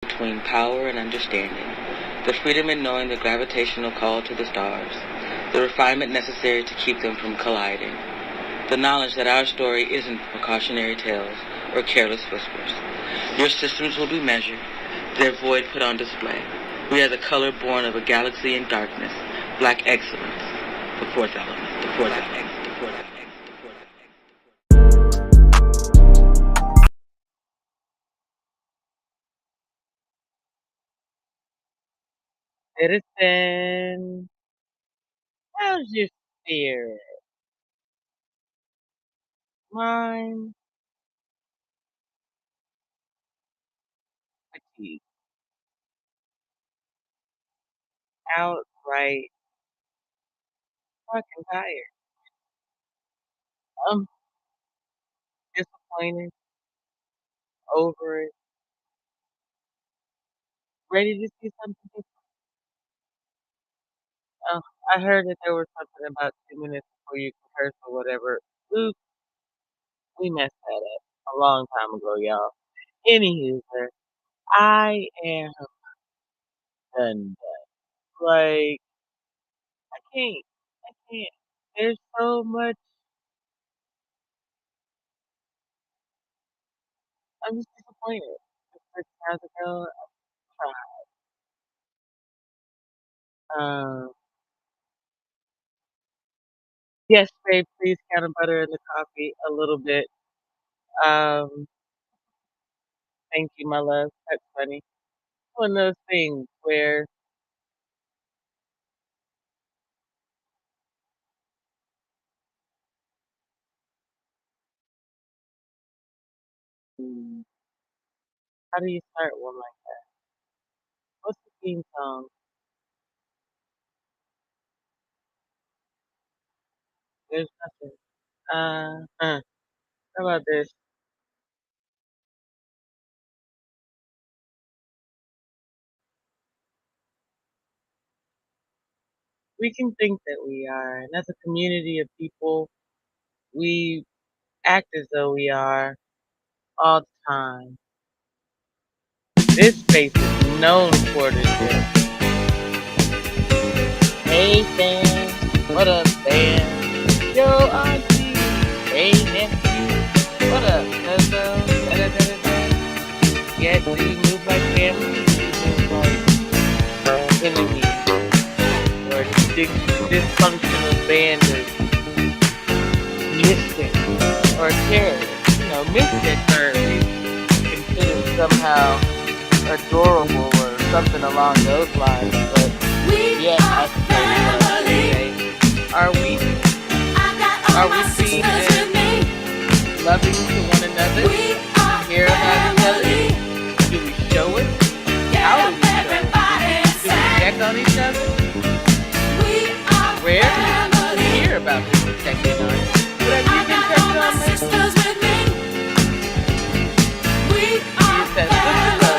between power and understanding, the freedom in knowing the gravitational call to the stars, the refinement necessary to keep them from colliding, the knowledge that our story isn't precautionary tales or careless whispers. Your systems will be measured, their void put on display. We are the color born of a galaxy in darkness, black excellence, the fourth element, the fourth element, the fourth element. Citizen, how's your spirit? Mine, fatigued, outright fucking tired. I'm disappointed, over it, ready to see something different. Oh, I heard that there was something about 2 minutes before you can curse or whatever. Oops, we messed that up a long time ago, y'all. Anywho, sir, I am done. Like, I can't. I can't. There's so much. I'm just disappointed. Just 6 hours ago, um, yes, babe, please kind of butter in the coffee a little bit. Um, thank you, my love. That's funny. One of those things where mm, how do you start one like that? What's the theme song? There's nothing. How about this? We can think that we are, and as a community of people, we act as though we are all the time. This space is known for this shit. Hey, fam. What up, fam? Yo, auntie. Hey, nephew. What up, Coco? Yes, do you move like family? Do you move like enemies? Or dysfunctional band of mystics? Or terrorists? You know, mystics are at least considered somehow adorable or something along those lines. But yeah, I suppose what I should say. Are we being loving to one another? Care about each other? Do we show it? How do we show it? Do we check on each other? Rarely do we hear about people checking on each other. But have you been checked on lately? You said sister love.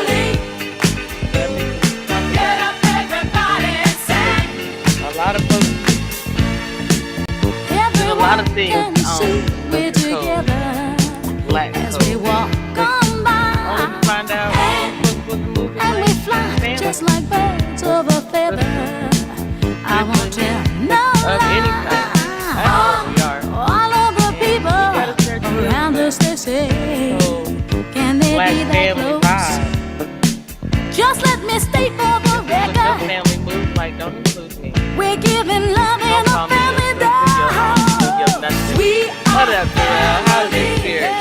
A lot of folks do a lot of things on the code, black code. Only to find out folks wasn't moving like family. Just like birds of a feather. I want to know of any kind. That's what we are. all of the people around us. They say, can they be that close? Vibe. Just let me state for the The record, family moves like don't include me. we're giving love in a family dog. We What up, girl? How's your spirit,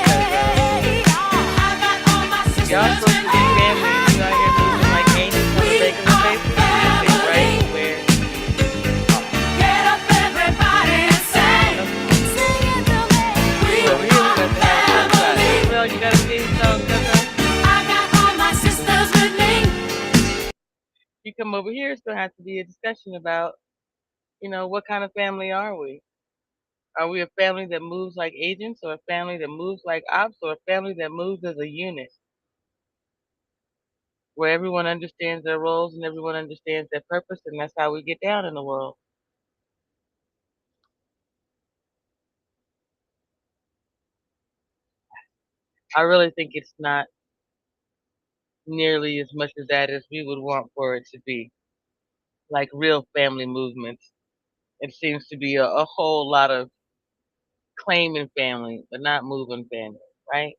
y'all supposed to be family. You out here moving like angels on a regular basis. It's right where get up, everybody, and sing. Sing it to me. over here we got the house outside. Well, you got a theme song, Coco? I got all my sisters with me. You come over here, it's gonna have to be a discussion about, what kind of family are we? Are we a family that moves like agents, or a family that moves like ops, or a family that moves as a unit, where everyone understands their roles and everyone understands their purpose, and that's how we get down in the world? I really think it's not nearly as much of that as we would want for it to be, like real family movements. It seems to be a whole lot of claiming family, but not moving family, right?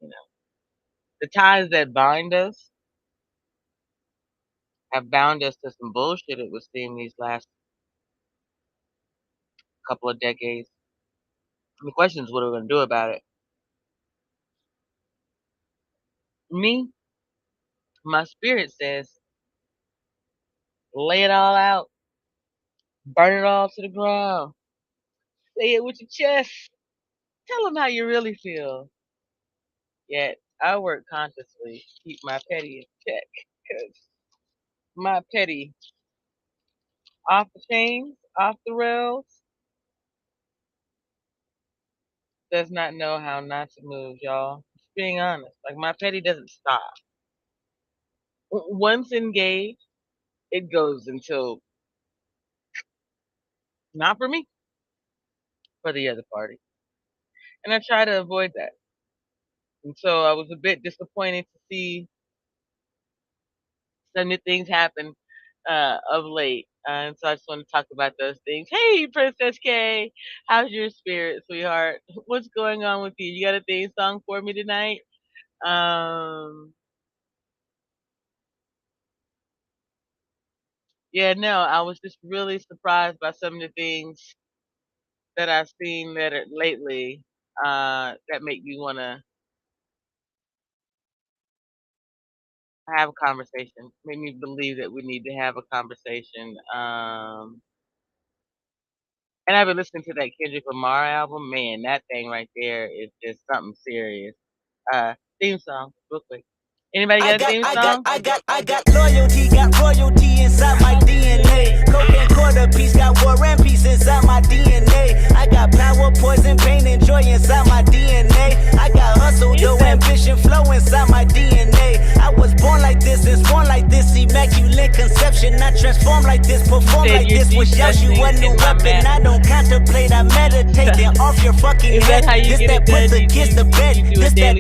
You know, the ties that bind us have bound us to some bullshit, it would seem, these last couple of decades. The question is, what are we going to do about it? Me, my spirit says, lay it all out, burn it all to the ground, say it with your chest, tell them how you really feel. Yet, I work consciously to keep my petty in check, because my petty off the chains, off the rails, does not know how not to move, y'all. Just being honest. Like, my petty doesn't stop. Once engaged, it goes until not for me, for the other party. And I try to avoid that. And so I was a bit disappointed to see some new things happen of late. And so I just want to talk about those things. Hey, Princess K, how's your spirit, sweetheart? What's going on with you? You got a theme song for me tonight? Um, yeah, no, I was just really surprised by some of the things that I've seen that are lately that make me want to have a conversation. Make me believe that we need to have a conversation. And I've been listening to that Kendrick Lamar album. Man, that thing right there is just something serious. Theme song, real quick. Anybody got a theme song? I got loyalty, got royalty inside my DNA. Cocaine quarter piece, got war and peace inside my DNA. I got power, poison, pain, and joy inside my DNA. I got hustle, though, ambition, flow inside my DNA. I was born like this, and born like this, immaculate conception. I transform like this, perform like this. Wish out you a new weapon. I don't contemplate, I meditate. Then off your fucking head. This that put the kids to bed. This that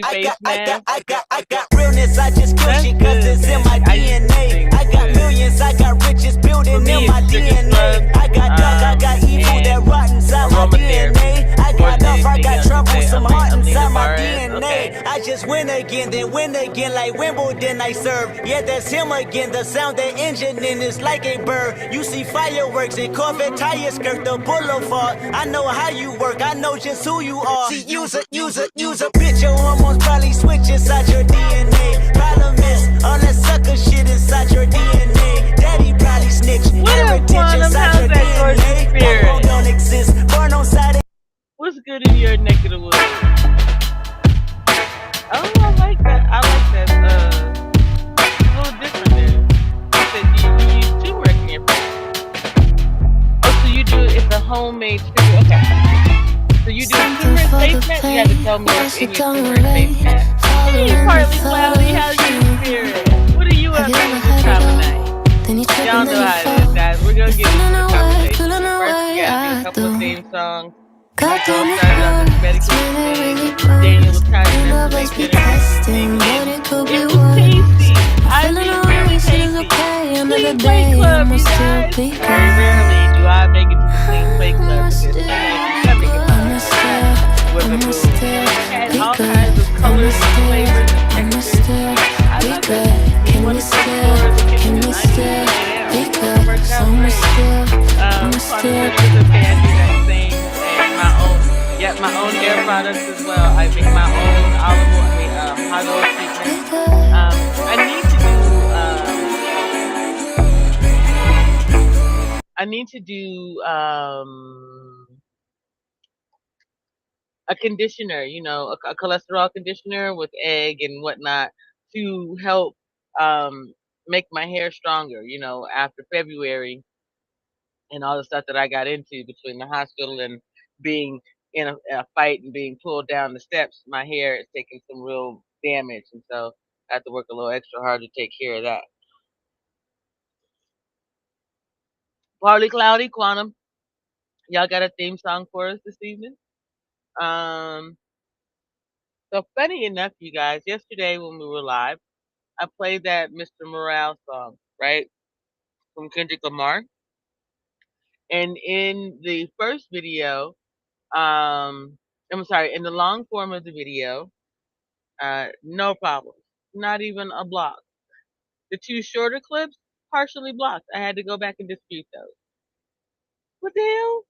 I got realness. I just kill shit cause it's in my DNA. I got millions, I got riches building in my DNA. I got dark, I got evil that rot inside my DNA. I got off, I got trouble, some heart inside my DNA. I just win again, then win again like Wimbledon I serve. Yeah, that's him again, the sound that engine in is like a bird. You see fireworks and Corvette tires skirt the boulevard. I know how you work, I know just who you are. See, use a bitch, your hormones probably switch inside your DNA. Problem is, all that sucker shit inside your DNA. Daddy probably snitch, heritage inside your DNA. Hormone don't exist, born on side. What's good in your neck of the woods? Oh, I like that. I like that. It's a little different there. You said you use turmeric in your face. Oh, so you do it's a homemade tribute. Okay. So you do turmeric face mask? You have to tell me what's in your turmeric face mask. Hey, partly cloudy, how's your spirit? What are you up to this time of night? Y'all know how it is, guys. We're gonna get into the conversation. First, we got a couple of theme songs. Nicole started on this medication thing. Daniel was trying to remember to make sure that it was tasty. I mean, really tasty. Clean Play Club, you guys. Very rarely do I make it to the Clean Play Club. Because it's coming with a boo. And all kinds of colors and flavors and textures. I love it. You want to see stores and kitchens. I can be there. Work out great. Content is a fan do that thing. And my own hair products as well. I make my own olive oil, hot oil treatment. I need to do a conditioner, a cholesterol conditioner with egg and whatnot to help make my hair stronger, after February and all the stuff that I got into between the hospital and being in a fight and being pulled down the steps. My hair is taking some real damage, and so I have to work a little extra hard to take care of that. Partly Cloudy, Quantum, y'all got a theme song for us this evening? So funny enough, you guys, yesterday when we were live, I played that Mr. Morale song, right? From Kendrick Lamar. And in the first video, I'm sorry, in the long form of the video, no problem. Not even a block. The two shorter clips, partially blocked. I had to go back and dispute those. What the hell?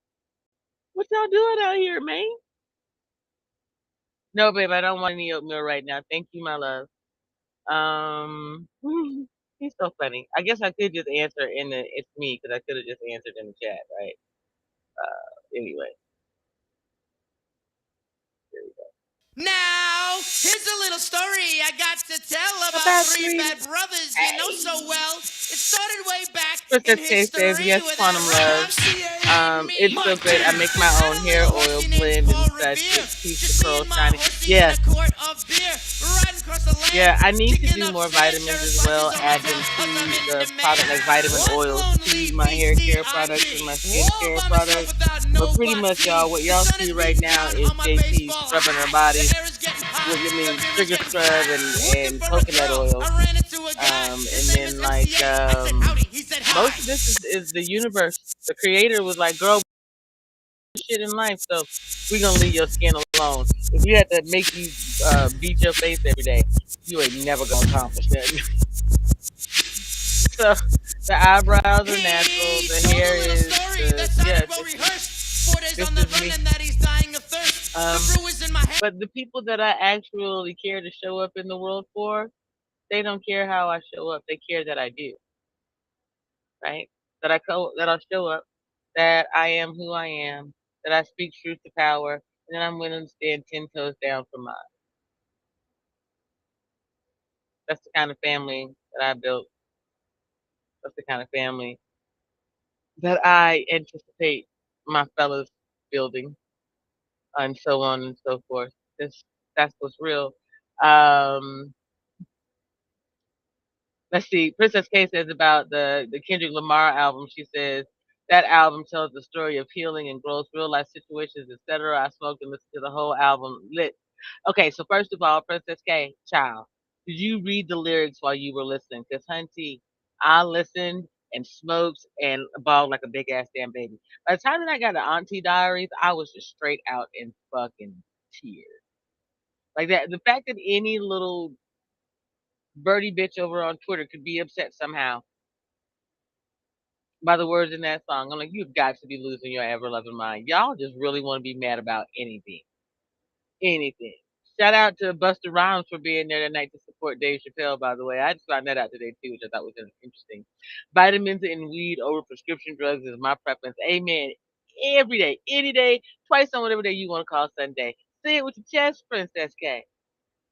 What y'all doing out here, man? No, babe, I don't want any oatmeal right now. Thank you, my love. He's so funny. I guess I could just answer in the it's me because I could have just answered in the chat, right? Anyway, here we go. Now, here's a little story I got to tell About about three three. bad brothers you know so well. It started way back in Princess K says, history yes, with Quantum that Love. It's so good. I make my own hair oil blend and such. It keeps the curls shiny. Yes. Yeah, I need to do more vitamins as well. Add them to the product, like vitamin oils to my hair care products and my skin care products. But pretty much, y'all, what y'all see right now is JT scrubbing her body with, trigger scrub and coconut oil. And then, like, most of this is the universe. The creator was like, girl, shit in life, so we're gonna leave your skin alone. If you had to make you beat your face every day, you ain't never gonna accomplish that. So the eyebrows are natural, the hair is this is me. But the people that I actually care to show up in the world for, they don't care how I show up. They care that I do, right? That I'll show up, that I am who I am, that I speak truth to power, and then I'm willing to stand 10 toes down for mine. That's the kind of family that I built. That's the kind of family that I anticipate my fellows building, and so on and so forth. That's what's real. Um, let's see. Princess K says about the Kendrick Lamar album. She says that album tells the story of healing and growth, real life situations, etc. I smoked and listened to the whole album. Lit. Okay, so first of all, Princess K, child, did you read the lyrics while you were listening? Because hunty, I listened and smoked and bawled like a big ass damn baby. By the time that I got to Auntie Diaries, I was just straight out in fucking tears. Like that, the fact that any little birdie bitch over on Twitter could be upset somehow by the words in that song. I'm like, you've got to be losing your ever loving mind. Y'all just really want to be mad about anything. Anything. Shout out to Busta Rhymes for being there tonight to support Dave Chappelle, by the way. I just found that out today too, which I thought was interesting. Vitamins and weed over prescription drugs is my preference. Amen. Every day, any day, twice on whatever day you want to call Sunday. Say it with your chest, Princess K.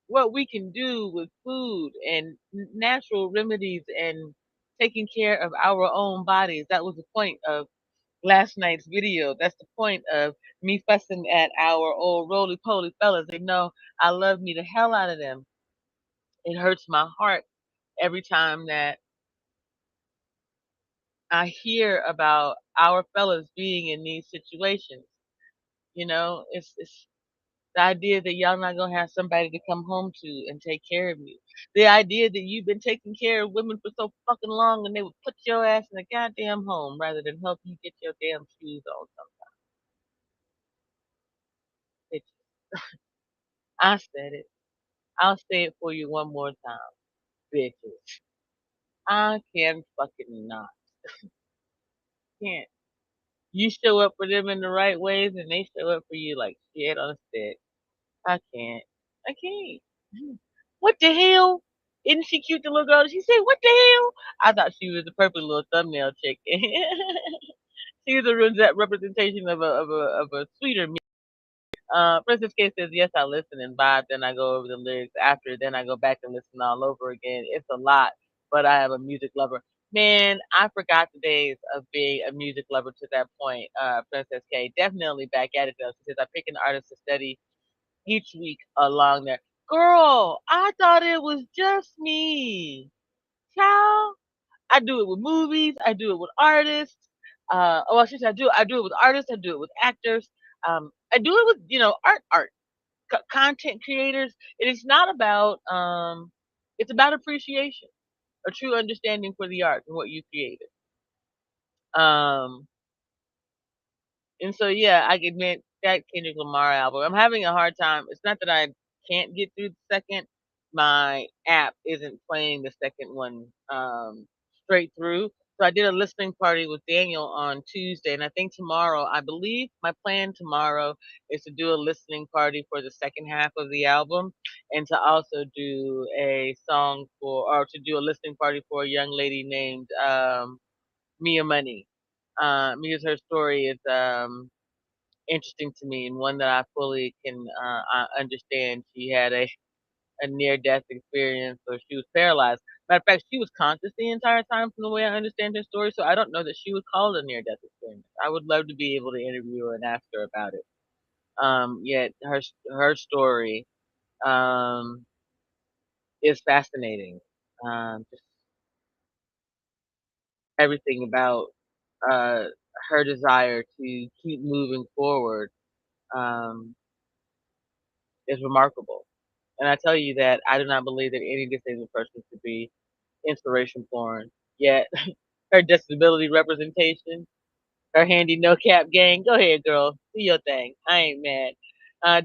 What we can do with food and natural remedies and taking care of our own bodies. That was the point of last night's video. That's the point of me fussing at our old roly poly fellas. They know I love me the hell out of them. It hurts my heart every time that I hear about our fellas being in these situations. It's the idea that y'all not gonna have somebody to come home to and take care of you. The idea that you've been taking care of women for so fucking long and they would put your ass in a goddamn home rather than help you get your damn shoes on sometimes. I said it. I'll say it for you one more time. Bitches. I can fucking not. Can't. You show up for them in the right ways and they show up for you like shit on a stick. I can't. I can't. What the hell? Isn't she cute, the little girl? She said, what the hell? I thought she was a perfect little thumbnail chick. She was a representation of a sweeter me. Princess K says, yes, I listen and vibe, then I go over the lyrics after, then I go back and listen all over again. It's a lot, but I am a music lover. Man, I forgot the days of being a music lover to that point, Princess K. Definitely back at it though. She says, I pick an artist to study each week along there. Girl, I thought it was just me. Child, I do it with movies. I do it with artists. I should say I do it with artists. I do it with actors. I do it with content creators. It is not about It's about appreciation, a true understanding for the art and what you created. And so yeah, I admit that Kendrick Lamar album, I'm having a hard time. It's not that I can't get through the second. My app isn't playing the second one straight through. So I did a listening party with Daniel on Tuesday, and I think tomorrow, I believe my plan tomorrow is to do a listening party for the second half of the album, and to also do a song or to do a listening party for a young lady named Mia Money. Because her story is interesting to me and one that I fully can understand. She had a near death experience, so she was paralyzed. Matter of fact, she was conscious the entire time from the way I understand her story, so I don't know that she would call it a near death experience. I would love to be able to interview her and ask her about it. Yet her story um, is fascinating. Just everything about uh, her desire to keep moving forward um, is remarkable. And I tell you that I do not believe that any disabled person should be inspiration porn. Yet her disability representation, her handy no cap gang. Go ahead, girl. Do your thing. I ain't mad.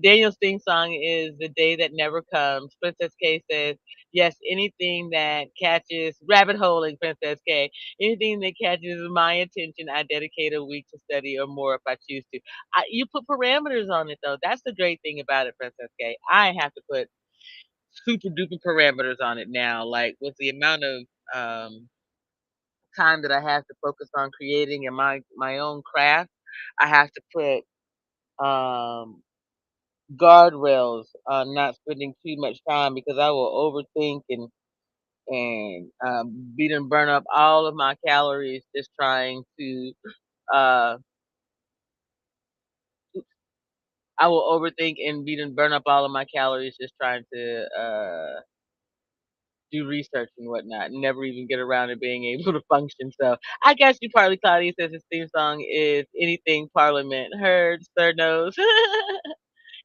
Daniel's theme song is The Day That Never Comes. Princess K says, yes, anything that catches, rabbit holing, Princess K, anything that catches my attention, I dedicate a week to study or more if I choose to. You put parameters on it, though. That's the great thing about it, Princess K. I have to put super duper parameters on it now. Like, with the amount of time that I have to focus on creating and my own craft, I have to put guardrails on not spending too much time because I will overthink and beat and burn up all of my calories just trying to uh I will overthink and beat and burn up all of my calories just trying to do research and whatnot and never even get around to being able to function. So I guess you partly, Claudia says his theme song is anything Parliament. Heard, sir knows.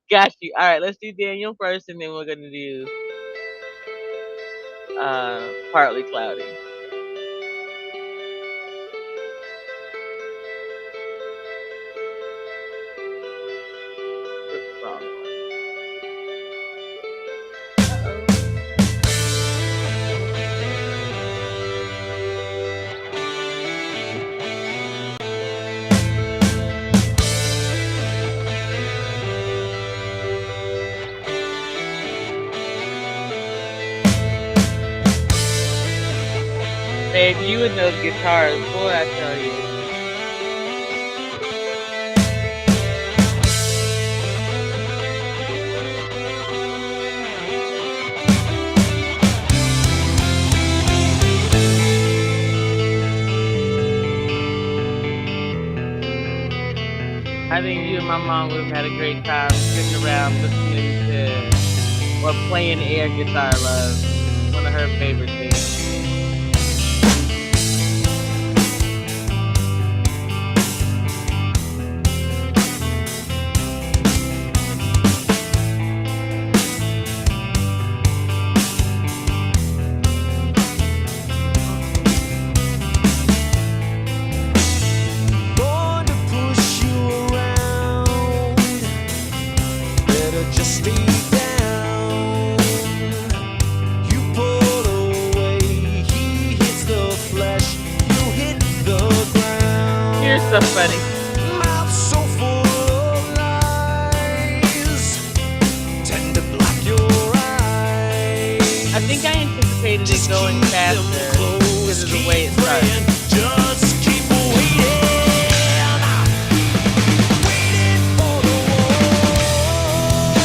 Got you. All right, let's do Daniel first and then we're going to do Partly Cloudy. Oops, wrong one. Babe, you and those guitars, boy, I tell you. I think you and my mom would have had a great time sitting around listening to or playing air guitar love. One of her favorite things. So funny. Mouth so full of lies, tend to block your eyes. I think I anticipated it going faster because of the way it started. Just keep waiting, waiting for the one,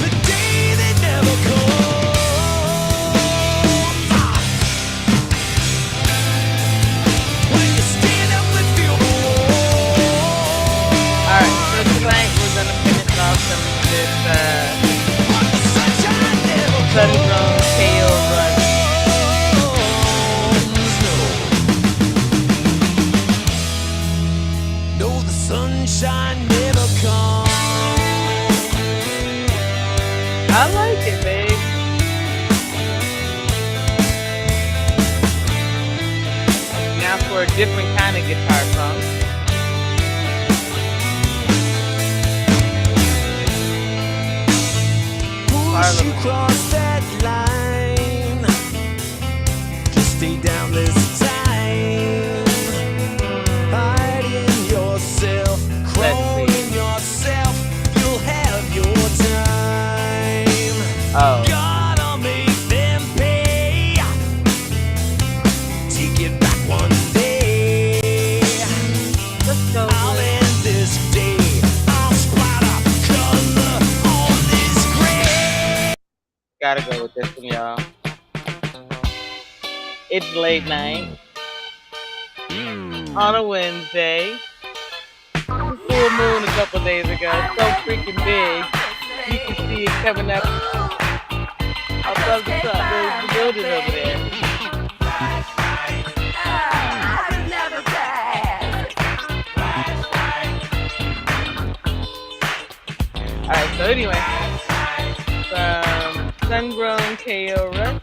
the day that never comes. Sungrown tail run. No, the sunshine never comes. different kind of guitar funk. Push you Parliament. cross that line. Just stay down this time. Hiding yourself, Let's see. crawling yourself. You'll have your time. Oh, Gotta make them pay. Take it back one day. let's go I'll with. end this day. I'll splatter color on this gray. Gotta go with this one, y'all. It's late night on a Wednesday. Full moon a couple days ago. So freaking big. You can see it coming up above the building over there. Alright, so anyway, from Sungrown KO Rush.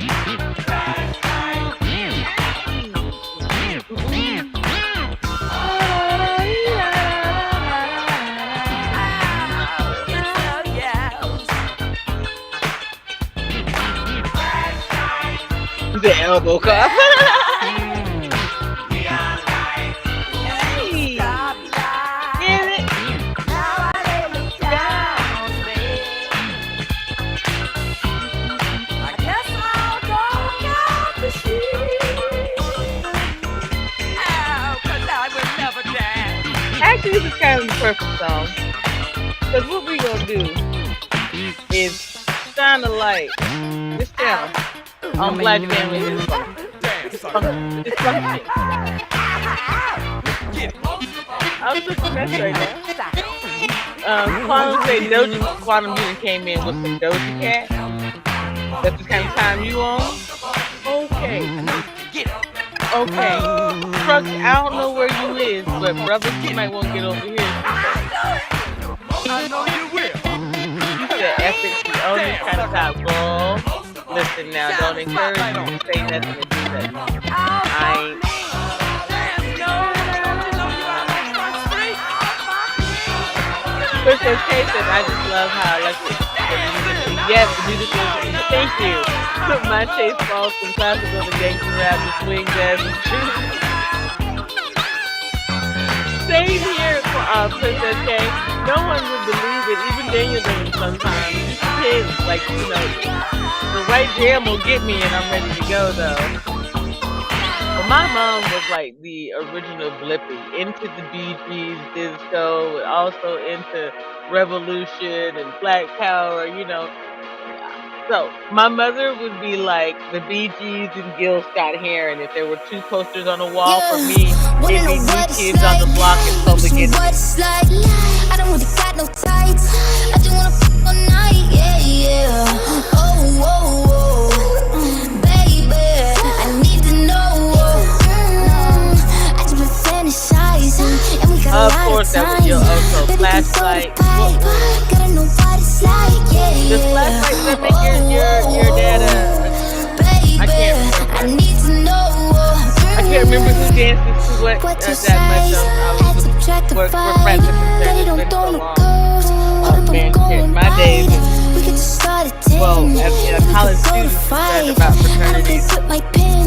The elbow cup. Get it? Actually, this is kind of the perfect song. Because what we gonna do is shine a light, this channel, on Black family dysfunction. Dysfunction. I'm just a mess right now. Quantum say Doja, Quantum Unit came in with some Doja Cat. That's the kind of time you on? Okay. Okay. Trucks, I don't know where you is, but brothers, you might want to get over here. I know you will. You said ethics the only kind of top girl. Listen now, don't encourage you to say nothing and do nothing. I ain't. Chris okay says, I just love how electric the music is. Yes, the music is. Thank you. My taste falls from classical to gangster rap to swing jazz and same here, Princess K. No one would believe it. Even Daniel doesn't sometimes. Just kids, like, you know, the right jam will get me and I'm ready to go, though. But my mom was like the original Blippy, into the Bee Gees disco, also into Revolution and Black Power, you know. So my mother would be like the Bee Gees and Gil Scott Heron. If there were two posters on the wall for me, it'd be New Kids on the Block and Public Enemy. I don't really got no tights. I just wanna f all night, yeah, yeah. Oh, oh, oh, baby, I need to know. I just been fantasizing, and we got a lot of course, that was time. your also flashlight. Gotta know what it's like, yeah, yeah. The flashlight that make your dad I can't remember. I need to know. I can't remember who dances to what that much. I was we're friends with them. It's been so long. Oh man, shit. My days. Well, as a college student, learned about fraternities. The 90s.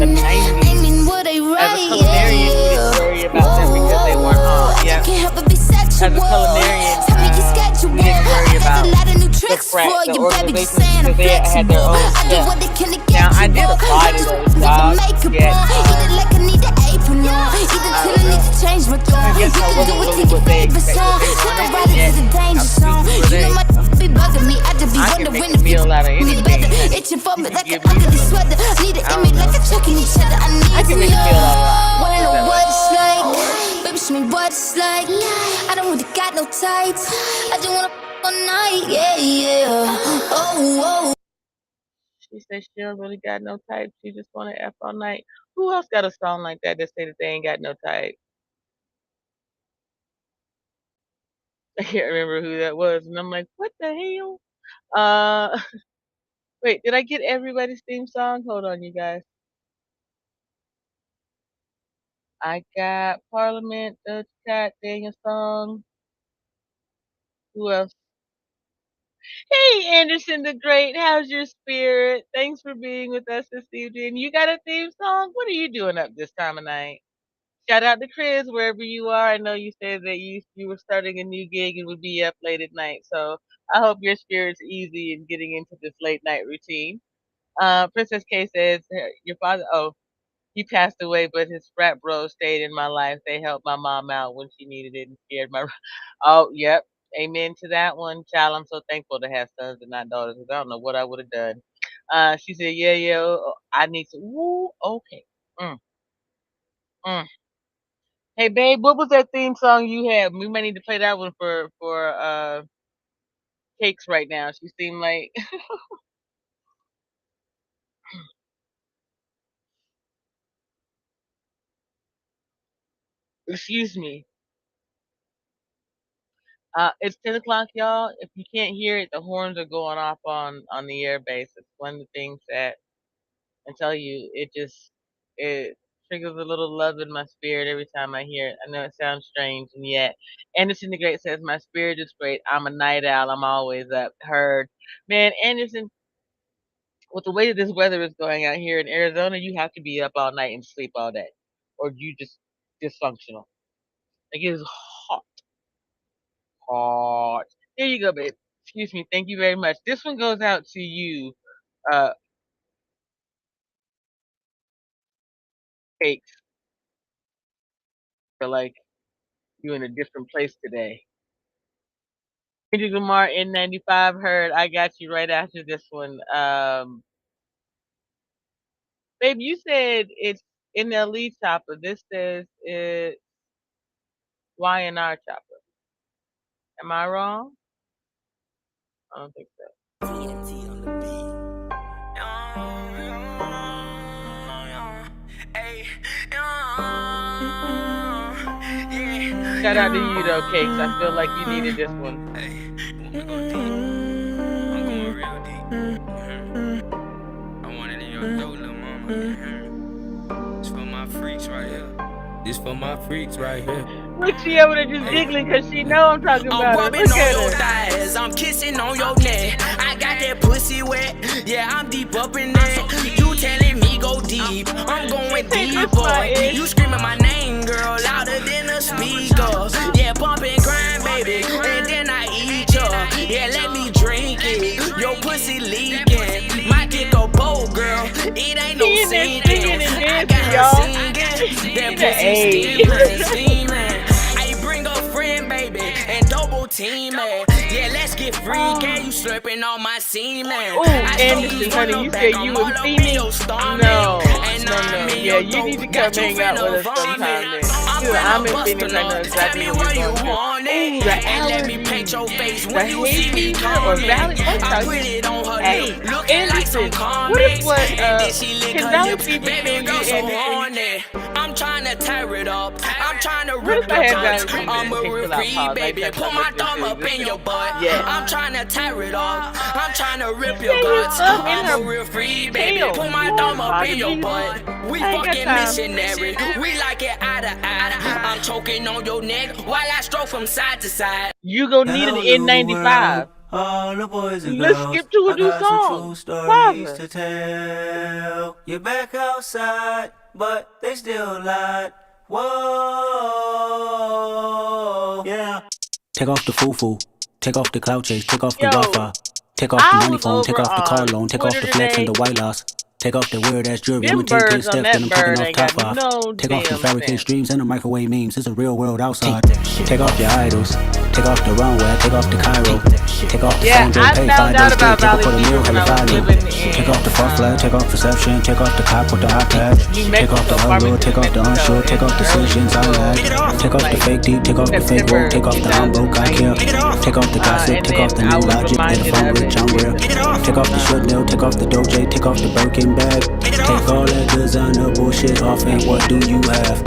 As a culinarian, we didn't worry about them because they weren't on. Yeah. As a culinarian, we didn't worry about the frat, the organizations, because they had their own stuff. Now, I did apply to those jobs. Yeah. I guess I wasn't really what they expected. They wanted, and I'm pleased with it. I can make a meal out of anything. You can give me I can make a meal out of Baby, show me what it's like. I don't really got no tights. I just wanna f all night, yeah, yeah. Oh, oh. She said she don't really got no type. She just want to F all night. Who else got a song like that say that they ain't got no type? I can't remember who that was. And I'm like, what the hell? Wait, did I get everybody's theme song? Hold on, you guys. I got Parliament, Doja Cat, Daniel Song. Who else? Hey, Anderson the Great, how's your spirit? Thanks for being with us this evening. You got a theme song? What are you doing up this time of night? Shout out to Chris, wherever you are. I know you said that you were starting a new gig and would be up late at night. So I hope your spirit's easy in getting into this late night routine. Princess K says, your father, oh, he passed away, but his frat bros stayed in my life. They helped my mom out when she needed it and scared my. Oh, yep. Amen to that one, child. I'm so thankful to have sons and not daughters because I don't know what I would have done. She said, yeah, yeah, I need to. Woo, okay. Mm, mm. Hey, babe, what was that theme song you had? We may need to play that one for Cakes right now. She seemed like, excuse me. It's 10 o'clock, y'all. If you can't hear it, the horns are going off on the air base. It's one of the things that I tell you, it triggers a little love in my spirit every time I hear it. I know it sounds strange, and yet Anderson the Great says my spirit is great. I'm a night owl. I'm always up. Heard, man, Anderson. With the way that this weather is going out here in Arizona, you have to be up all night and sleep all day, or you just dysfunctional. Like it is hot, hot. There you go, babe. Excuse me. Thank you very much. This one goes out to you, uh, Cakes. For like you in a different place today. Kendrick Lamar N95 heard. I got you right after this one. Babe, you said it's NLE chopper. This says it's YNR chopper. Am I wrong? I don't think so. Shout out to you though, Cakes. I feel like you needed this one. I'm going real deep. I want it in your throat, little mama. It's for my freaks right here. This for my freaks right here. Look, she over there just giggling because she know I'm talking about I'm her. rubbing Look on at your her. thighs, I'm kissing on your neck. I got that pussy wet, yeah, I'm deep up in there. You telling me go deep, I'm going deep, boy. You screaming my name, girl, louder than a speaker. Yeah, bump and grind, baby, and then I eat ya. Yeah, let me drink it, your pussy leaking. My dick a bowl, girl, it ain't no sinking. I got her singing, that pussy steaming. I bring a friend, baby, and double team it. Yeah, let's get freaky. You slurping on my semen. Ooh, Anderson, honey, you said you was steaming? No. Yeah, you need to come hang out with us sometime then. Dude, I'm in Phoenix, I know exactly what you're going to. Ooh, the allergies, the hay fever, or valley, hey, Anderson, what is what, can valley fever cure you, Anderson? I'm trying to tear it up. I'm trying to What rip if I your had guts. valley fever I'm a and real take free baby. Put my thumb up in your butt. Yeah. I'm trying to tear it off. I'm trying to rip your guts. I'm a real free baby. Put my thumb up in your butt. We fucking missionary. We like it eye to eye. I'm choking on your neck while I stroke from side to side. You gonna need an N95. All the boys and Let's girls, skip to a I new got song. some true stories Father. to tell. You're back outside, but they still lied. Whoa, yeah. Take off the foo-foo, take off the cloud chase, take off the Yo, Wi-Fi, take off the I money was phone, take over off the car on loan, take off Twitter the flex and today. the white loss. Take off the weird ass jewelry, Them I'ma take 10 birds on steps, that then I'm bird popping off ain't top got five. no Take off the damn fabricated sense. streams and the microwave memes, it's a real world outside. Take off your idols, take off the runway, take off the Cairo. Take off the Yeah, phone, don't I pay found 5 out days about straight, take valley off for the fever meal, when hella I was fine. living Take off the fuck flag, take off perception, take off the cop with the iPad. Take off the unreal, take off the unsure, take off decisions I lack. Take off the fake deep, take off the fake woke, take off the unbroke I care. Take off the gossip, take off the new logic, get a phone rich, I'm real. Take off the Chanel, take off the Doja, take off the Birkin bag. Take all that designer bullshit off and what do you have?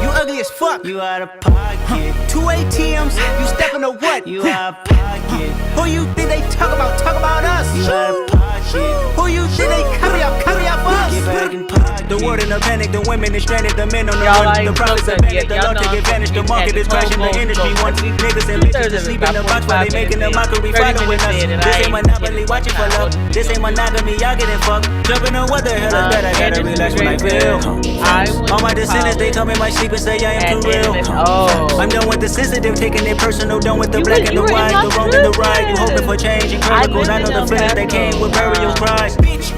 You ugly as fuck. You out of pocket. 2 ATMs, you stepping to what? You out of pocket. Who you think they talk about us? You out of pocket. Who you think they copy up for us? Get back in pocket. The world in a panic, the women is stranded, the men on the Y'all run. The profits are panic, the law know take advantage. The market is crashing, the industry wants niggas and bitches to sleep in the box while they making a mockery following us. This ain't monopoly, watching for love. This ain't monogamy, y'all getting fucked. Jumping on what the hell is that? I gotta relax when I feel. All my descendants, they come in my sleep and say I am too real. I'm done with the sensitive, taking it personal. Done with the black and the white, the wrong and the right. You hoping for change and miracles. I know the feelings that came with burial cries. Bitch.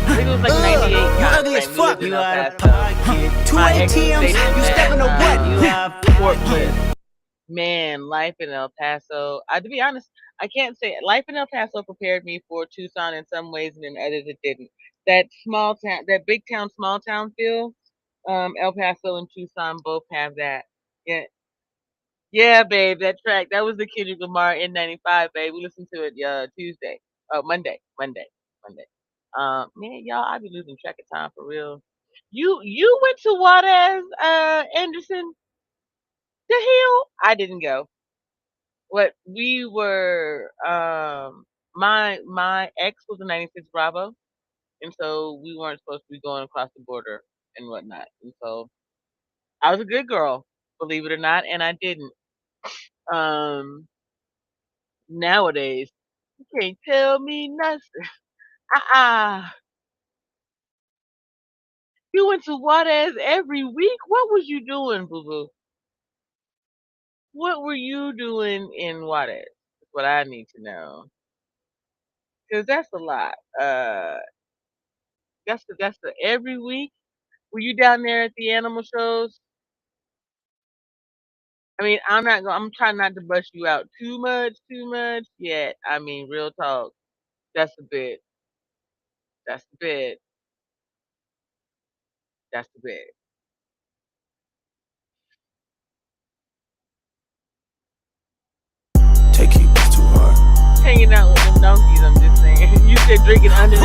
I think it was like 98. You ugly as fuck. You out of pocket. 2 ATMs. You stepping on what? You out Portland. Man, life in El Paso. To be honest, I can't say life in El Paso prepared me for Tucson in some ways, and in others it didn't. That small town, that big town, small town feel. El Paso and Tucson both have that. Yeah, babe, that track. That was the Kendrick Lamar N95, babe. We listened to it Tuesday. Monday. Man, y'all, I be losing track of time for real. You went to Juarez, Anderson? The hell? I didn't go. What we were, my ex was a 96 Bravo, and so we weren't supposed to be going across the border and whatnot. And so I was a good girl, believe it or not, and I didn't. Nowadays, you can't tell me nothing. You went to Juarez every week? What was you doing, boo boo? What were you doing in Juarez? That's what I need to know. Because that's a lot. That's the every week. Were you down there at the animal shows? I mean, I'm trying not to brush you out too much yet. I mean, real talk. That's a bit. That's a bit. That's a bit. Take it too hard. Hanging out with them donkeys, I'm just saying. You said drinking under the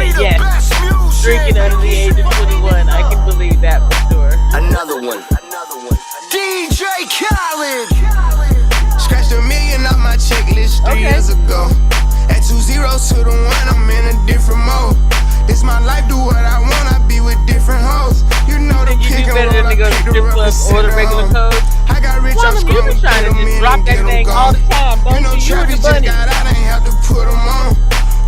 drinking under the age of 21. I can believe that for sure. Another one. DJ Khaled. Scratched $1 million off my checklist 3 years ago. At 2 zeros to the 1, I'm in a different mode. This my life, do what I want, I be with different hoes. You know the pick and roll, I pick the rubber or the regular code. I got rich, I'm you been trying to just drop that thing all the time, don't you? You the bunny. I ain't have to put them on.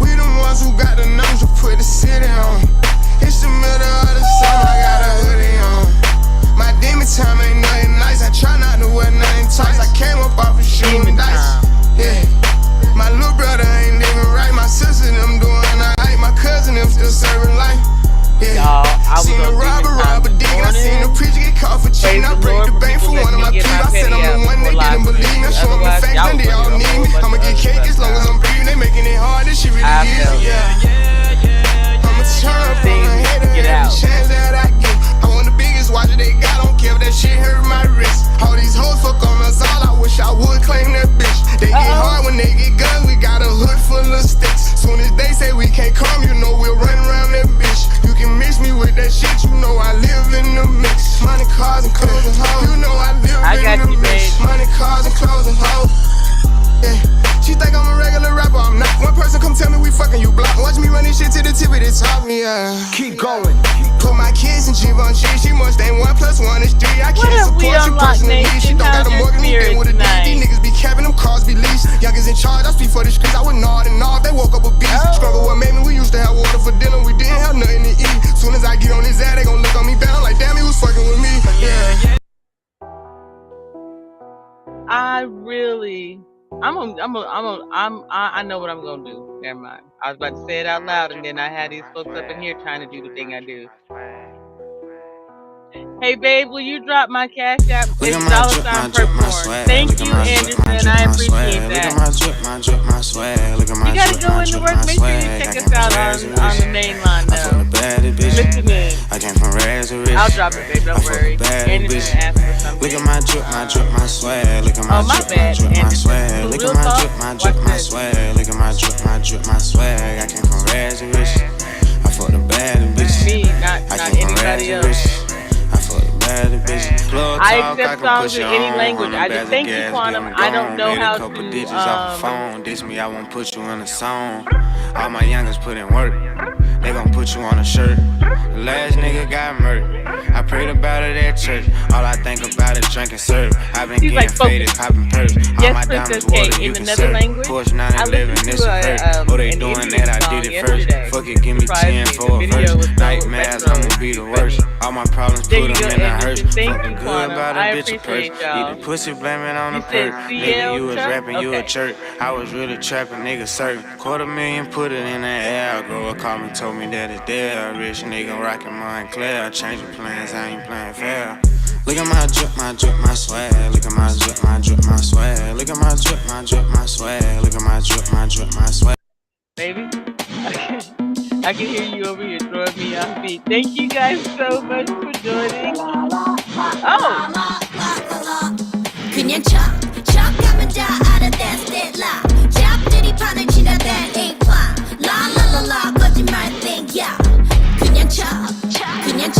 We the ones who got the numbers to put the city on. It's the middle of the summer, I got a hoodie on. My demon time ain't nothing nice, I try not to wear nothing tight. I came up off of shooting dice. Yeah. My little brother ain't living right, my sister them doing alright, my cousin them still serving life. Yeah. I seen a robber digging, I seen a preacher get caught for cheating. I break the bank for one of my peeps. I said I'm the one they didn't believe me. I show them the facts and they all need me. I'ma get cake as long as I'm breathing. They making it hard, this shit really easy. Yeah. I'ma turn up on my head every chance that I get. I want the biggest watch that they got, don't care if that shit hurt my wrist. All these hoes fuck on us all, I wish I would claim that bitch. They get hard when they get guns, we got a hood full of sticks. Soon as they say we can't come, you know we'll run around that bitch. You can mix me with that shit, you know I live in the mix. Money, cars, and clothes and hoes. You know I live in the mix. Money, cars, and clothes and hoes. Yeah. She think I'm a regular rapper, I'm not. One person come tell me we fucking, you block. Watch me run this shit to the tip of the top, yeah. Keep going. Put my kids in Givenchy, she must ain't 1 + 1 is 3. I can't support you personally. She don't got a mortgage, moving with a D. These niggas be capping, them cars be leased. Youngers in charge, I speak for the streets. I would nod and nod, they woke up a beast. Struggle what made me, we used to have water for dinner, we didn't have nothing to eat. Soon as I get on his ass, they gon' look on me bad. I'm like, damn, he was fucking with me. Yeah. I know what I'm gonna do. Never mind. I was about to say it out loud, and then I had these folks up in here trying to do the thing I do. Hey babe, will you drop my cash app? It's $. Thank you, Anderson. I appreciate that. You gotta go into work. Make sure you check us out on the main line though. Listen in. I'll drop it, babe. Don't worry. Anderson asked for something. Look at my drip, my swag. Look at my drip, my swag. Look at my drip, my swag. Look at my drip, my swag. I came from rags to riches. I fuck the bad bitches. Me, not anybody else. I accept songs in any language. I just thank you, Quantum. I don't know how to. Diss me, I won't put you in a song. All my youngers put in work. They gon' put put you on a shirt. The last nigga got murdered. I prayed about it at church. All I think about is drinking syrup. I've been getting faded, popping perks. All my diamonds water, you can serve. Porsche 911, it's a hurt. Oh, they doing that, I did it first. Fuck it, give me 10 for a verse. Nightmares, I'ma be the worst. All my problems, put them in a hearse. Fucking good about a bitch a purse. Eat the pussy, blame it on the perk. Nigga, you was rapping, you a jerk. I was really trapping, nigga certain. $250,000, put it in the air. Girl called me, told me that it's there. Rich nigga rockin' Montclair. Changing plans, I ain't playing fair. Look at my drip, my drip, my swag. Look at my drip, my drip, my swag. Look at my drip, my drip, my swag. Look at my drip, my drip, my swag. Baby, I can hear you over here throwing me off beat. Thank you guys so much for joining. Oh! 그냥 척하면 다 알아댄 스틸라 잡들이 판을 치다댄 이파 라라라라 거짓말 땡겨 그냥 척하면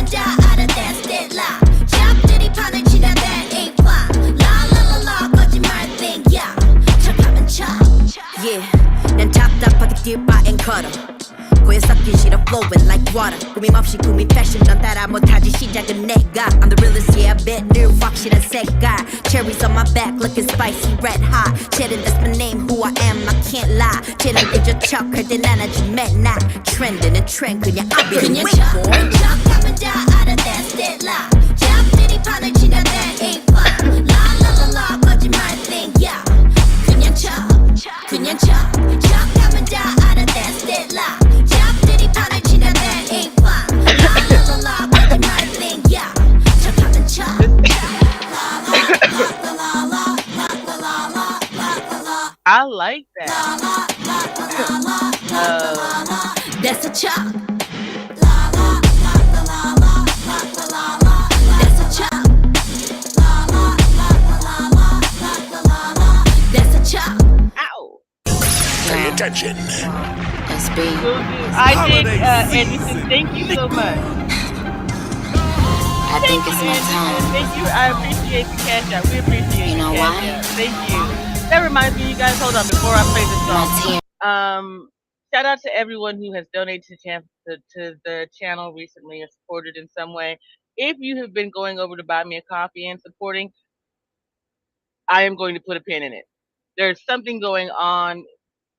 다 알아댄 스틸라 잡들이 판을 치다댄 이파 라라라라 거짓말 땡겨 척하면 척 Yeah 난 답답하게 딜바엔 걸어 고여 섞인 싫어 flowing like water 꾸밈 없이 꾸민 패션 넌 따라 못하지 시작은 내가 I'm the realest yeah I bet 늘 확실한 색깔 Cherries on my back looking spicy red hot 쟤는 that's my name who I am I can't lie 쟤는 그저 척할 땐 안 하지 맨날 트렌드는 트렌드 그냥 I'll be the whip boy 척하면 다 알아댄 스틸라 잡들이 판을 치다댄 이파 라라라라 거짓말 땡겨 그냥 척하면 다 알아댄 스틸라 잡들이 판을 치다댄 이파 라라라라 거짓말 땡겨 척하면 척 I like that. That's a chop. That's a chop. Ow. Pay attention. I did, Anderson. Thank you so much. I think it's my time. Thank you. I appreciate the cash out. We appreciate you know why? Thank you. That reminds me, you guys, hold on before I play this song. Shout out to everyone who has donated to the channel recently or supported in some way. If you have been going over to buy me a coffee and supporting, I am going to put a pin in it. There's something going on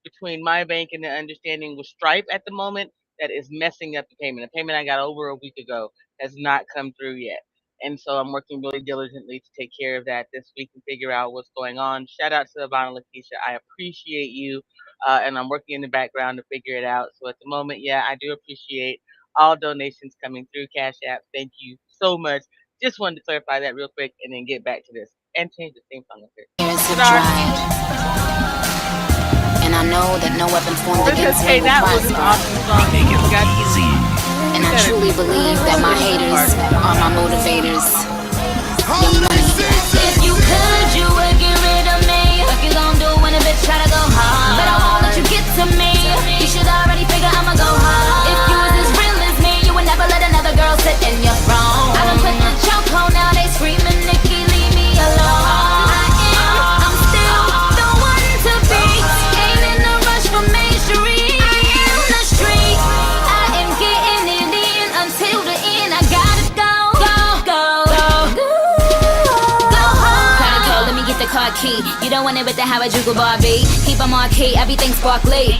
between my bank and the understanding with Stripe at the moment that is messing up the payment. The payment I got over a week ago has not come through yet. And so I'm working really diligently to take care of that this week and figure out what's going on. Shout out to Ivana Lakeisha. I appreciate you. And I'm working in the background to figure it out. So at the moment, yeah, I do appreciate all donations coming through Cash App. Thank you so much. Just wanted to clarify that real quick and then get back to this. And change the theme song up here. And I know that no weapon formed against me will prosper. Make it look easy. And I truly believe that my haters are my motivators. If you could, you would get rid of me. What you gon' do when a bitch try to go hard? But I won't let you get to me. You should already figure I'ma go hard. If you was as real as me, you would never let another girl sit in your throne. I done put the choke on, now they screaming, Nikki, leave me alone. I'm still the one to be. Ain't in a rush for mainstream. I am the street. I am getting it in until the end. I gotta go hard. Let me get the car key. You don't want it with the Harajuku Barbie. Keep them on key, everything sparkly.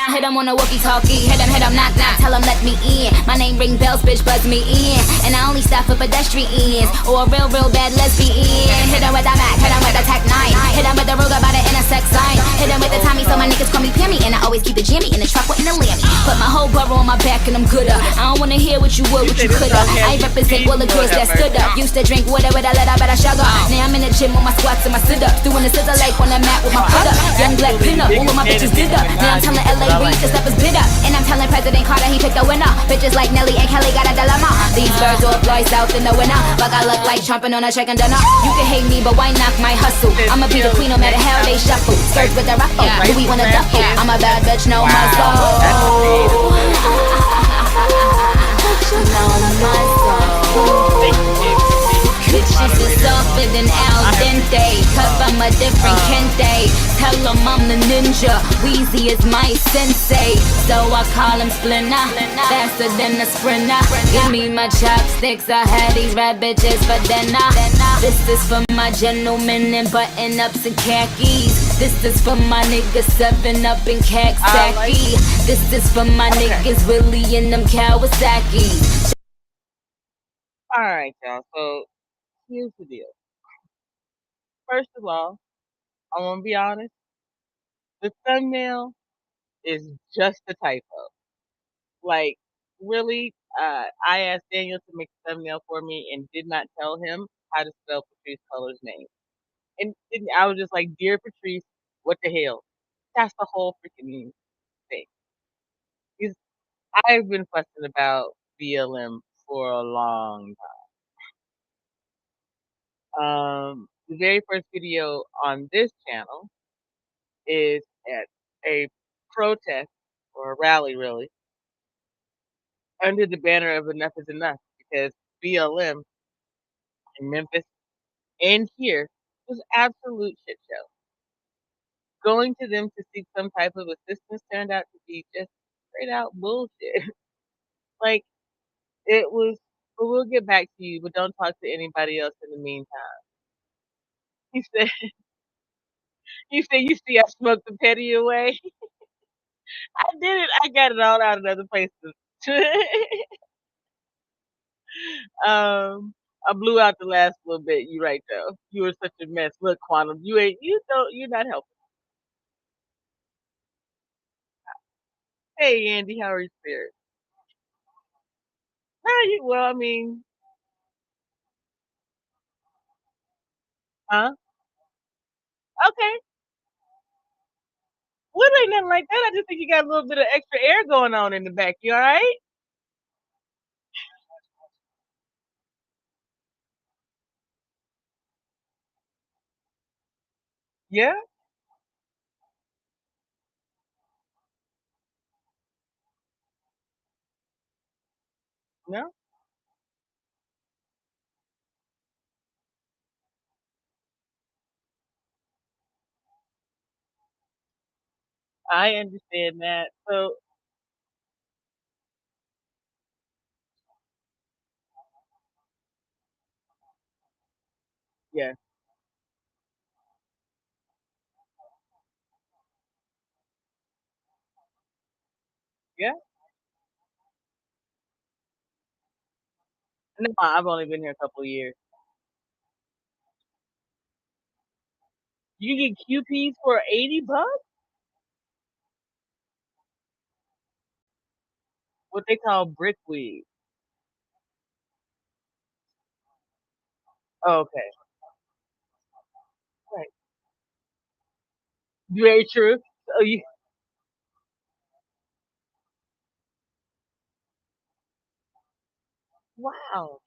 Hit them on a walkie-talkie. Hit them, knock, knock. Tell them let me in. My name ring bells, bitch, buzz me in. And I only stop for pedestrians or a real bad lesbian. Hit them with a Mac, hit them with a Tech 9. Hit them with the Ruger by the intersex sign. Hit them with the Tommy so my niggas call me Pammy. And I always keep the Jimmy in the truck with the Lammy. Put my whole burrow on my back and I'm gooder. I don't wanna hear what you would, what you coulda. I represent all the girls that stood up. Used to drink water with a lead, I better sugar. Now I'm in the gym with my squats and my sit-ups. Doing the scissor leg on the mat with my put up. Young black pin-up, all of my bitches did up. Now I'm telling LA Reid the step is bid up. And I'm telling President Carter he picked the winner. Bitches like Nelly and Kelly got a dilemma. These birds all fly south in the winter. But I look like chomping on a chicken dinner. You can hate me, but why knock my hustle? I'ma be the queen no matter how they shuffle. Skirt with the ruffle, who we wanna duffle? I'm a bad bitch, no muscle. No muscle. Bitches is softer than al dente. Cut from a different kente. Tell him I'm the ninja, Weezy is my sensei. So I call him Splinter, faster than a sprinter. Give me my chopsticks, I had these red bitches for dinner. This is for my gentlemen in button-ups and khakis. This is for my niggas 7-Up in Kaksaki. This is for my niggas really in them Kawasaki. Alright, y'all, so here's the deal. First of all, I want to be honest. The thumbnail is just a typo. Like, really, I asked Daniel to make a thumbnail for me and did not tell him how to spell Patrice Culler's name. And I was just like, Dear Patrice, what the hell? That's the whole freaking thing. I've been fussing about BLM for a long time. The very first video on this channel is at a protest or a rally, really, under the banner of Enough is Enough, because BLM in Memphis and here was absolute shit show. Going to them to seek some type of assistance turned out to be just straight out bullshit. Like, it was, but we'll get back to you, but don't talk to anybody else in the meantime. He said, you see, I smoked the petty away. I did it. I got it all out in other places. I blew out the last little bit. You right though. You were such a mess. Look, Quantum, you're not helping. Hey, Andy, how are your spirits? Well, I mean, huh? Okay. Well, ain't nothing like that. I just think you got a little bit of extra air going on in the back. You all right? Yeah. No. I understand that. So, yeah. Yeah. No, I've only been here a couple of years. You get QPs for $80? What they call brickweed. Oh, okay. Right. Very true. So you, wow.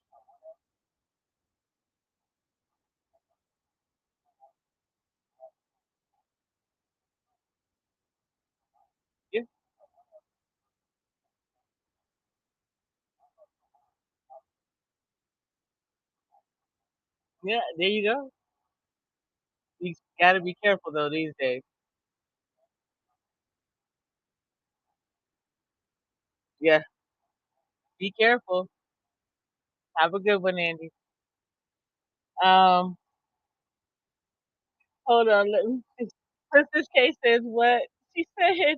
Yeah. Yeah. There you go. You got to be careful though these days. Yeah. Be careful. Have a good one, Andy. Um. Hold on. Let me. Princess K says what? She said.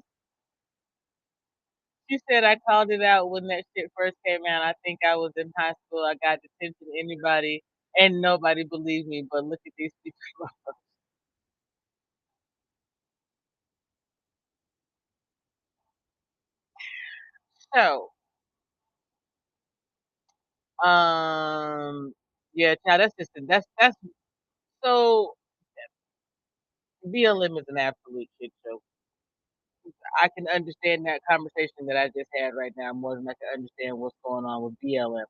She said I called it out when that shit first came out. I think I was in high school. I got detention. Anybody and nobody believed me. But look at these people. So, yeah, child, that's so BLM is an absolute shit show. I can understand that conversation that I just had right now more than I can understand what's going on with BLM.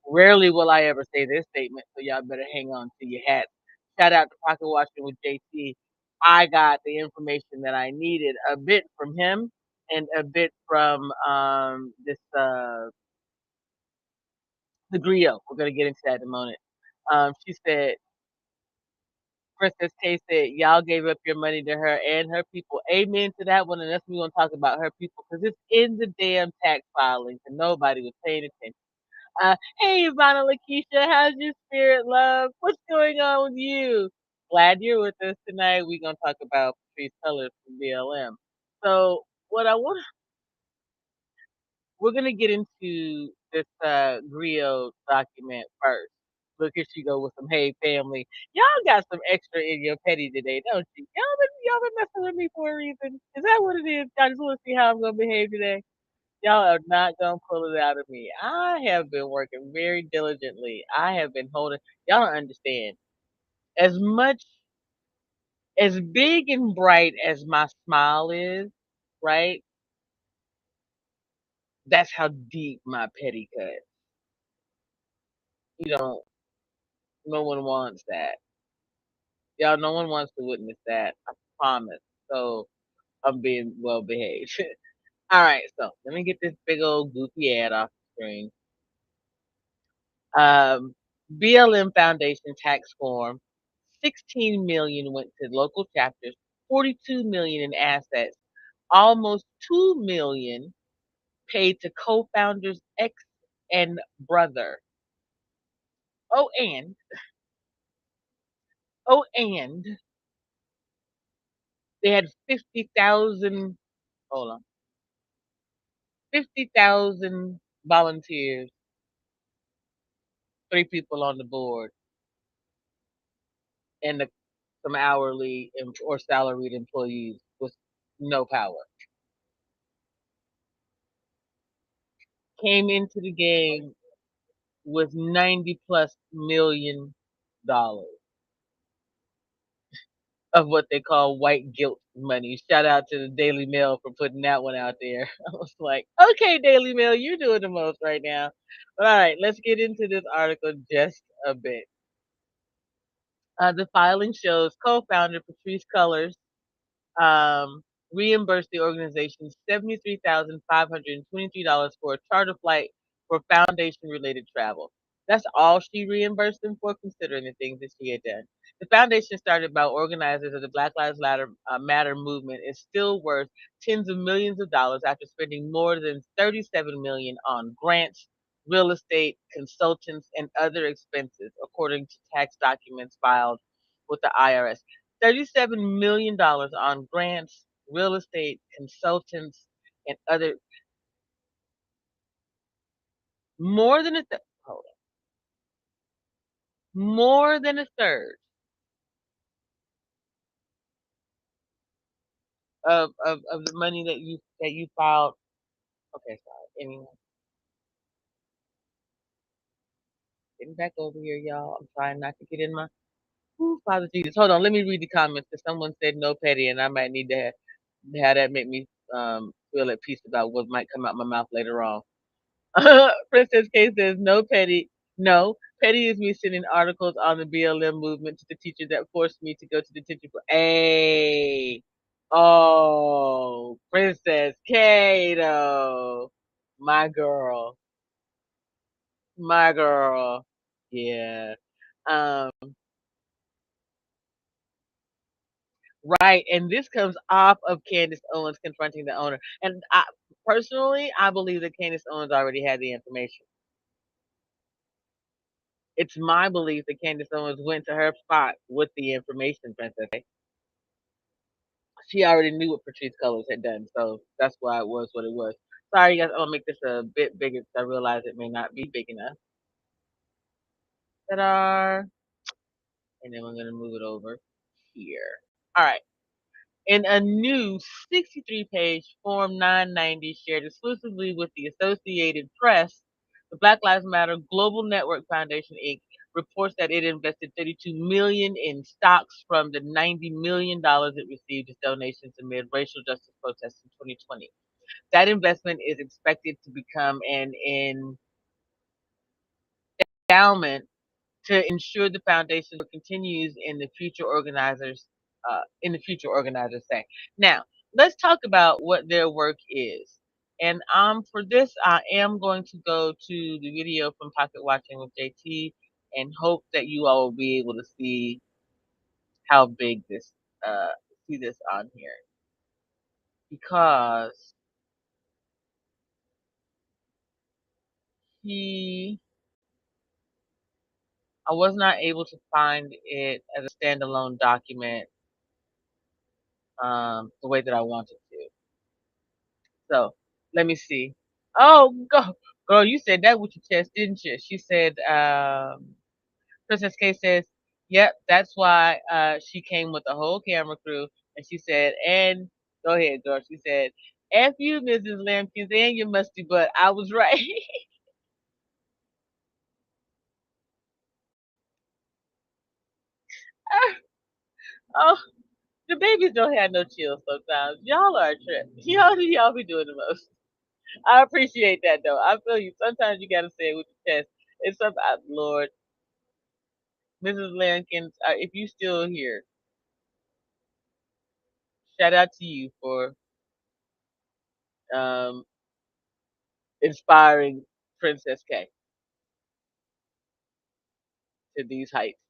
Rarely will I ever say this statement, so y'all better hang on to your hats. Shout out to Pocket Watching with JT. I got the information that I needed, a bit from him and a bit from this the griot. We're gonna get into that in a moment. She said Princess K said, y'all gave up your money to her and her people. Amen to that one. And that's what we're going to talk about her people because it's in the damn tax filings and nobody was paying attention. Hey, Ivana Lakeisha, how's your spirit, love? What's going on with you? Glad you're with us tonight. We're going to talk about Patrice Cullors from BLM. So, what I want, we're going to get into this Griot document first. Look, here she go with some hey family. Y'all got some extra in your petty today, don't you? Y'all been messing with me for a reason. Is that what it is? I just want to see how I'm gonna behave today. Y'all are not gonna pull it out of me. I have been working very diligently. I have been holding. Y'all don't understand. As much, as big and bright as my smile is, right? That's how deep my petty cut. You don't. No one wants that. Y'all, no one wants to witness that. I promise. So I'm being well behaved. All right, so let me get this big old goofy ad off the screen. BLM Foundation tax form, 16 million went to local chapters, 42 million in assets, almost 2 million paid to co-founders ex and brother. Oh, and they had 50,000, hold on, 50,000 volunteers, 3 people on the board, and some hourly or salaried employees with no power. Came into the game with 90 plus million dollars of what they call white guilt money. Shout out to the Daily Mail for putting that one out there. I was like, okay, Daily Mail, you're doing the most right now. But all right, let's get into this article just a bit. The filing shows co-founder Patrice Cullors reimbursed the organization $73,523 for a charter flight for foundation-related travel. That's all she reimbursed them for, considering the things that she had done. The foundation, started by organizers of the Black Lives Matter movement, is still worth tens of millions of dollars after spending more than $37 million on grants, real estate, consultants, and other expenses, according to tax documents filed with the IRS. $37 million on grants, real estate, consultants, and other. More than a hold on. More than a third of the money that you filed. Okay, sorry. Anyway, getting back over here, y'all. I'm trying not to get in my. Ooh, Father Jesus. Hold on. Let me read the comments because someone said no petty, and I might need to have that make me feel at peace about what might come out my mouth later on. Princess K says, no petty. No, petty is me sending articles on the BLM movement to the teacher that forced me to go to detention for. Hey, oh, Princess K, though. My girl. My girl. Yeah. Um, right. And this comes off of Candace Owens confronting the owner. And personally, I believe that Candace Owens already had the information. It's my belief that Candace Owens went to her spot with the information, Princess. She already knew what Patrice Cullors had done, so that's why it was what it was. Sorry, guys, I'll make this a bit bigger because I realize it may not be big enough. Ta-da! And then we're going to move it over here. All right. In a new 63-page Form 990 shared exclusively with the Associated Press, the Black Lives Matter Global Network Foundation, Inc. reports that it invested $32 million in stocks from the $90 million it received as donations amid racial justice protests in 2020. That investment is expected to become an endowment to ensure the foundation continues in the future. Organizers say. Now, let's talk about what their work is. And for this, I am going to go to the video from Pocket Watching with JT and hope that you all will be able to see how big this see this on here, because I was not able to find it as a standalone document the way that I wanted to. So let me see. Oh, girl, you said that with your chest, didn't you? She said, Princess K says, yep, that's why she came with the whole camera crew. And she said, and go ahead, girl. She said, F you, Mrs. Lampkins, and your musty butt. I was right. Oh, the babies don't have no chill sometimes. Y'all are a trip. Y'all be doing the most. I appreciate that though. I feel you. Sometimes you gotta say it with your chest. It's about Lord, Mrs. Lampkins. If you still here, shout out to you for um inspiring Princess K to these heights.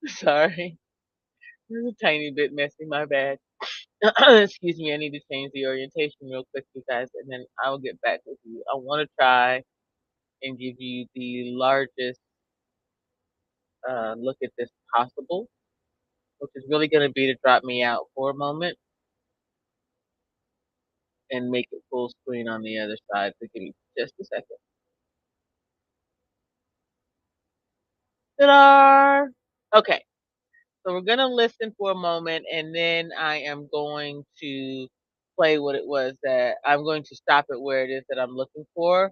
Sorry. It's a tiny bit messy, my bad. Excuse me, I need to change the orientation real quick, you guys, and then I'll get back with you. I want to try and give you the largest look at this possible, which is really going to be to drop me out for a moment and make it full screen on the other side. So give me just a second. Ta-da! Okay, so we're going to listen for a moment, and then I am going to play what it was that I'm going to stop it where it is that I'm looking for.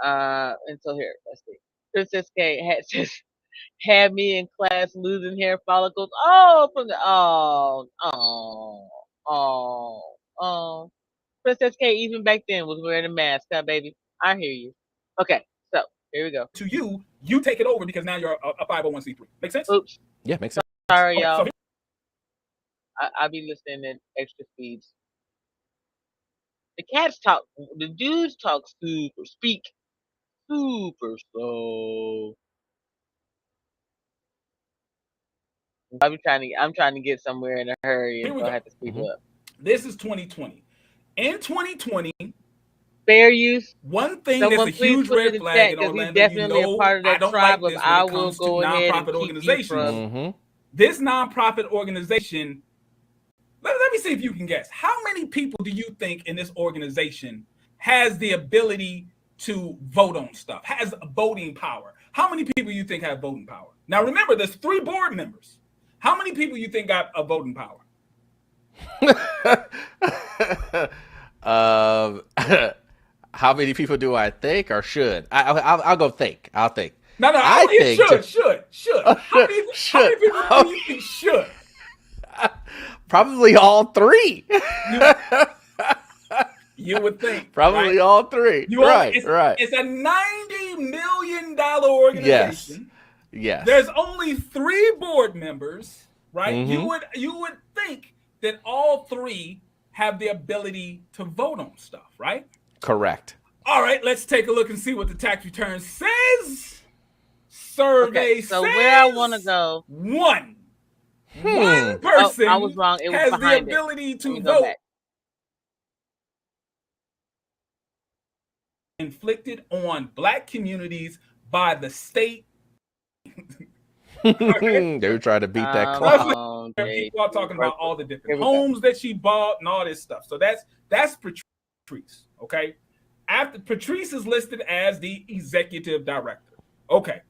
Until here, let's see. Princess K had just had me in class losing hair follicles. Oh, from the oh. Princess K even back then was wearing a mask, huh, baby? I hear you. Okay, so here we go. To you take it over because now you're a 501c3. Make sense? Oops. Yeah, makes sense. Sorry, Okay, y'all. so I'll be listening at extra speeds. The cats talk, the dudes talk speak super slow. I'm trying to get somewhere in a hurry, and so I have to speed up. This is 2020. In 2020, fair use. One thing that's a huge red flag in Orlando, definitely a part of that I don't tribe like this of when I it will comes to go ahead and nonprofit keep you organizations. from. This nonprofit organization, let me see if you can guess. How many people do you think in this organization has the ability to vote on stuff, has voting power? How many people you think have voting power? Now remember, there's 3 board members. How many people you think got a voting power? How many people do I think or should? I'll go think. I'll think. No, I think should. How many people do you think should? Probably all 3. You would think. Probably all 3. Right. It's a $90 million organization. Yes. There's only 3 board members, right? You would think that all 3 have the ability to vote on stuff, right? Correct. All right, let's take a look and see what the tax return says. Survey says where I want to go. One person I was wrong. It was has the ability to vote. Inflicted on Black communities by the state. They were trying to beat that clock. People are talking about all the different homes that she bought and all this stuff. So that's Patrice. Okay. After Patrice is listed as the executive director. Okay.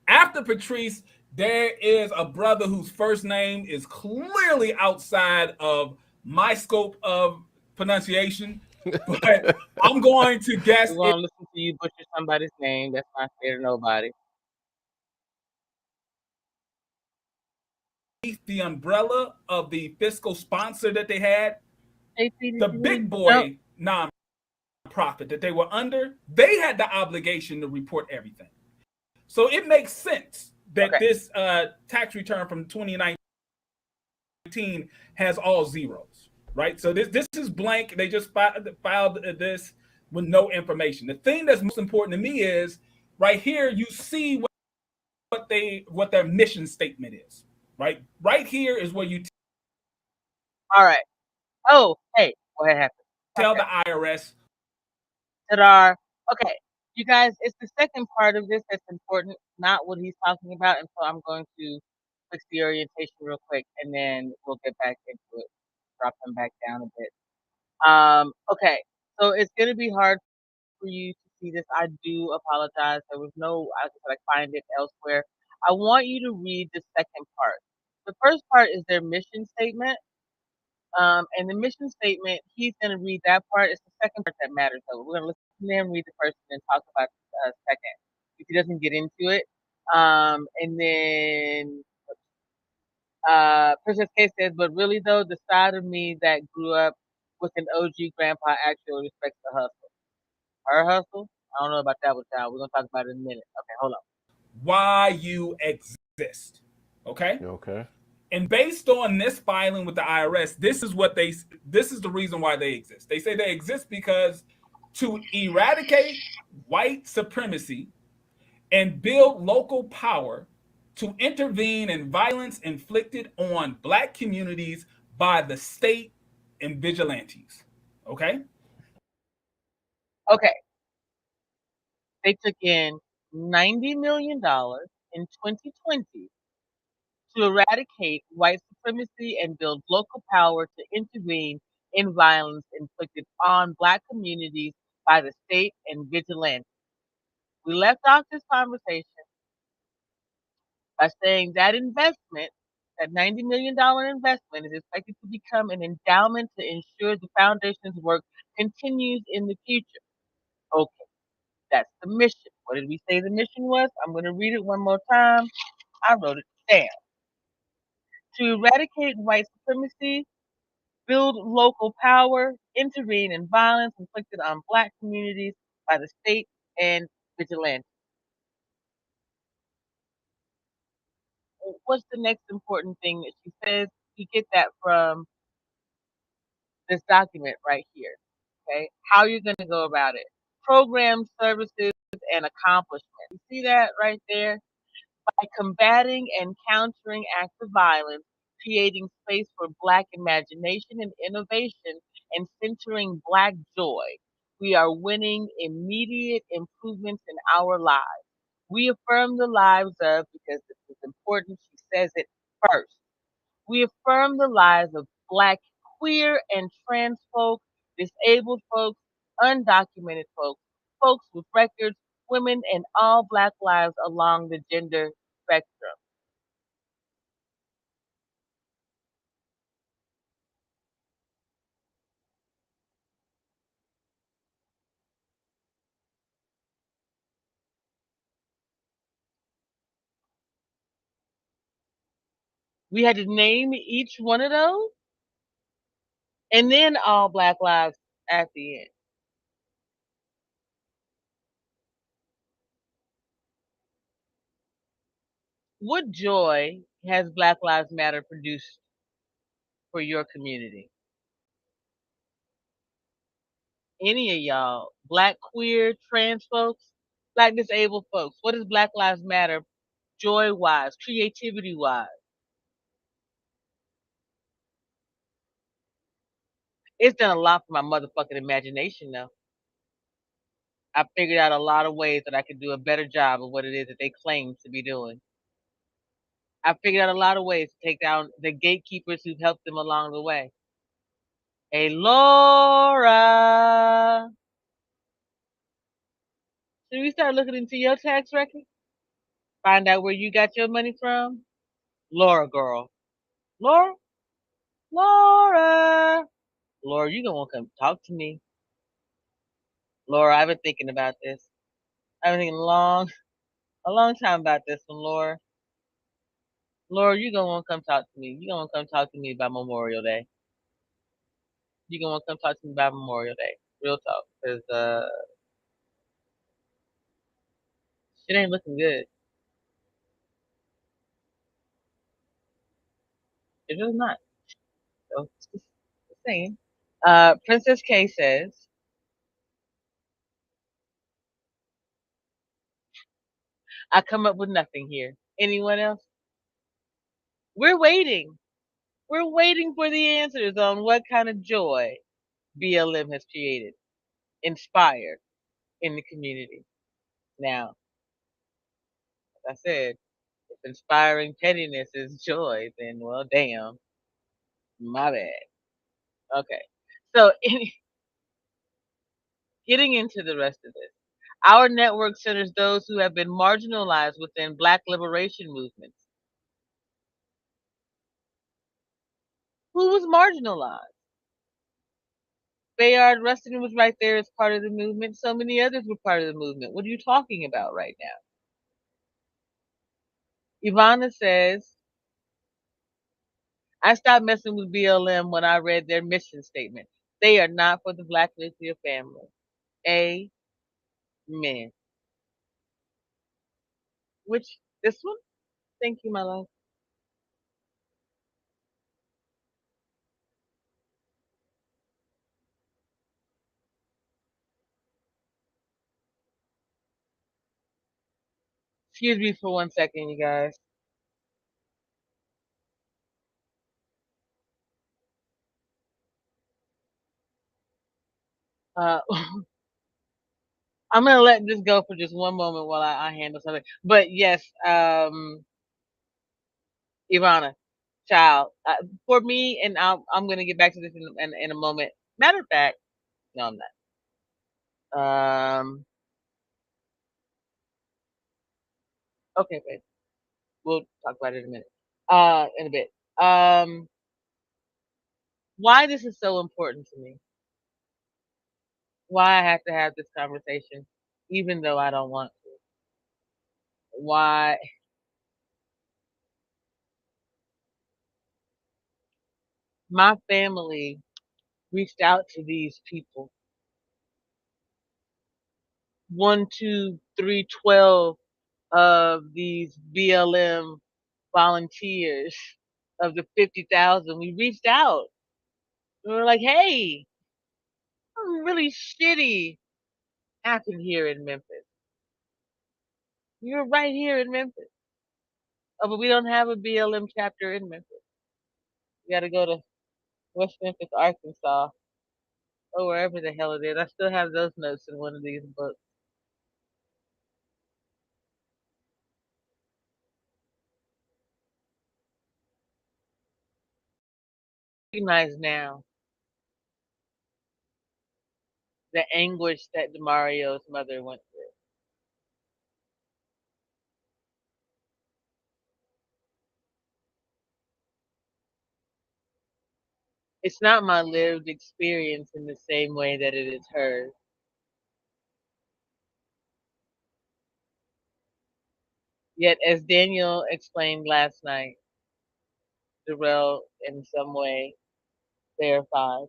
After Patrice, there is a brother whose first name is clearly outside of my scope of pronunciation, but I'm going to guess. I'm going to listen to you butcher somebody's name. That's not fair to nobody. The umbrella of the fiscal sponsor that they had, the big boy nonprofit that they were under, they had the obligation to report everything. So it makes sense that this tax return from 2019 has all zeros, right? So this is blank. They just filed this with no information. The thing that's most important to me is right here, you see their mission statement is. Right here is where you all right. Oh, hey, what happened? Tell the IRS. Okay, you guys, it's the second part of this that's important, not what he's talking about. And so I'm going to fix the orientation real quick, and then we'll get back into it. Drop them back down a bit. Okay, so it's gonna be hard for you to see this. I do apologize. There was no, I could like find it elsewhere. I want you to read the second part. The first part is their mission statement. And the mission statement, he's going to read that part. It's the second part that matters. So we're going to listen to him read the first and then talk about the second. If he doesn't get into it. And then Princess K says, but really though, the side of me that grew up with an OG grandpa actually respects the hustle. Her hustle? I don't know about that with y'all. We're going to talk about it in a minute. Okay, hold on. Why you exist. Okay? Okay. And based on this filing with the IRS, this is the reason why they exist. They say they exist because to eradicate white supremacy and build local power to intervene in violence inflicted on black communities by the state and vigilantes. Okay? Okay. They took in $90 million in 2020 to eradicate white supremacy and build local power to intervene in violence inflicted on black communities by the state and vigilantes. We left off this conversation by saying that investment, that $90 million investment, is expected to become an endowment to ensure the foundation's work continues in the future. Okay, that's the mission. What did we say the mission was? I'm going to read it one more time. I wrote it down. To eradicate white supremacy, build local power, intervene in violence inflicted on black communities by the state and vigilantes. What's the next important thing that she says? You get that from this document right here. Okay, how you're going to go about it. Programs, services, and accomplishments. You see that right there? By combating and countering acts of violence, creating space for Black imagination and innovation, and centering Black joy, we are winning immediate improvements in our lives. We affirm the lives of, because this is important, she says it first. We affirm the lives of Black, queer, and trans folk, disabled folks, undocumented folks, folks with records, women, and all Black lives along the gender spectrum. We had to name each one of those, and then all Black lives at the end. What joy has Black Lives Matter produced for your community? Any of y'all, Black, queer, trans folks, Black disabled folks, what does Black Lives Matter joy wise, creativity wise? It's done a lot for my motherfucking imagination though. I figured out a lot of ways that I could do a better job of what it is that they claim to be doing. I figured out a lot of ways to take down the gatekeepers who've helped them along the way. Hey, Laura. Should we start looking into your tax record? Find out where you got your money from? Laura, girl. Laura? Laura. Laura, you gonna want to come talk to me. Laura, I've been thinking about this. I've been thinking a long time about this one, Laura. Laura, you gonna want to come talk to me. You gonna want to come talk to me about Memorial Day. You gonna want to come talk to me about Memorial Day. Real talk. Because, shit ain't looking good. It is not. So, just saying. Princess K says, I come up with nothing here. Anyone else? We're waiting. We're waiting for the answers on what kind of joy BLM has created, inspired in the community. Now, as I said, if inspiring pettiness is joy, then well, damn, my bad. Okay, so getting into the rest of this, our network centers those who have been marginalized within Black liberation movements. Who was marginalized? Bayard Rustin was right there as part of the movement. So many others were part of the movement. What are you talking about right now? Ivana says, I stopped messing with BLM when I read their mission statement. They are not for the Black nuclear family. Amen. Which, this one? Thank you, my love. Excuse me for 1 second, you guys. Uh, I'm gonna let this go for just one moment while I handle something. But yes, Ivana, child, for me, and I'm gonna get back to this in a moment. Matter of fact, no, I'm not. Okay, babe, we'll talk about it in a minute. In a bit. Why this is so important to me? Why I have to have this conversation, even though I don't want to? Why? My family reached out to these people. 1, 2, 3, 12 of these BLM volunteers of the 50,000. We reached out. We were like, hey, something really shitty happened here in Memphis. You're right here in Memphis. Oh, but we don't have a BLM chapter in Memphis. You gotta go to West Memphis, Arkansas, or wherever the hell it is. I still have those notes in one of these books. Recognize now the anguish that DeMario's mother went through. It's not my lived experience in the same way that it is hers. Yet, as Daniel explained last night, Darrell in some way verified,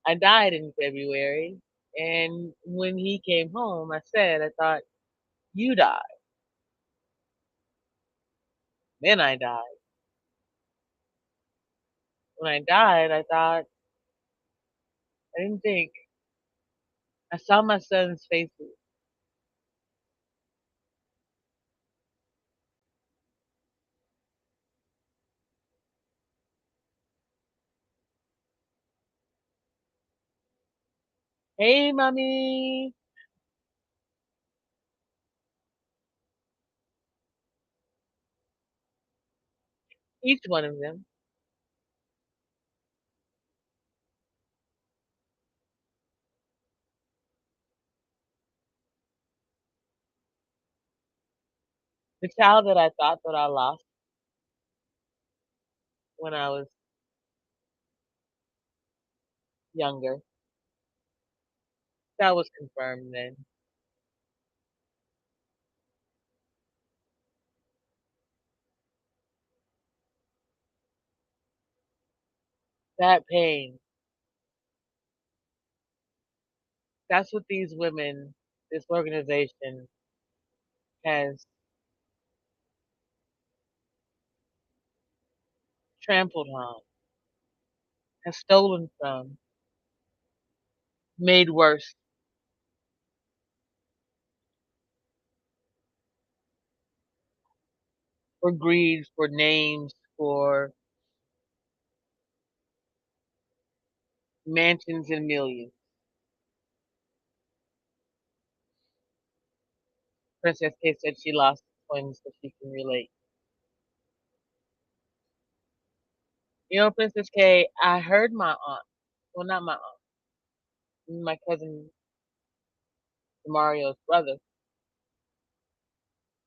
I died in February, and when he came home, I thought, you died. Then I died. When I died, I thought, I didn't think. I saw my son's faces. Hey, mommy. Each one of them. The child that I thought that I lost when I was younger, that was confirmed then. That pain. That's what these women, this organization has trampled on, has stolen from, made worse. for greed, for names, for mansions and millions. Princess K said she lost twins, so she can relate. You know, Princess K, I heard my aunt, well, not my aunt, my cousin Mario's brother,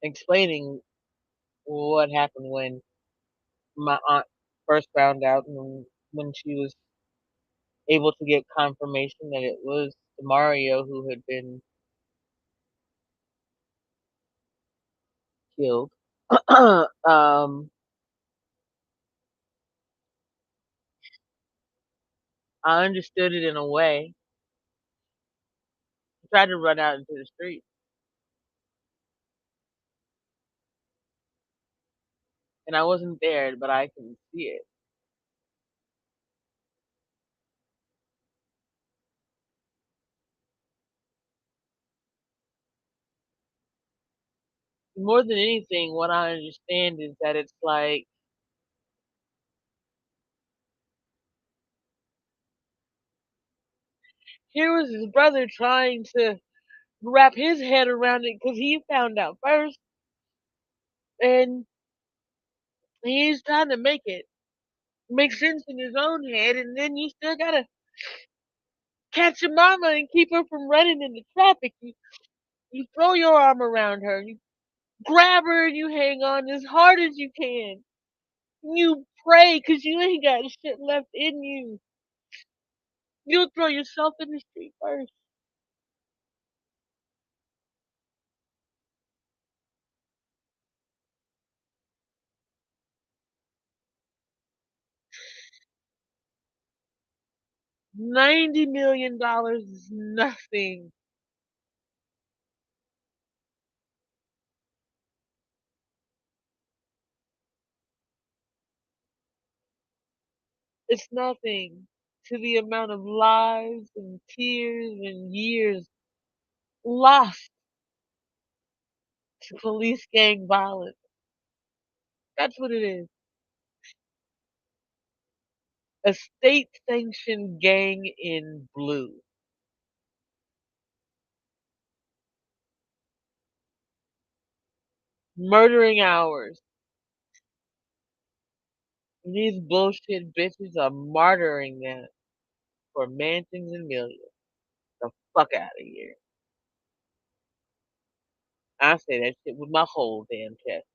explaining what happened when my aunt first found out and when she was able to get confirmation that it was Mario who had been killed. I understood it in a way. I tried to run out into the street. And I wasn't there, but I can see it. More than anything, what I understand is that it's like here was his brother trying to wrap his head around it because he found out first, and he's trying to make sense in his own head, and then you still gotta catch your mama and keep her from running into traffic. You throw your arm around her, you grab her, and you hang on as hard as you can. You pray because you ain't got shit left in you. You'll throw yourself in the street first. $90 million is nothing. It's nothing to the amount of lives and tears and years lost to police gang violence. That's what it is. A state sanctioned gang in blue. Murdering ours. And these bullshit bitches are martyring them for mansions and millions. The fuck out of here. I say that shit with my whole damn chest.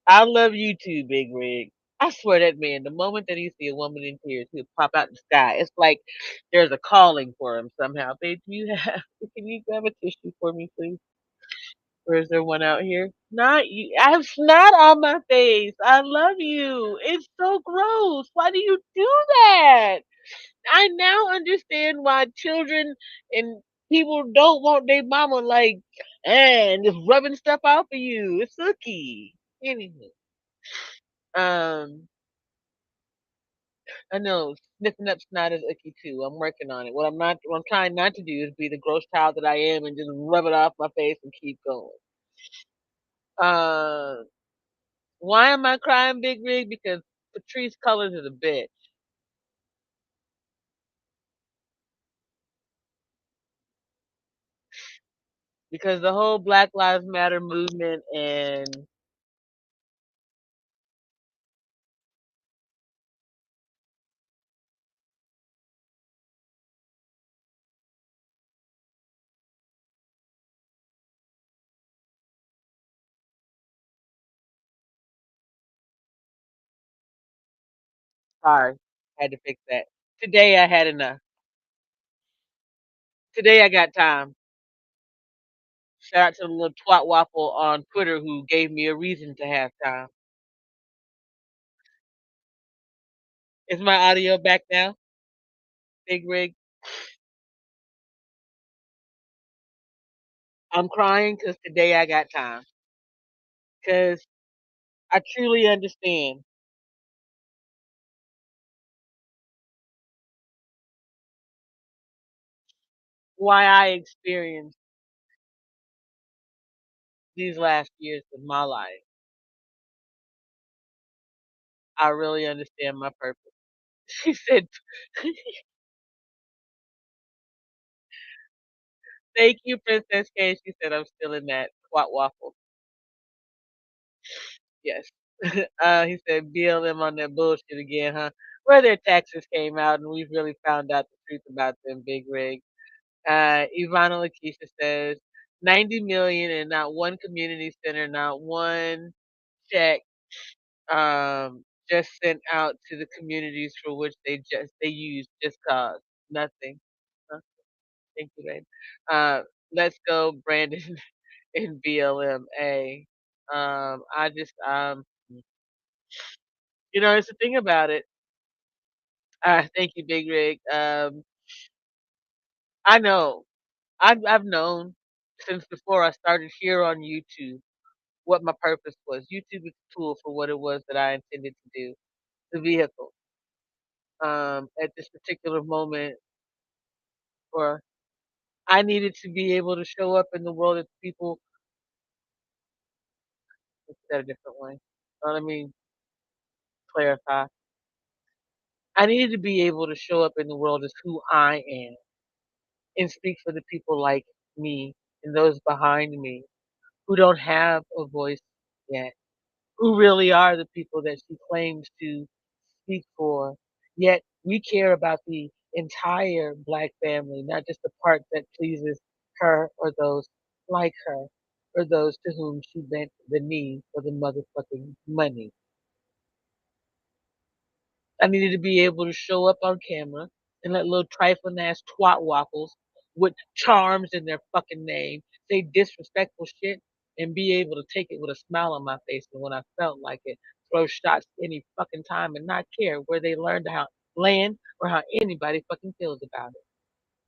I love you too, Big Rig. I swear that man, the moment that he see a woman in tears, he'll pop out the sky. It's like there's a calling for him somehow. Babe, do you have, can you grab a tissue for me, please? Or is there one out here? Not you. I have snot on my face. I love you. It's so gross. Why do you do that? I now understand why children and people don't want their mama like, and just rubbing stuff out for you. It's icky. Anywho. I know sniffing up snot is icky too. I'm working on it. What I'm trying not to do is be the gross child that I am and just rub it off my face and keep going. Uh, why am I crying, Big Rig? Because Patrice Cullors is a bitch. Because the whole Black Lives Matter movement and sorry, had to fix that. Today I had enough. Today I got time. Shout out to the little twat waffle on Twitter who gave me a reason to have time. Is my audio back now? Big Rig? I'm crying because today I got time. Because I truly understand why I experienced these last years of my life, I really understand my purpose. She said, thank you, Princess K. She said, I'm still in that twat waffle. Yes. He said, BLM on that bullshit again, huh? Where their taxes came out and we've really found out the truth about them big rigs. Ivana Lakeisha says, 90 million and not one community center, not one check just sent out to the communities for which they use just cause nothing. Huh? Thank you, babe. Let's go, Brandon and BLMA. I just it's the thing about it. Thank you, Big Rig. I know I've known since before I started here on YouTube what my purpose was. YouTube is a tool for what it was that I intended to do. The vehicle. At this particular moment, or I needed to be able to show up in the world that people. Let's say that a different way. Let me clarify. I needed to be able to show up in the world as who I am and speak for the people like me and those behind me who don't have a voice yet, who really are the people that she claims to speak for. Yet we care about the entire black family, not just the part that pleases her or those like her or those to whom she bent the knee for the motherfucking money. I needed to be able to show up on camera and let little trifling ass twat waffles with charms in their fucking name say disrespectful shit and be able to take it with a smile on my face and when I felt like it, throw shots any fucking time and not care where they learned how land or how anybody fucking feels about it.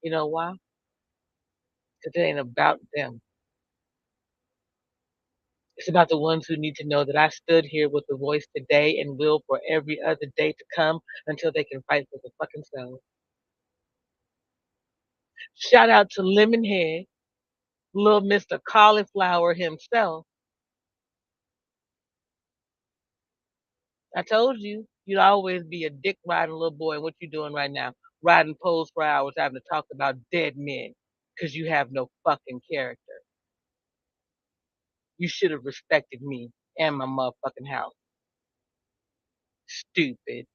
You know why? Because it ain't about them. It's about the ones who need to know that I stood here with the voice today and will for every other day to come until they can fight for the fucking self. Shout out to Lemonhead, little Mr. Cauliflower himself. I told you, you'd always be a dick riding little boy. And what you doing right now? Riding poles for hours, having to talk about dead men because you have no fucking character. You should have respected me and my motherfucking house. Stupid.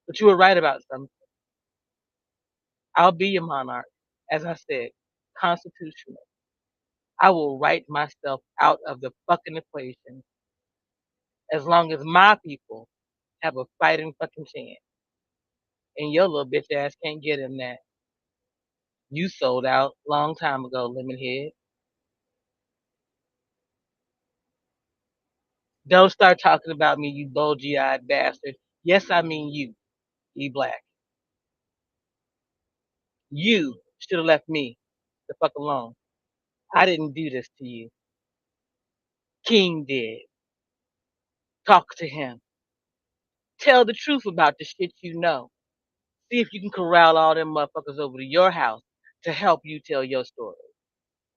But you were right about something. I'll be a monarch, as I said, constitutional. I will write myself out of the fucking equation as long as my people have a fighting fucking chance. And your little bitch ass can't get in that. You sold out long time ago, Lemonhead. Don't start talking about me, you bulgy eyed bastard. Yes, I mean you, E Black. You should have left me the fuck alone. I didn't do this to you. King did. Talk to him. Tell the truth about the shit you know. See if you can corral all them motherfuckers over to your house to help you tell your story.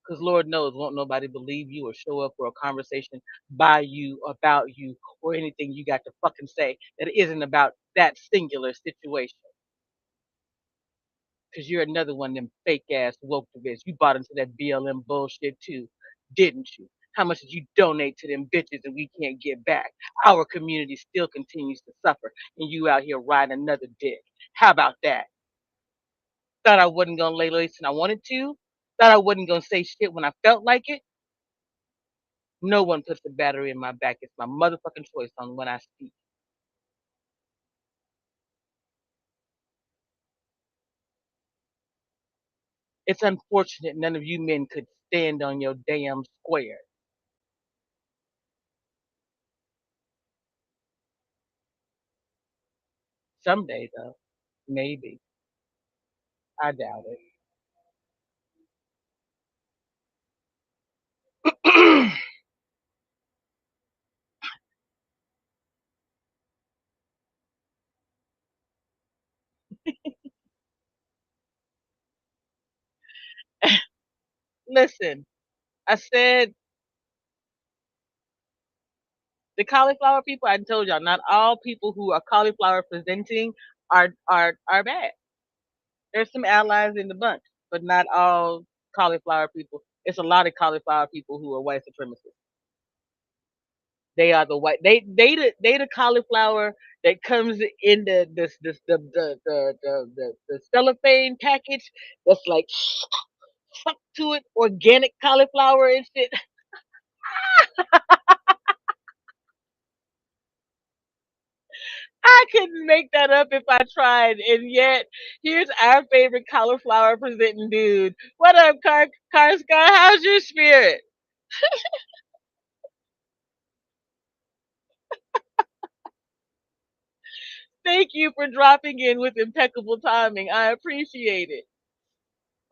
Because Lord knows, won't nobody believe you or show up for a conversation by you, about you, or anything you got to fucking say that isn't about that singular situation. Because you're another one of them fake ass woke bitches. You bought into that BLM bullshit too, didn't you? How much did you donate to them bitches and we can't get back? Our community still continues to suffer and you out here riding another dick. How about that? Thought I wasn't gonna lay low when I wanted to? Thought I wasn't gonna say shit when I felt like it? No one puts the battery in my back. It's my motherfucking choice on when I speak. It's unfortunate none of you men could stand on your damn square. Someday, though. Maybe. I doubt it. Listen, I said the cauliflower people. I told y'all, not all people who are cauliflower presenting are bad. There's some allies in the bunch, but not all cauliflower people. It's a lot of cauliflower people who are white supremacists. They are the white. They the cauliflower that comes in the cellophane package that's like stuck to it, organic cauliflower and shit. I couldn't make that up if I tried, and yet here's our favorite cauliflower presenting dude. What up, Car Scar? How's your spirit? Thank you for dropping in with impeccable timing. I appreciate it.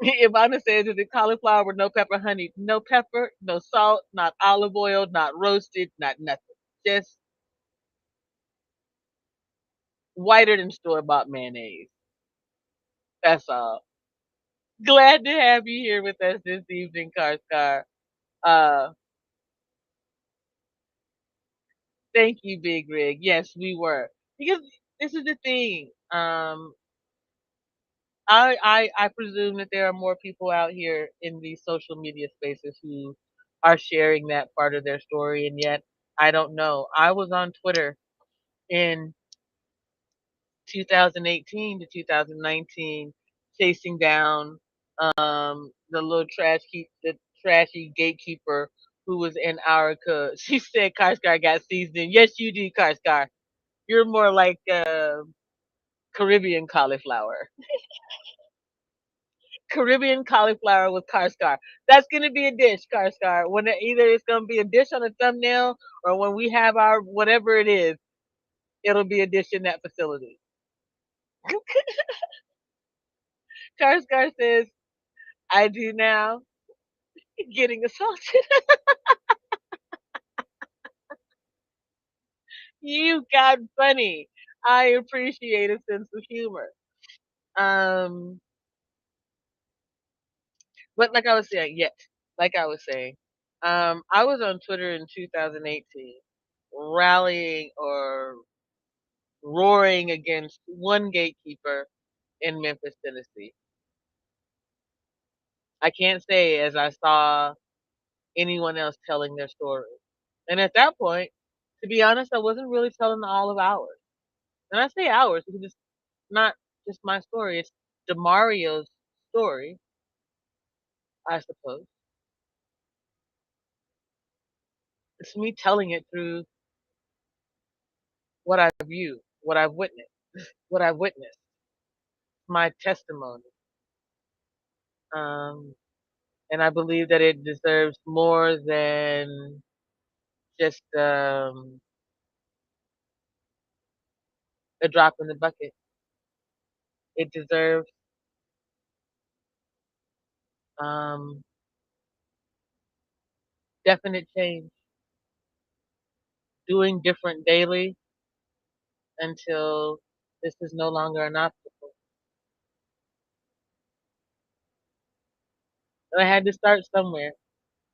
Ivana says, is it cauliflower with no pepper, honey? No pepper, no salt, not olive oil, not roasted, not nothing. Just whiter than store-bought mayonnaise. That's all. Glad to have you here with us this evening, Karscar. Thank you, Big Rig. Yes, we were. Because this is the thing. I presume that there are more people out here in these social media spaces who are sharing that part of their story, and yet I don't know. I was on Twitter in 2018 to 2019 chasing down the little the trashy gatekeeper who was in Arica. She said Karscar got seasoned. Yes, you do, Karscar. You're more like Caribbean cauliflower. Caribbean cauliflower with Karscar. That's gonna be a dish, Karscar. When either it's gonna be a dish on a thumbnail, or when we have our whatever it is, it'll be a dish in that facility. Karscar says, "I do now." Getting assaulted. You got funny. I appreciate a sense of humor. Um, but like I was saying, I was on Twitter in 2018, rallying or roaring against one gatekeeper in Memphis, Tennessee. I can't say as I saw anyone else telling their story. And at that point, to be honest, I wasn't really telling all of ours. And I say ours because it's not just my story, it's DeMario's story, I suppose. It's me telling it through what I view, what I've witnessed, my testimony. Um, and I believe that it deserves more than just a drop in the bucket. It deserves um, definite change, doing different daily until this is no longer an obstacle. And I had to start somewhere,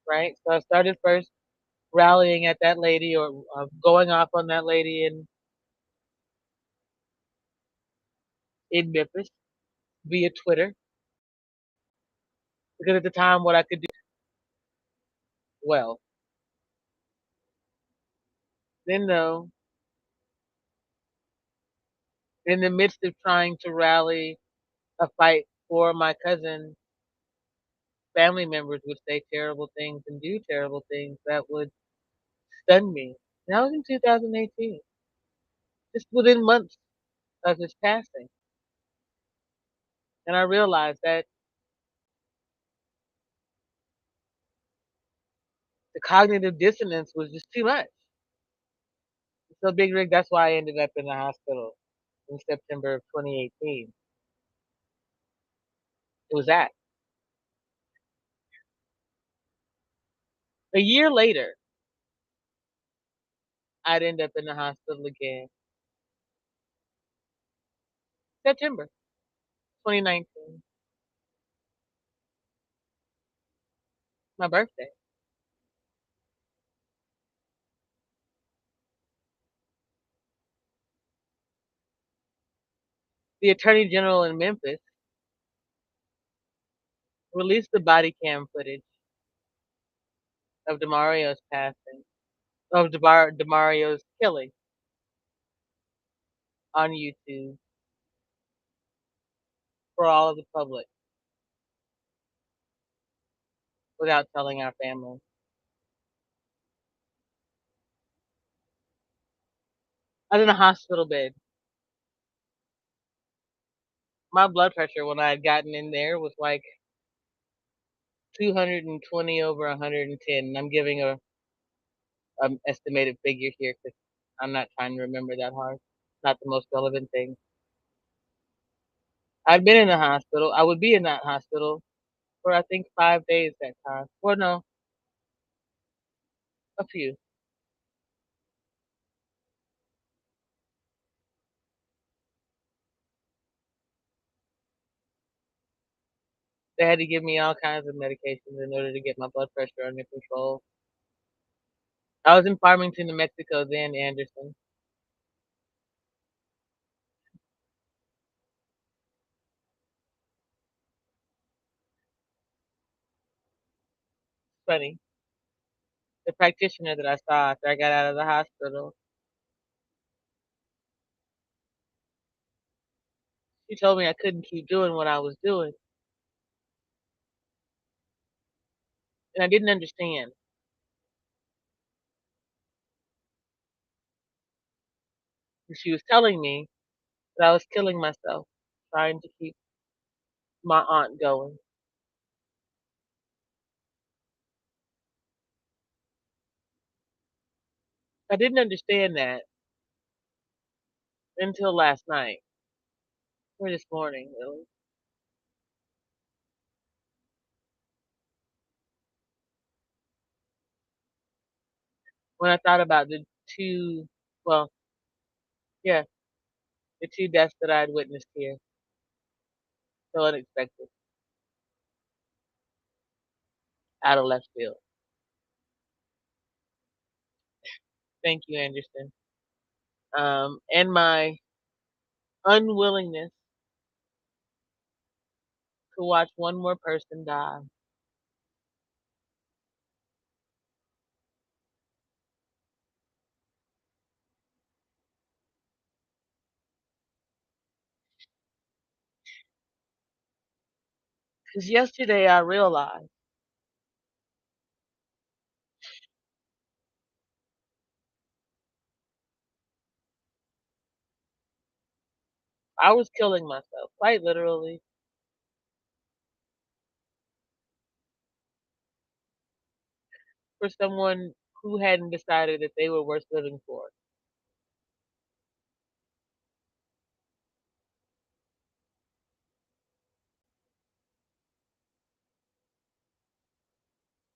right? So I started first rallying at that lady, or going off on that lady in Memphis via Twitter, because at the time what I could do well. Then though, in the midst of trying to rally a fight for my cousin, family members would say terrible things and do terrible things that would stun me. That was in 2018, just within months of his passing. And I realized that the cognitive dissonance was just too much. So Big Rig, that's why I ended up in the hospital in September of 2018. It was that. A year later, I'd end up in the hospital again. September 2019. My birthday. The Attorney General in Memphis released the body cam footage of DeMario's passing, of DeMario's killing on YouTube for all of the public without telling our family. I was in a hospital bed. My blood pressure when I had gotten in there was like 220 over 110. And I'm giving a estimated figure here because I'm not trying to remember that hard. Not the most relevant thing. I'd been in the hospital. I would be in that hospital for I think 5 days that time. Well, no, a few. They had to give me all kinds of medications in order to get my blood pressure under control. I was in Farmington, New Mexico, then Anderson. Funny. The practitioner that I saw after I got out of the hospital, she told me I couldn't keep doing what I was doing. And I didn't understand. And she was telling me that I was killing myself, trying to keep my aunt going. I didn't understand that until last night, or this morning, really. When I thought about the two, well, yeah, the two deaths that I had witnessed here, so unexpected, out of left field. Thank you, Anderson. And my unwillingness to watch one more person die. Because yesterday I realized I was killing myself, quite literally. For someone who hadn't decided that they were worth living for.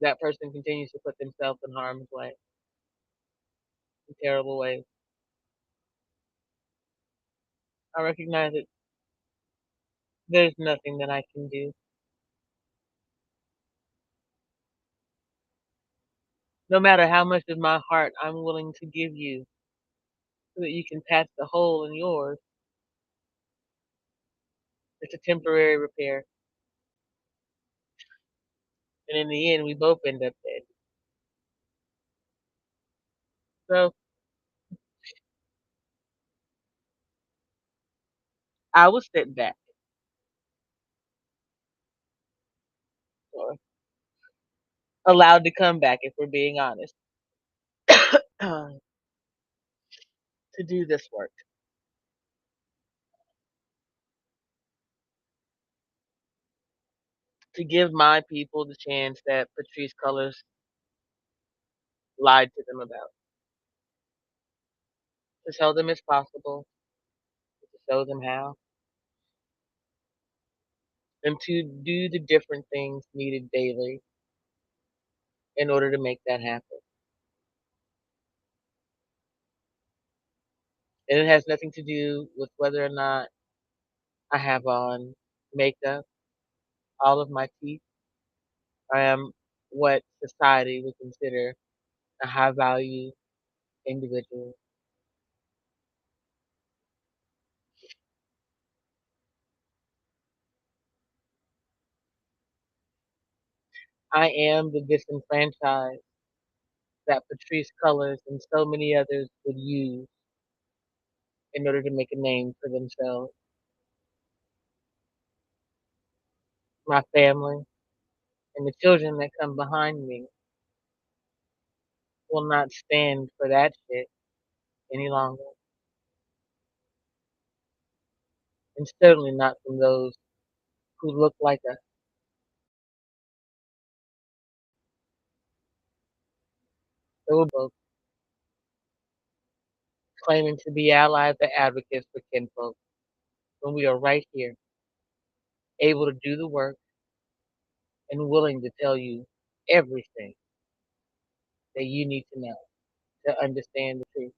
That person continues to put themselves in harm's way, in terrible ways. I recognize that there's nothing that I can do. No matter how much of my heart I'm willing to give you so that you can patch the hole in yours, it's a temporary repair. And in the end, we both end up dead. So I was sent back, or allowed to come back if we're being honest, to do this work. To give my people the chance that Patrice Cullors lied to them about. To tell them it's possible, to show them how, and to do the different things needed daily in order to make that happen. And it has nothing to do with whether or not I have on makeup, all of my teeth. I am what society would consider a high value individual. I am the disenfranchised that Patrice Cullors and so many others would use in order to make a name for themselves. My family and the children that come behind me will not stand for that shit any longer. And certainly not from those who look like us. They were both claiming to be allies or advocates for kinfolk when we are right here, able to do the work and willing to tell you everything that you need to know to understand the truth.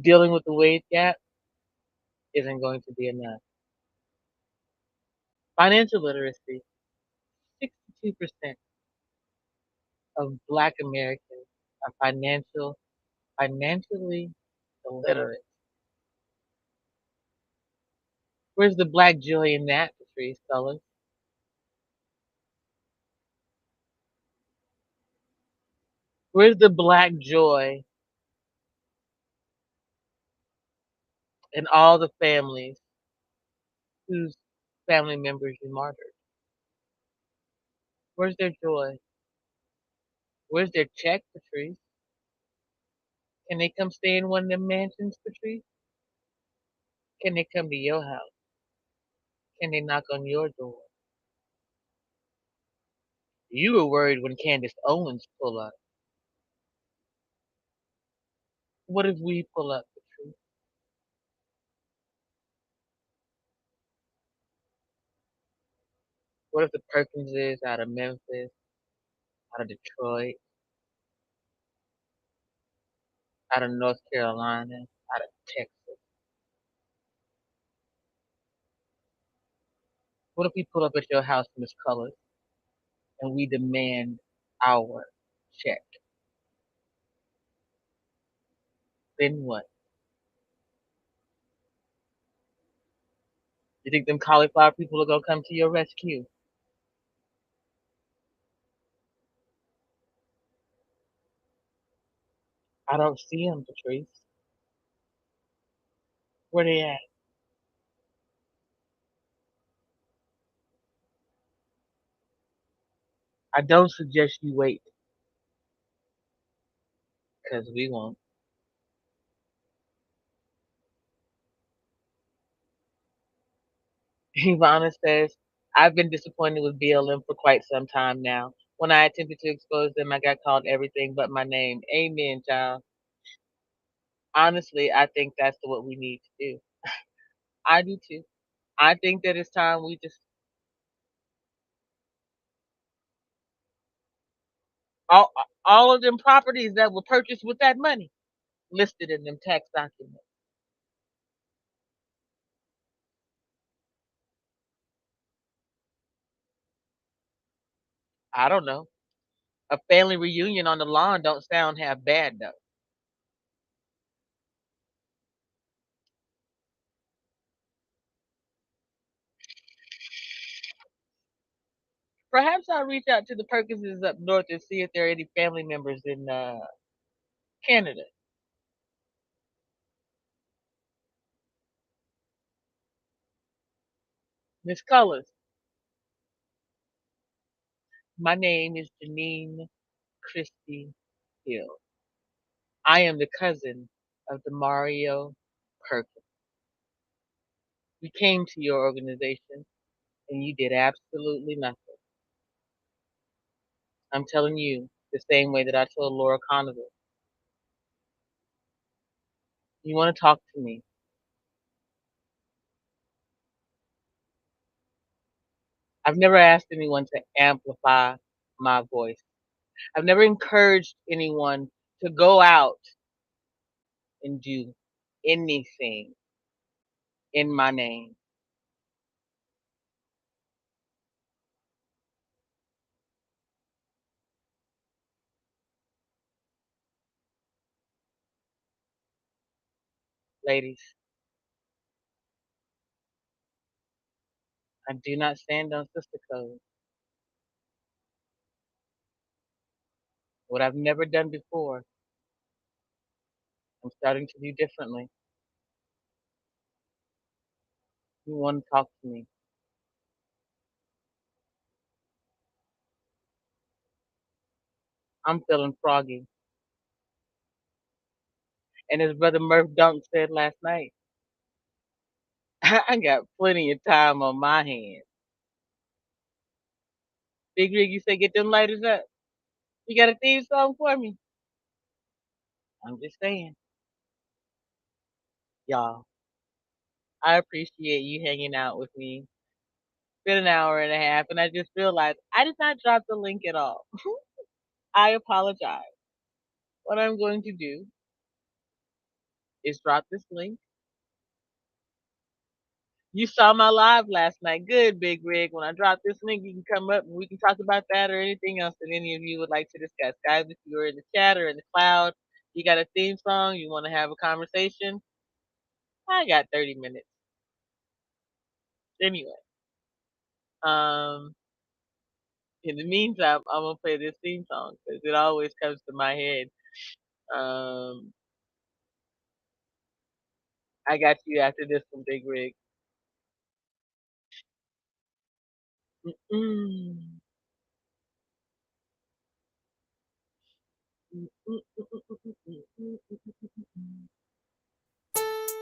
Dealing with the wage gap isn't going to be enough. Financial literacy, 62% of Black Americans are financially illiterate. Where's the Black joy in that, Patrice Cullors? Where's the Black joy in all the families whose family members you martyred? Where's their joy? Where's their check, Patrice? Can they come stay in one of them mansions, Patrice? Can they come to your house? Can they knock on your door? You were worried when Candace Owens pull up. What if we pull up, Patrice? What if the Perkinses out of Memphis, out of Detroit, out of North Carolina, out of Texas? What if we pull up at your house, Miss Cullors, and we demand our check? Then what? You think them cauliflower people are gonna come to your rescue? I don't see them, Patrice. Where they at? I don't suggest you wait, because we won't. Ivana says, I've been disappointed with BLM for quite some time now. When I attempted to expose them, I got called everything but my name. Amen, child. Honestly, I think that's what we need to do. I do too. I think that it's time we just all all of them properties that were purchased with that money listed in them tax documents. I don't know. A family reunion on the lawn don't sound half bad though. Perhaps I'll reach out to the Perkinses up north and see if there are any family members in Canada. Miss Cullors, my name is Janine Christie Hill. I am the cousin of Demario Perkins. We came to your organization and you did absolutely nothing. I'm telling you the same way that I told Laura Conover. You want to talk to me? I've never asked anyone to amplify my voice. I've never encouraged anyone to go out and do anything in my name. Ladies, I do not stand on sister code. What I've never done before, I'm starting to do differently. You want to talk to me? I'm feeling froggy. And as Brother Murph Dunk said last night, I got plenty of time on my hands. Big Rig, you say get them lighters up. You got a theme song for me? I'm just saying. Y'all, I appreciate you hanging out with me. It's been an hour and a half, and I just realized I did not drop the link at all. I apologize. What I'm going to do is drop this link. You saw my live last night. Good, Big Rig. When I drop this link, you can come up and we can talk about that or anything else that any of you would like to discuss. Guys, if you're in the chat or in the cloud, you got a theme song, you want to have a conversation, I got 30 minutes. Anyway, in the meantime, I'm going to play this theme song because it always comes to my head. I got you after this one, Big Rig.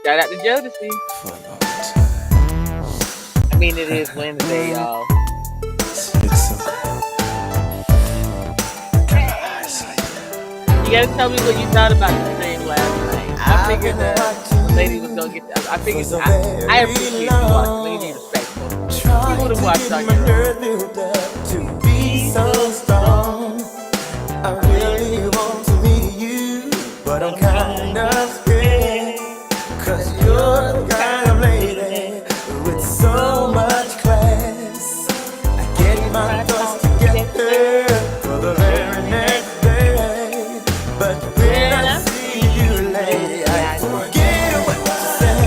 Shout out to Jodeci. I mean, it is Wednesday, y'all. You gotta tell me what you thought about the stream last night. I figured that the lady was gonna get that. I figured I appreciate you watching. Let me be respectful. You would have watched on your own. To be so strong, I really want to meet you, but I'm kinda scared, 'cause you're the kind of lady with so much class. I get my thoughts together for the very next day, but when I see you, lady, I forget what to say.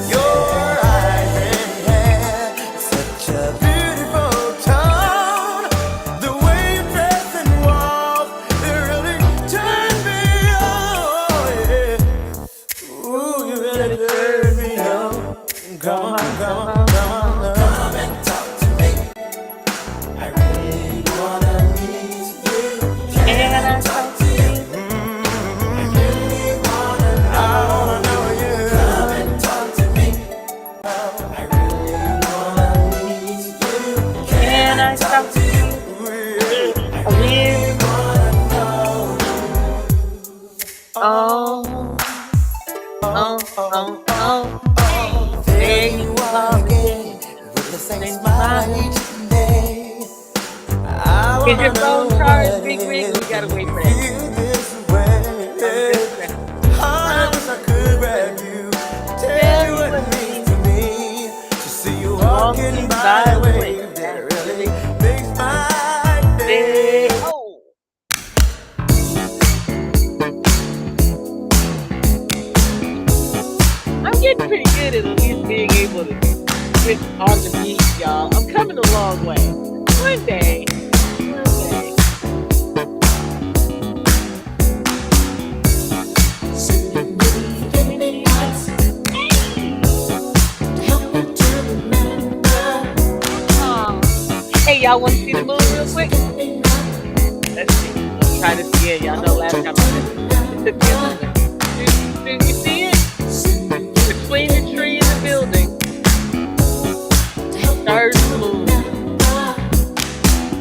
Your eyes and hair, such a beautiful tone. The way you dress and walk, it really turns me on. Yeah. Ooh, you really turn me on. Come on, come on, come on, come and talk to me. I really wanna meet you. Can I talk to you? I really wanna know you. Come and talk to me. I really wanna meet you. Can I talk to you? I really wanna know you. There you are again, with the same smile each day. Is your phone charged, Big Rig? We gotta wait for that. I wish I could grab you, tell you what it means to me, to see you walking by the way that really makes my day. I'm getting pretty good at least being able to switch on the beat, y'all. I'm coming a long way. One day. Hey, y'all want to see the moon real quick? Let's see. Let's try this again. Y'all know last time I did it. It took me a moment. Do you see it? Between the tree and the building. Stars and the moon.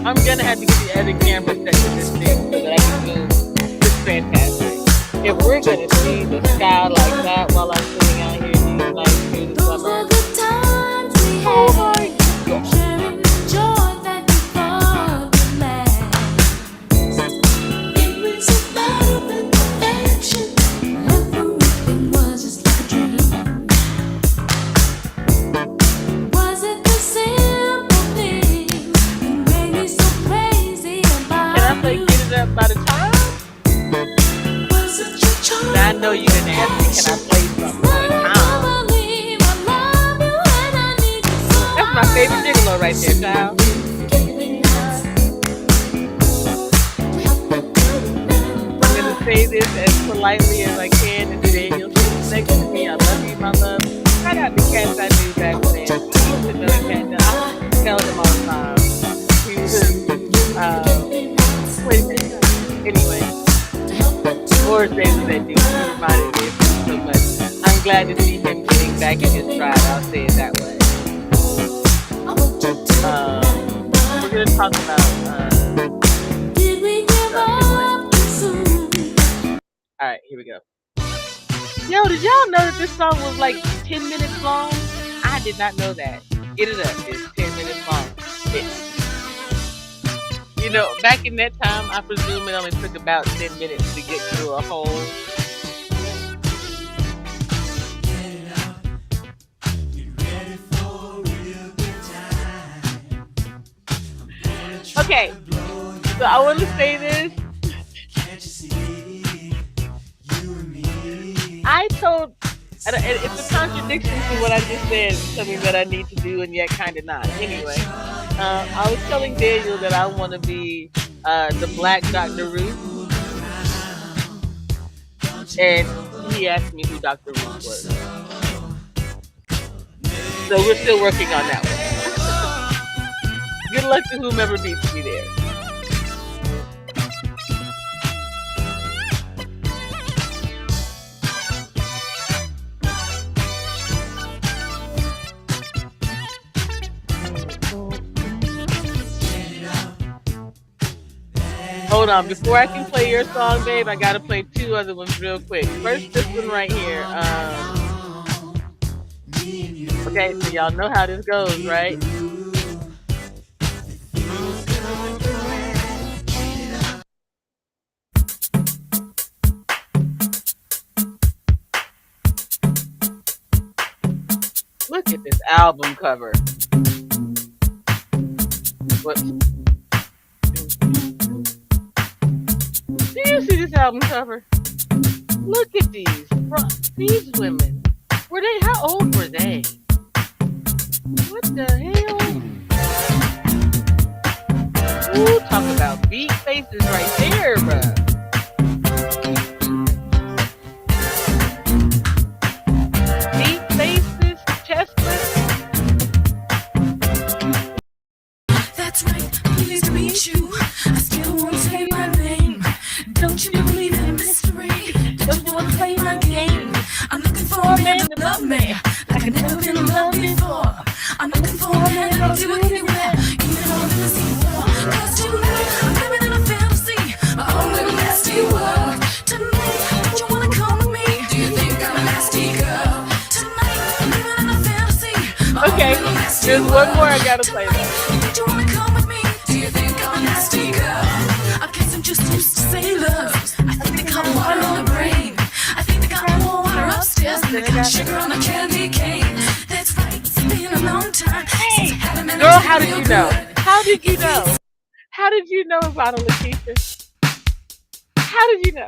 I'm gonna have to get the other camera set to this thing so that I can zoom. It's fantastic. If we're gonna see the sky like that while I'm sitting out here these nights through the summer, oh my gosh. By the time I know you didn't ask me, can I play something by the time? my favorite gigolo right there, child. I'm gonna say this as politely as I can, and Daniel sits next to me. I love you, my love. Shout out the cats I knew back then. I used to know cat. I tell them all the time. He was, wait a minute. Anyway, Morris Davis that dude, he reminded me of him so much. I'm glad to see him getting back in his stride. I'll say it that way. We're gonna talk about. Did we give up too soon? All right, here we go. Yo, did y'all know that this song was like 10 minutes long? I did not know that. Get it up. It's 10 minutes long. You know, back in that time, I presume it only took about 10 minutes to get through a whole. Okay, so I want to say this. I told, it's a contradiction to what I just said, something that I need to do and yet kind of not. Anyway, I was telling Daniel that I want to be the Black Dr. Ruth, and he asked me who Dr. Ruth was. So we're still working on that one. Good luck to whomever beats me there. Hold on, before I can play your song, babe, I gotta play two other ones real quick. First, this one right here. Okay, so y'all know how this goes, right? Look at this album cover. What? Do you see this album cover? Look at these women. How old were they? What the hell? Ooh, talk about beat faces right there, bruh. Beat faces, chestless. That's right, pleased to meet you. I still won't say my name. Don't you believe in mystery? Don't you want to play my game? I'm looking for a man to love me like I've never been loved before. I'm looking for a man that'll do it anywhere, even on the sea floor. 'Cause tonight I'm living in a fantasy, my own little nasty world. Tonight, don't you wanna come with me? Do you think I'm a nasty girl? Tonight I'm living in a fantasy, my okay, own little nasty there's world. one more I gotta play. Don't you wanna come with me? Do you think I'm a nasty girl? I guess I'm just used to sailors. I think they got water on the brain. I think they got more water upstairs than they got sugar on a candy cane. That's right, it's been a long time since I had a man. Girl, how did you know? How did you know? How did you know about a Lakeisha? How did you know?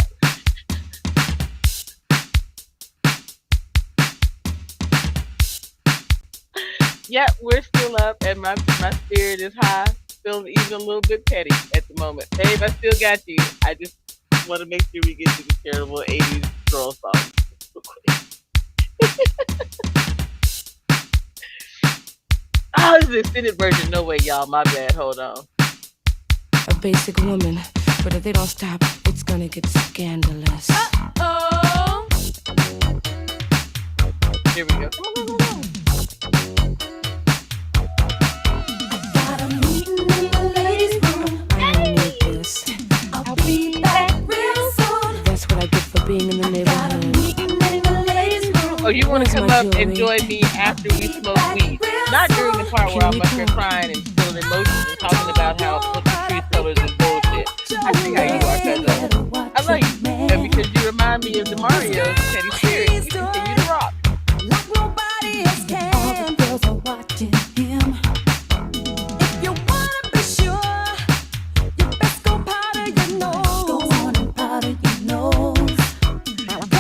Yep, we're still up and my spirit is high. Feeling even a little bit petty at the moment. Babe, I still got you. I just want to make sure we get to the terrible 80s girl songs. Oh, this is the extended version. No way, y'all. My bad. Hold on. A basic woman, but if they don't stop, it's gonna get scandalous. Uh-oh. Here we go. Come on, come on, come on. Got a meeting in the ladies' room. I need this. I'll be back real soon. That's what I get for being in the Got a neighborhood. meeting in the ladies' room. Oh, you want to come up and join me after we smoke weed? Not during the part where I'm up here crying and feeling emotions and talking about how truth colors is bullshit. I see how you are, cousin. I love you. And because you remind me of the Mario Teddy Spirit, you continue to rock. Like nobody else can. All the girls are watching him. If you wanna be sure, you best go powder your nose. Go on and powder your nose.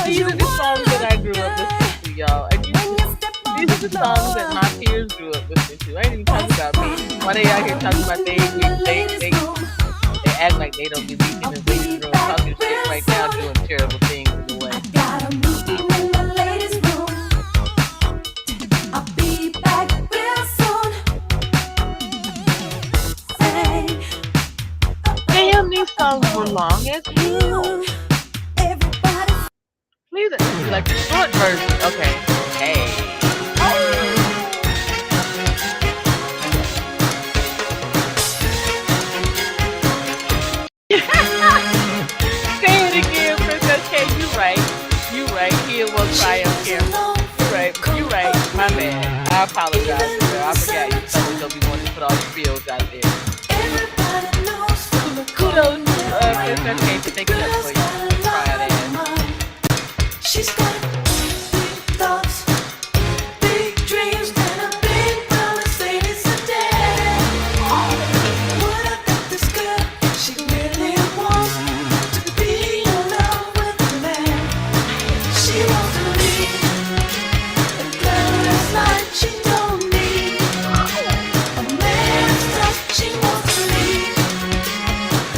These are the songs that I grew up listening to, y'all. And these are the songs that my peers grew up listening to. I ain't even talking about me. Why they out here talking about they act like they don't be leaking in the ladies' room, talking shit right now, doing terrible things in the way. Damn, these songs were long as hell. Please, like the short version. Okay. Hey. Say it again, Princess K. You right. Here will triumph here. You right. My bad. I apologize, girl. I forgot you told me don't be wanting to put all the feels out there. Kudos to Princess K for taking up for you. Crying ass. She's got big thoughts, big dreams, and a big promise ain't it today. What about this girl? She really wants to be in love with a man. She wants to leave a girl's life she don't need. A man's touch she wants to leave.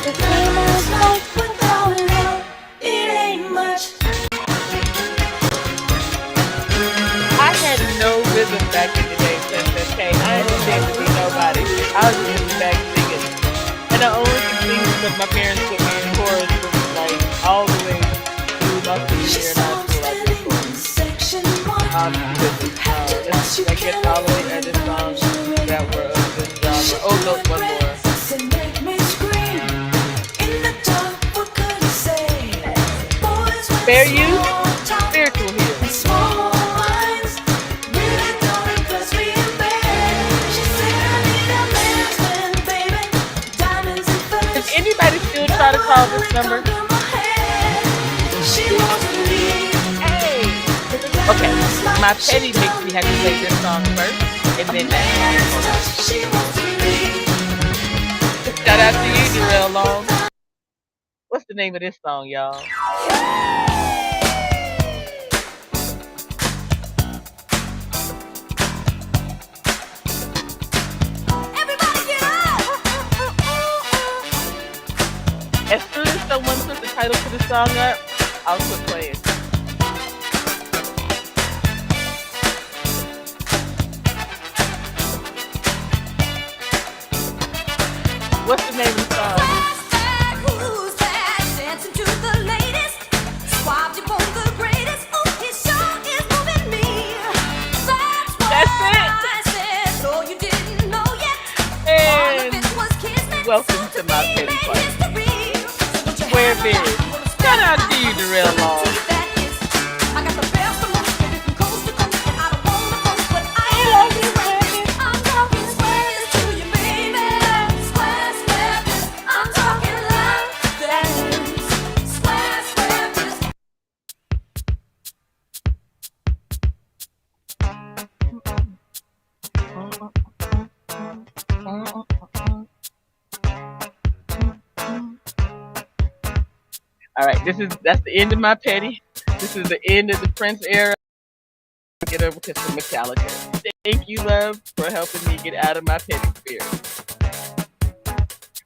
The girl's life without love, it ain't much. No rhythm back in the day, Princess K. I didn't dance to be nobody. I was just back singing. And I only could sing because my parents put me in chorus from like all the way through my senior year in high school. I get all the way other songs that were of this genre. Oh, no, one more. Spare You? Spiritual Healing. Anybody still try to call this number? Hey! Okay, my petty makes me have to play this song first, and then that. Shout out to you, Darrell Long. What's the name of this song, y'all? As soon as someone put the title to the song up, I'll quit playing. What's the name of the song? Who's that dancing to the latest? Swabbed upon the greatest. Oh, his show is moving me. That's it. I said, no, you didn't know yet. And welcome to my petty party. Square Biz. Shout out to you, Darrell Long. All right, that's the end of my petty. This is the end of the Prince era. Get over to some Metallica. Thank you, love, for helping me get out of my petty spirit.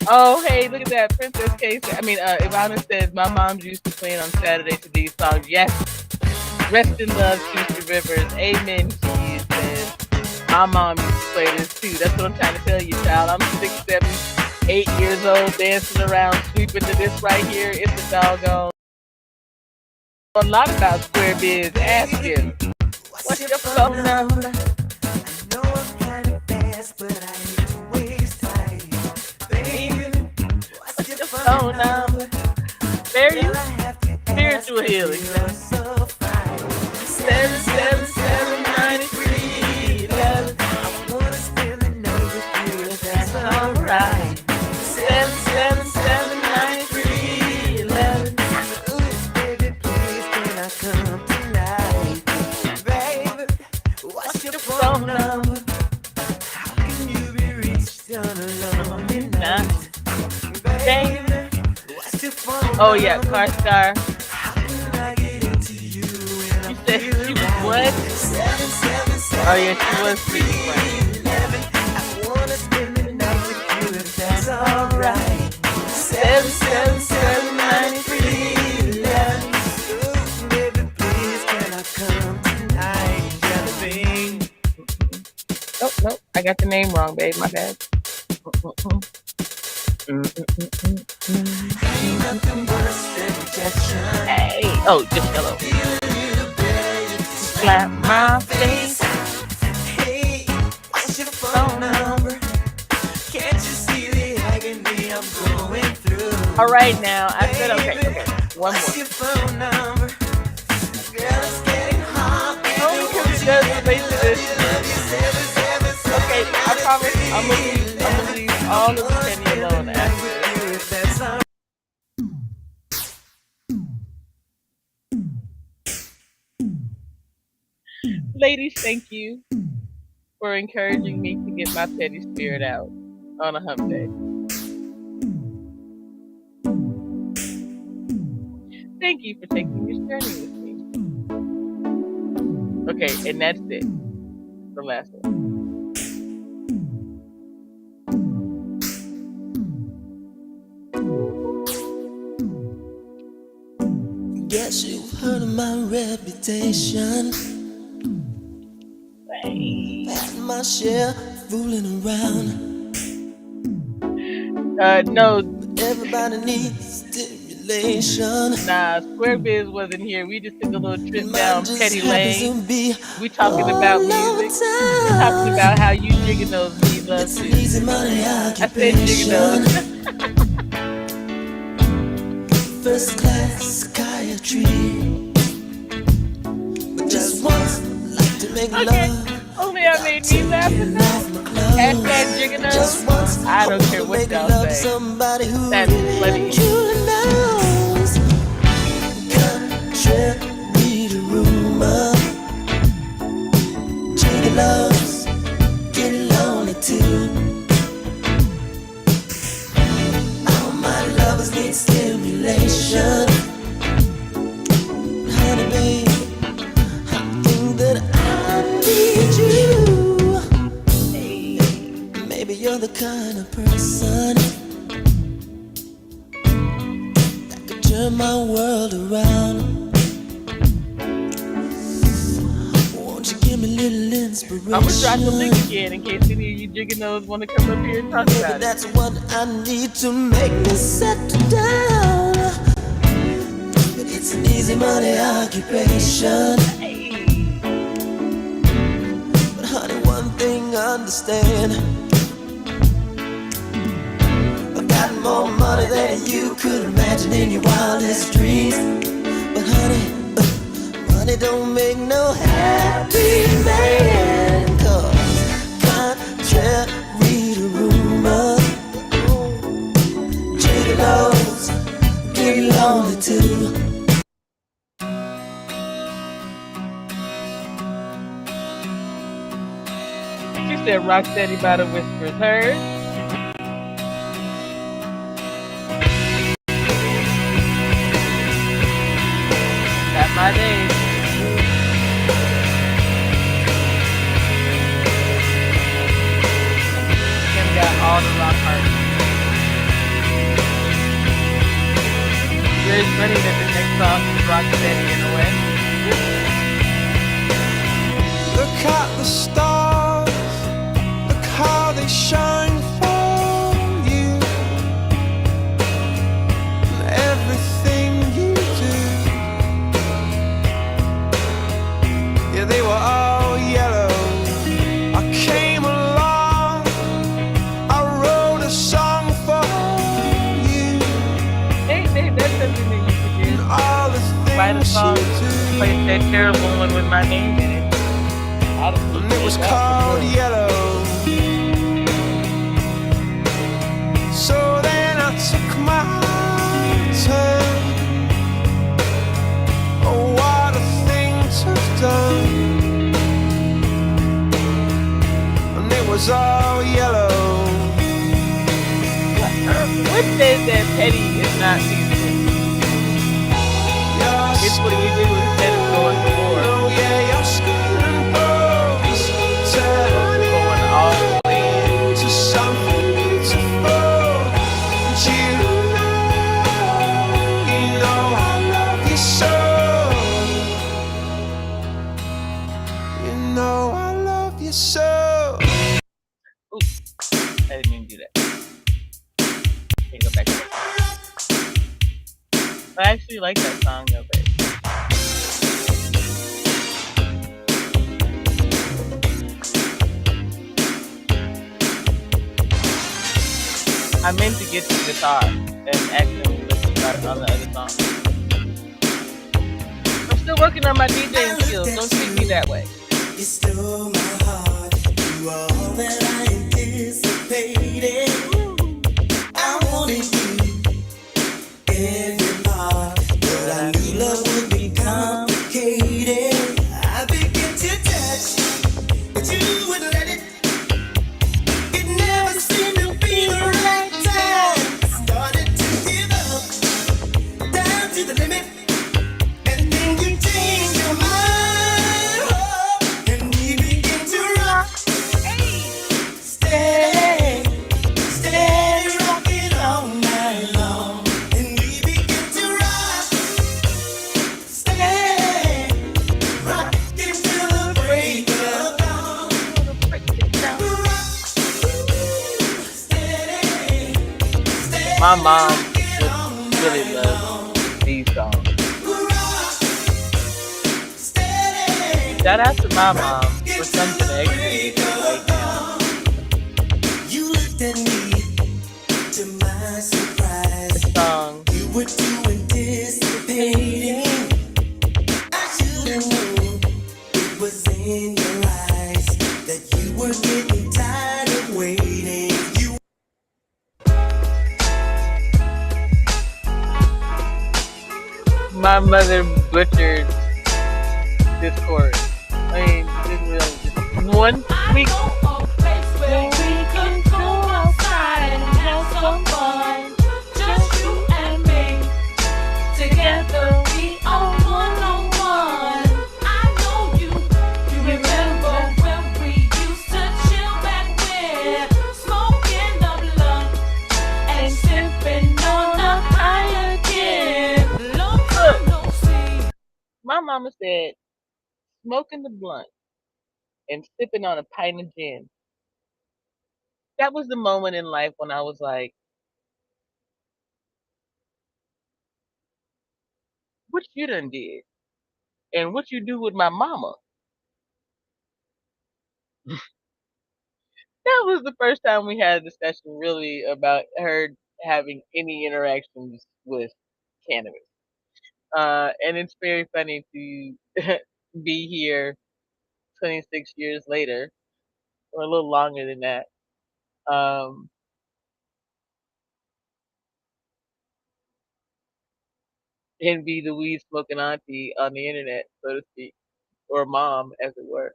Oh, hey, look at that, Princess K. Ivana says my mom used to play on Saturday to these songs. Yes, rest in love, Future Rivers. Amen. She says my mom used to play this too. That's what I'm trying to tell you, child. I'm 6, 7, 8 years old, dancing around, sweeping to this right here. It's a doggone. A lot about Square Biz. Ask him. What's your phone number? I know I'm kind of fast, but I hate to waste time. Baby, what's your phone number? There you spiritual healing. 777-9311. I wanna spend the night with you if that's alright. 777-9311. Ooh, baby, please can I come tonight? Baby, what's your phone number? How can you be reached on a lonely night? Baby, what's your phone number? Oh yeah, Car Star. How can I get into you? You said she was what? Oh yeah, she was pretty funny. I got the name wrong, babe. My bad. Hey, oh, just hello. Slap my face. Hey, what's your phone number? Can't you see the agony I'm going through? All right, now I said okay. One more. What's your phone number? Girl, it's getting hot. Only because it does relate to this. Okay, I promise I'm gonna leave all of the penny alone after. Ladies, thank you for encouraging me to get my petty spirit out on a hump day. Thank you for taking this journey with me. Okay, and that's it. The last one. Guess you've heard of my reputation. Had my share fooling around. No. Everybody needs stimulation. Nah, Square Biz wasn't here. We just took a little trip down Petty Lane. We talking about music. We talking about how you jigging those need love too. I said jigging those. First class psychiatry. But just once, like to make love. Only I made me laugh enough. Hashtag jigging those. I don't care what y'all say. That's funny. Contrary to rumor, gigolos get lonely too. All my lovers need stimulation. Honey, babe, I think that I need you. Maybe you're the kind of person that could turn my world around. Won't you give me a little inspiration? I'm gonna drop the link again in case any of you jigging those want to come up here and talk about it. That's what I need to make me settle down. But it's an easy money occupation. But honey, one thing I understand. I've got more money than you could imagine in your wildest dreams. But honey, money don't make no happy man. Cause contrary to rumor, gigolos get lonely too. She said Rocksteady by the Whispers. Heard? Got my name. Kim got all the rock hearts. Very funny that the next song is Rocksteady in a way. Look at the stars, look how they shine for you. And everything you do, yeah, they were all yellow. I came along, I wrote a song for you. Hey, that's something that you could do. All the Write a song, play that terrible one with my name in it. And it was called Yellow. So then I took my turn. Oh, what a thing to have done. And it was all yellow. What says that petty is not peaceful? It's what you do instead of going to war. Oh, yeah, your skin and bones turn going all the way into something beautiful. And you know I love you so. You know I love you so. actually like that song though, babe. I meant to get the guitar and accidentally listen to it on the other song. I'm still working on my DJing skills. Don't treat me that way. You stole my heart. You are all that I anticipated. I wanted you every part, but I knew love would be complicated. I began to touch, but you wouldn't let it. It never seemed to be the right time. Started to give up, down to the limit, and then you changed your mind, and we began to rock. Steady, steady rocking all night long, and we began to rock. Steady, rocking till the break of dawn. My mom just really loves these songs. Shout out to my mom for something extra right now. You looked at me, to my surprise. This song. You were too anticipating. I should have known it was in your eyes that you were getting tired of waiting. You My mother butchered this chorus. I mean, this really just 1 week. Where we can go outside and have some fun. Just you and me. Together we are one-on-one. I know you remember when we used to chill back there, smoking the blunt and sipping on the higher kid. Long time no see. My mama said, smoking the blunt and sipping on a pint of gin. That was the moment in life when I was like, what you done did? And what you do with my mama? That was the first time we had a discussion really about her having any interactions with cannabis. And it's very funny to be here 26 years later, or a little longer than that. And be the weed smoking auntie on the internet, so to speak, or mom, as it were.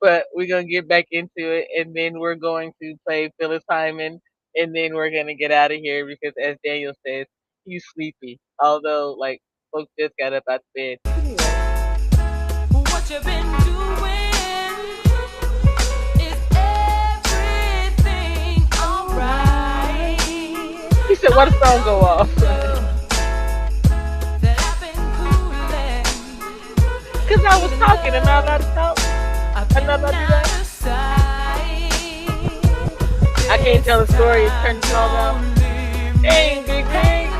But we're gonna get back into it, and then we're going to play Phyllis Hyman, and then we're gonna get out of here because, as Daniel says, he's sleepy. Although, like, folks just got up out of bed. What you been doing? Is everything alright? He said, "Why the song go off?" Because I was talking and I'm not allowed to talk. I'm not allowed to do that. I can't tell the story and turn the song off. Dang, big bang.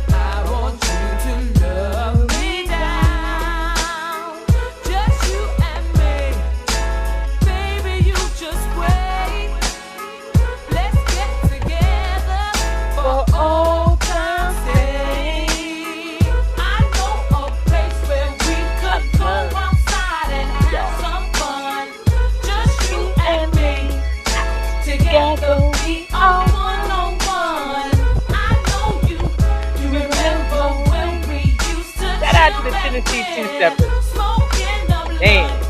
I want you to love me down. Just you and me. Baby, you just wait. Let's get together for old time's sake. I know a place where we could go outside and have some fun. Just you and me. Together we are one-on-one. I know you remember when we used to Shout out to the Tennessee Two-Steppers. smoking the Damn. blunt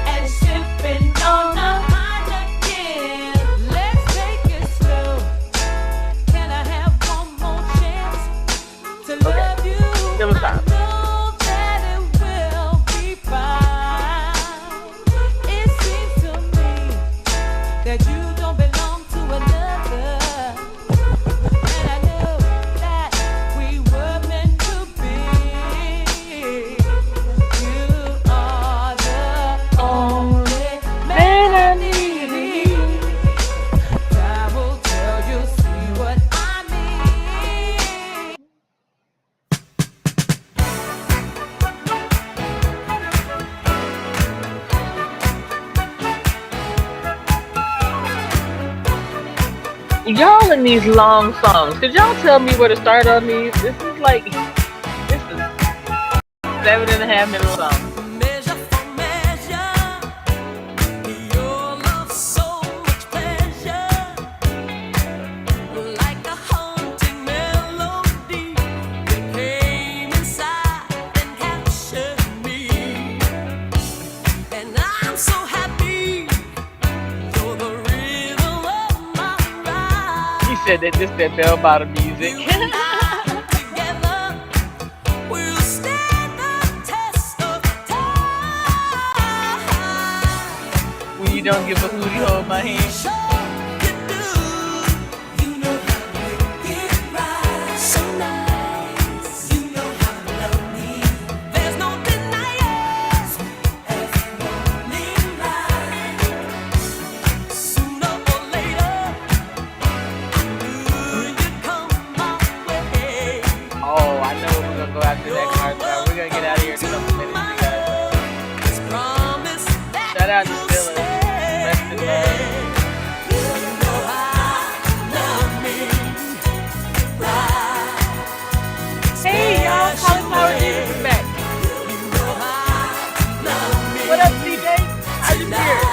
and sipping on the Heineken. Let's take it slow. Can I have one more chance to love you? Still a time. I know that it will be fine. It seems to me that you don't belong to another, and I know that we were meant to be. You are the only man I need. Time will tell you, see what I mean. Y'all in these long songs. Could y'all tell me where to start on these? This is 7.5 minute song. Measure for measure, your love so much pleasure, like a haunting melody. You came inside and captured me, and I'm so happy. You're the rhythm of my life. He said that this that bell bottom music. Together, we'll stand the test of time. When you don't give a hootie, hold my hand. Oh, I know we're gonna go after that card. We're gonna get out of here in a couple minutes, you guys. Shout out to Phyllis. Rest in love. Hey y'all, Cauliflower Jesus is back. What up, CJ? How's your spirit?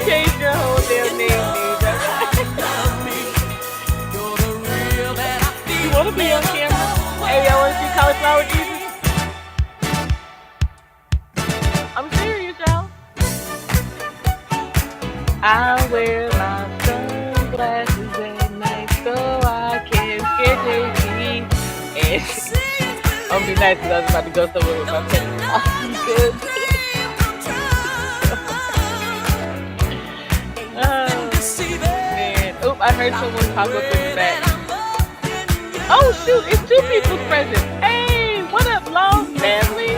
Change your whole damn name, dude. You wanna be on camera? Hey, y'all wanna see Cauliflower Jesus? I'm serious, y'all. I wear my sunglasses at night so I can scare JP. And I'm gonna be nice because I was about to go somewhere with my pen. Oh, man. Oop, I heard someone pop up in the back. Oh, shoot, it's two people present. Hey, what up, Long family?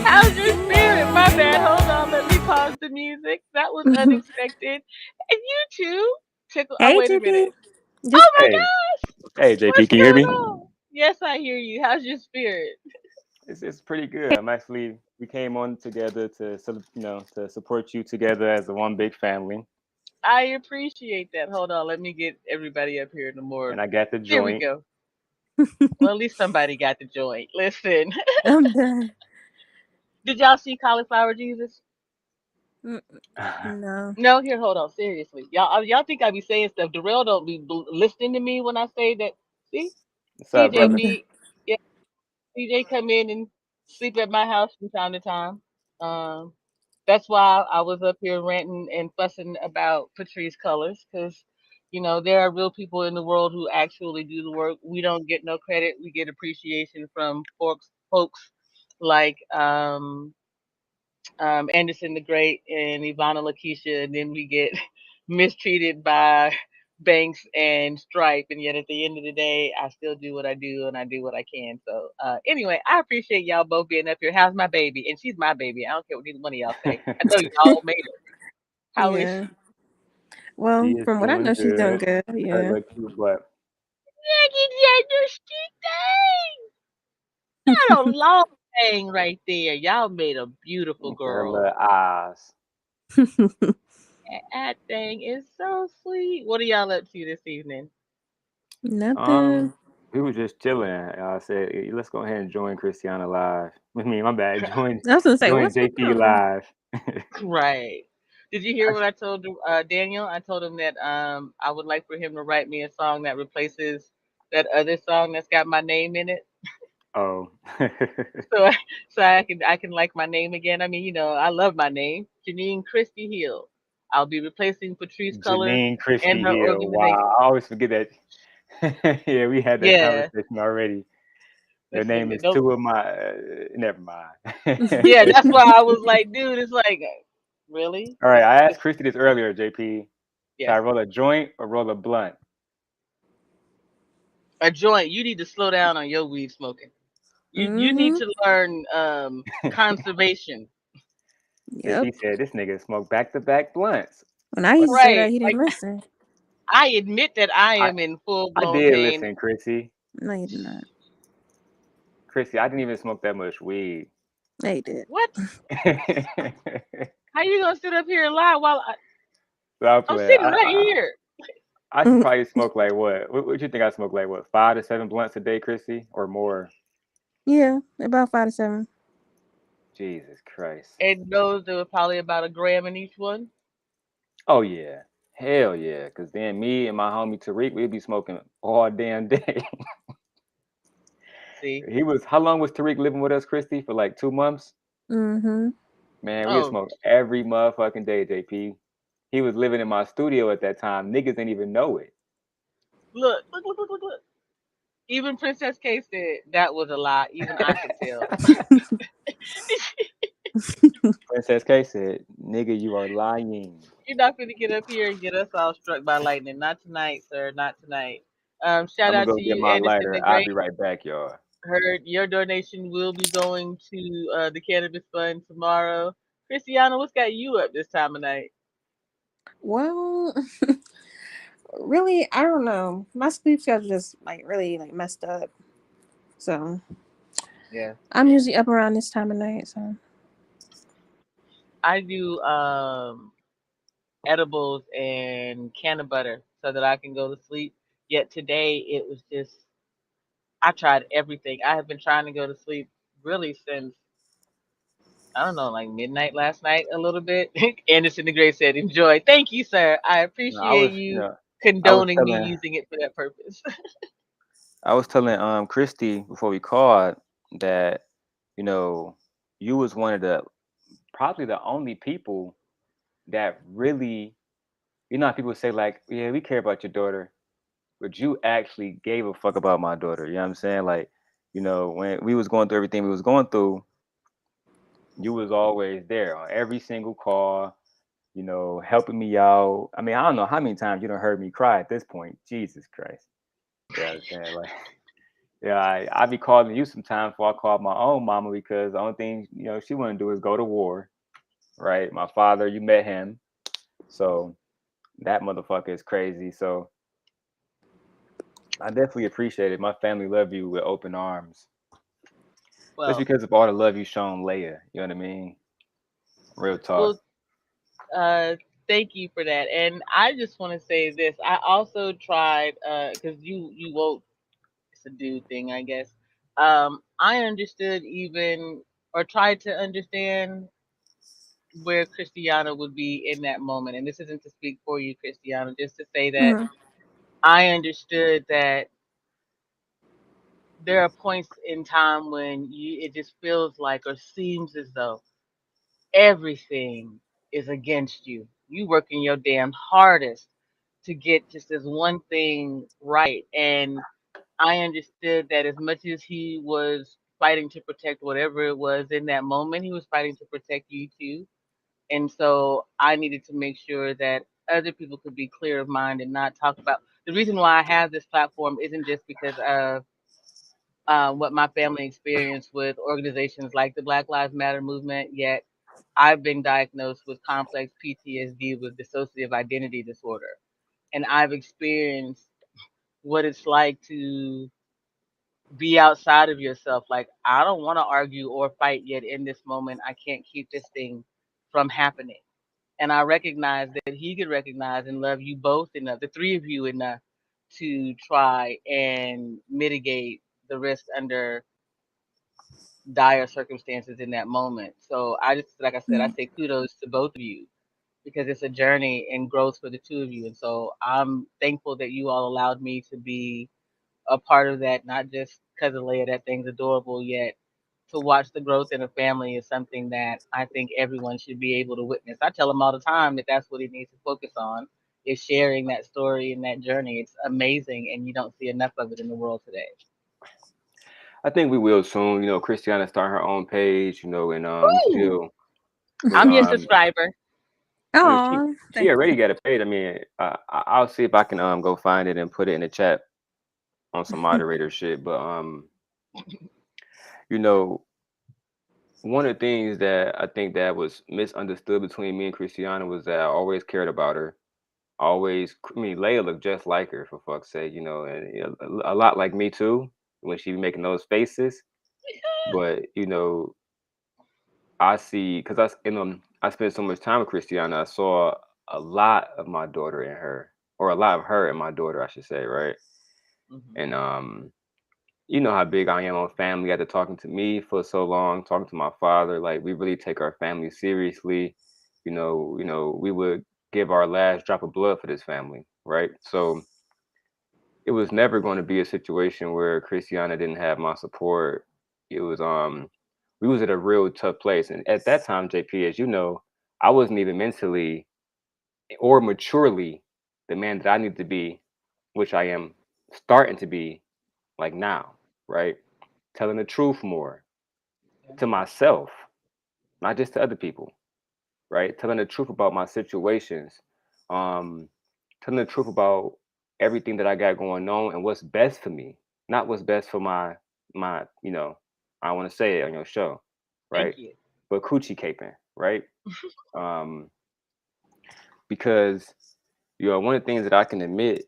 How's your spirit? My bad. Hold on, let me pause the music. That was unexpected. And you two, tickle. Oh, Hey, wait a JP. minute. Just Oh my Hey, gosh, hey, JP, what's can you hear going me? on? Yes, I hear you. How's your spirit? It's pretty good. We came on together to to support you together as a one big family, I appreciate that. Hold on, let me get everybody up here in the more. and I got the Here we joint. go. Well, at least somebody got the joint. Listen, I'm done. did y'all see Cauliflower Jesus? No. No, here, hold on. Seriously, y'all think I be saying stuff. Darrell don't be listening to me when I say that. See, What's up, CJ I'm brother? done. be yeah. CJ come in and sleep at my house from time to time. Um, that's why I was up here ranting and fussing about Patrice Colors because, there are real people in the world who actually do the work. We don't get no credit. We get appreciation from folks like Anderson the Great and Ivana Lakeisha, and then we get mistreated by Banks and Stripe. And yet at the end of the day, I still do what I do and I do what I can. So anyway, I appreciate y'all both being up here. How's my baby? And she's my baby. I don't care what either one of y'all say. I know y'all made her. How is Yeah. she? She Well, is from what I doing know, she's doing good. good. Her Yeah. little cute butt. That a long thing right there. Y'all made a beautiful Look at her girl. little eyes. That thing is so sweet. What are y'all up to this evening? Nothing. We were just chilling. I said, "Hey, let's go ahead and join Christiana live. I mean, my bad. I was gonna say, Join what's with JP them? live. Right. Did you hear what I told Daniel? I told him that I would like for him to write me a song that replaces that other song that's got my name in it. Oh, So I can like my name again. I mean, I love my name, Janine Christie Hill. I'll be replacing Patrice Cullors Janine and Christie her Hill. organization. Wow, I always forget that. Yeah, we had that Yeah. conversation already. Your Listen, name is no, two of my. Never mind. yeah, that's why I was like, dude, it's like, really? All right, This I is asked Christy this earlier, JP. Should I yes. roll a joint or roll a blunt? A joint. You need to slow down on your weed smoking. You need Mm-hmm. to learn conservation. Yep. JP said this nigga smoked back-to-back blunts. When I What? used to say that, Right. he Like didn't listen. I admit that I I am in full I blown did pain. listen, Chrissy. No, you did not. Chrissy, I didn't even smoke that much weed. No, you did. What? How you gonna sit up here and lie while I I'm I'm playing. sitting right here. I should probably smoke like what? What you think I smoke like what? 5 to 7 blunts a day, Chrissy, or more? Yeah, about 5 to 7. Jesus Christ. And those there were probably about a gram in each one. Oh yeah. Hell yeah. Cause then me and my homie Tariq, we'd be smoking all damn day. See? How long was Tariq living with us, Christy? For like 2 months? Mm-hmm. Man, we would Oh, smoke every motherfucking day, JP. He was living in my studio at that time. Niggas didn't even know it. look. Even Princess K said that was a lie. Even I could tell. Princess K said, nigga, you are lying. You're not going to get up here and get us all struck by lightning. Not tonight, sir. Not tonight. Shout I'm gonna out go to get you, my Anderson lighter. the I'll be Great. right back, y'all. Heard your donation will be going to the Cannabis Fund tomorrow. Christiana, what's got you up this time of night? Well, really, I don't know. My sleep schedule just really messed up. So Yeah. I'm usually up around this time of night. So I do edibles and can of butter so that I can go to sleep. Yet today it was just I tried everything. I have been trying to go to sleep really since I don't know, like midnight last night a little bit. Anderson the Great said, enjoy. Thank you, sir. I No, appreciate you I was condoning me telling using it for that purpose. Christy before we called that, you was one of the probably the only people that really, how people say like, yeah, we care about your daughter, but you actually gave a fuck about my daughter. You know what I'm saying? Like, when we was going through everything we was going through, you was always there on every single call, helping me out. I mean, I don't know how many times you done heard me cry at this point. Jesus Christ. You know what I'm saying? Like, yeah, I be calling you sometimes before I call my own mama because the only thing, she want to do is go to war. Right? My father, you met him. So that motherfucker is crazy. So I definitely appreciate it. My family love you with open arms. Just Well, because of all the love you shown Leia. You know what I mean? Real talk. well, thank you for that. And I just want to say this. I also tried, because you won't, it's a dude thing, I guess. I understood even, or tried to understand where Christiana would be in that moment. And this isn't to speak for you, Christiana, just to say that mm-hmm. I understood that there are points in time when it just feels like or seems as though everything is against you. You working your damn hardest to get just this one thing right. And I understood that as much as he was fighting to protect whatever it was in that moment, he was fighting to protect you too. And so I needed to make sure that other people could be clear of mind and not talk about the reason why I have this platform isn't just because of what my family experienced with organizations like the Black Lives Matter movement, yet I've been diagnosed with complex PTSD with dissociative identity disorder. And I've experienced what it's like to be outside of yourself. Like, I don't want to argue or fight, yet in this moment, I can't keep this thing from happening. And I recognize that he could recognize and love you both enough, the three of you enough, to try and mitigate the risk under dire circumstances in that moment. So I just, like I said, I say kudos to both of you because it's a journey and growth for the two of you. And so I'm thankful that you all allowed me to be a part of that, not just because of Leia, that thing's adorable, yet to watch the growth in a family is something that I think everyone should be able to witness. I tell him all the time that that's what he needs to focus on is sharing that story and that journey. It's amazing, and you don't see enough of it in the world today. I think we will soon. Christiana start her own page, and we still. I'm your subscriber. I mean, Oh, she already got a page. I mean, I'll see if I can go find it and put it in the chat on some moderator shit. But one of the things that I think that was misunderstood between me and Christiana was that I always cared about her. I mean, Leia looked just like her, for fuck's sake, and a lot like me too when she be making those faces. But I see because I spent so much time with Christiana. I saw a lot of my daughter in her, or a lot of her and my daughter, I should say, right? And you know how big I am on family after talking to me for so long, talking to my father. Like we really take our family seriously. We would give our last drop of blood for this family, right? So it was never going to be a situation where Christiana didn't have my support. It was we was at a real tough place. And at that time, JP, as you know, I wasn't even mentally or maturely the man that I need to be, which I am starting to be like now, right? Telling the truth more to myself, not just to other people, right? Telling the truth about my situations, um, telling the truth about everything that I got going on and what's best for me, not what's best for my, I want to say it on your show, right? Thank you. But coochie caping, right? um, because one of the things that I can admit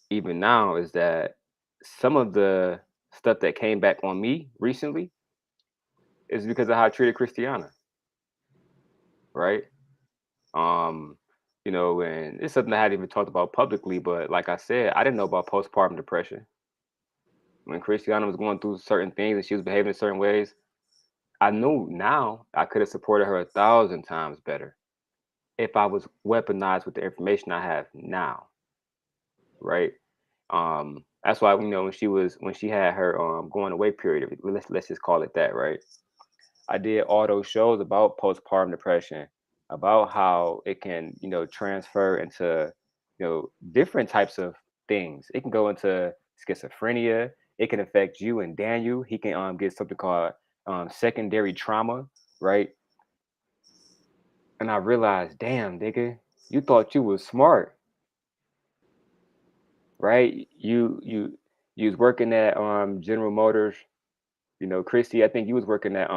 even now is that some of the stuff that came back on me recently is because of how I treated Christiana, right? Um, and it's something I hadn't even talked about publicly, but like I said, I didn't know about postpartum depression. When Christiana was going through certain things and she was behaving in certain ways, I knew now I could have supported her 1,000 times better if I was weaponized with the information I have now, right? That's why when she had her going away period, let's just call it that, right? I did all those shows about postpartum depression, about how it can, transfer into, different types of things. It can go into schizophrenia. It can affect you and Daniel. He can get something called secondary trauma, right? And I realized, damn, nigga, you thought you was smart, right? You was working at General Motors. Christy, I think you was working at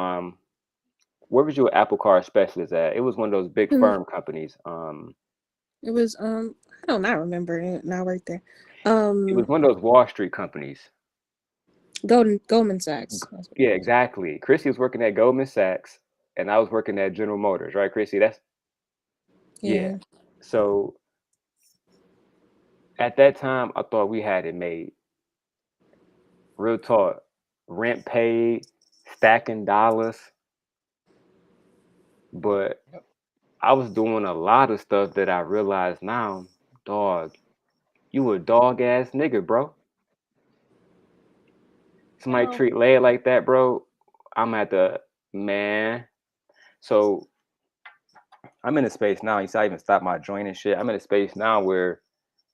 where was your Apple Car specialist at? It was one of those big firm companies. It was I don't not remember it now right there. It was one of those Wall Street companies. Goldman Sachs. Yeah, exactly. Chrissy was working at Goldman Sachs, and I was working at General Motors, right, Chrissy? That's yeah. So at that time, I thought we had it made. Real talk, rent paid, stacking dollars, but I was doing a lot of stuff that I realized now, dog, you a dog ass nigga, bro. Somebody treat Leia like that, bro. I'm at the man. So I'm in a space now. You see, I even stopped my joint and shit. I'm in a space now where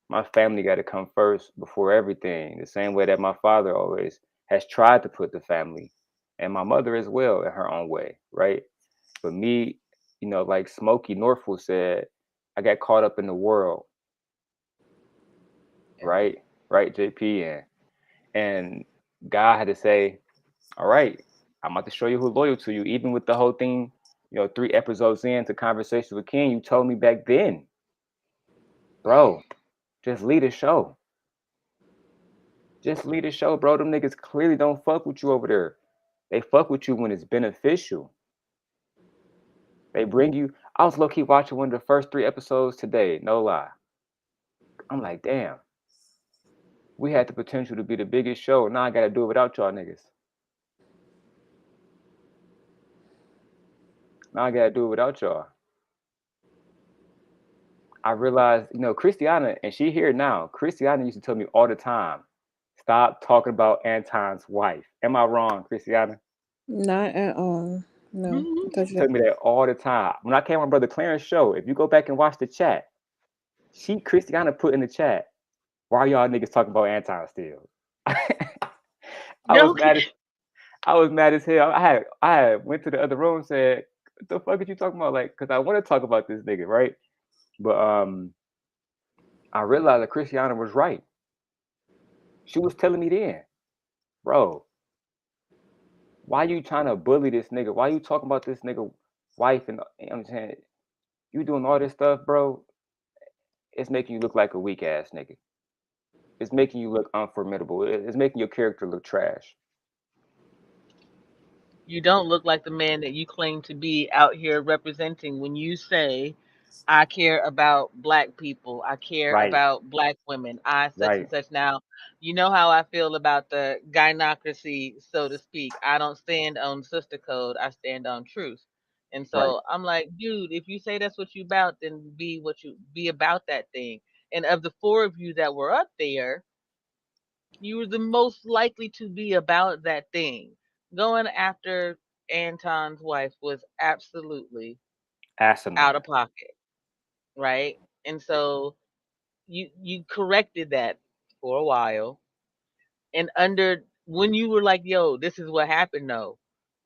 my family got to come first before everything. The same way that my father always has tried to put the family, and my mother as well in her own way, right? But me, like Smokey Norfolk said, I got caught up in the world, right? Right, JP, and God had to say, all right, I'm about to show you who's loyal to you. Even with the whole thing, 3 episodes into Conversations with King, you told me back then, bro, just lead a show. Just lead a show, bro. Them niggas clearly don't fuck with you over there. They fuck with you when it's beneficial. They bring you. I was low-key watching one of the first 3 episodes today, no lie. I'm like, damn. We had the potential to be the biggest show. Now I gotta do it without y'all niggas. Now I gotta do it without y'all. I realized, Christiana, and she here now. Christiana used to tell me all the time, stop talking about Anton's wife. Am I wrong, Christiana? Not at all. No. She told me that all the time. When I came on Brother Clarence show, if you go back and watch the chat, Christiana put in the chat, why y'all niggas talking about Anton still? I was mad as hell. I had went to the other room and said, what the fuck are you talking about? Like, because I want to talk about this nigga, right? But I realized that Christiana was right. She was telling me then, bro, why you trying to bully this nigga? Why you talking about this nigga wife? And I'm saying, you doing all this stuff, bro. It's making you look like a weak ass nigga. It's making you look unformidable. It's making your character look trash. You don't look like the man that you claim to be out here representing when you say I care about black people. I care Right. about black women. I such and Right. such. Now, you know how I feel about the gynocracy, so to speak. I don't stand on sister code. I stand on truth. And Right. so I'm like, dude, if you say that's what you about, then be about that thing. And of the four of you that were up there, you were the most likely to be about that thing. Going after Anton's wife was absolutely out Asinine. of pocket, right? And so you corrected that for a while, and under when you were like, "Yo, this is what happened," no,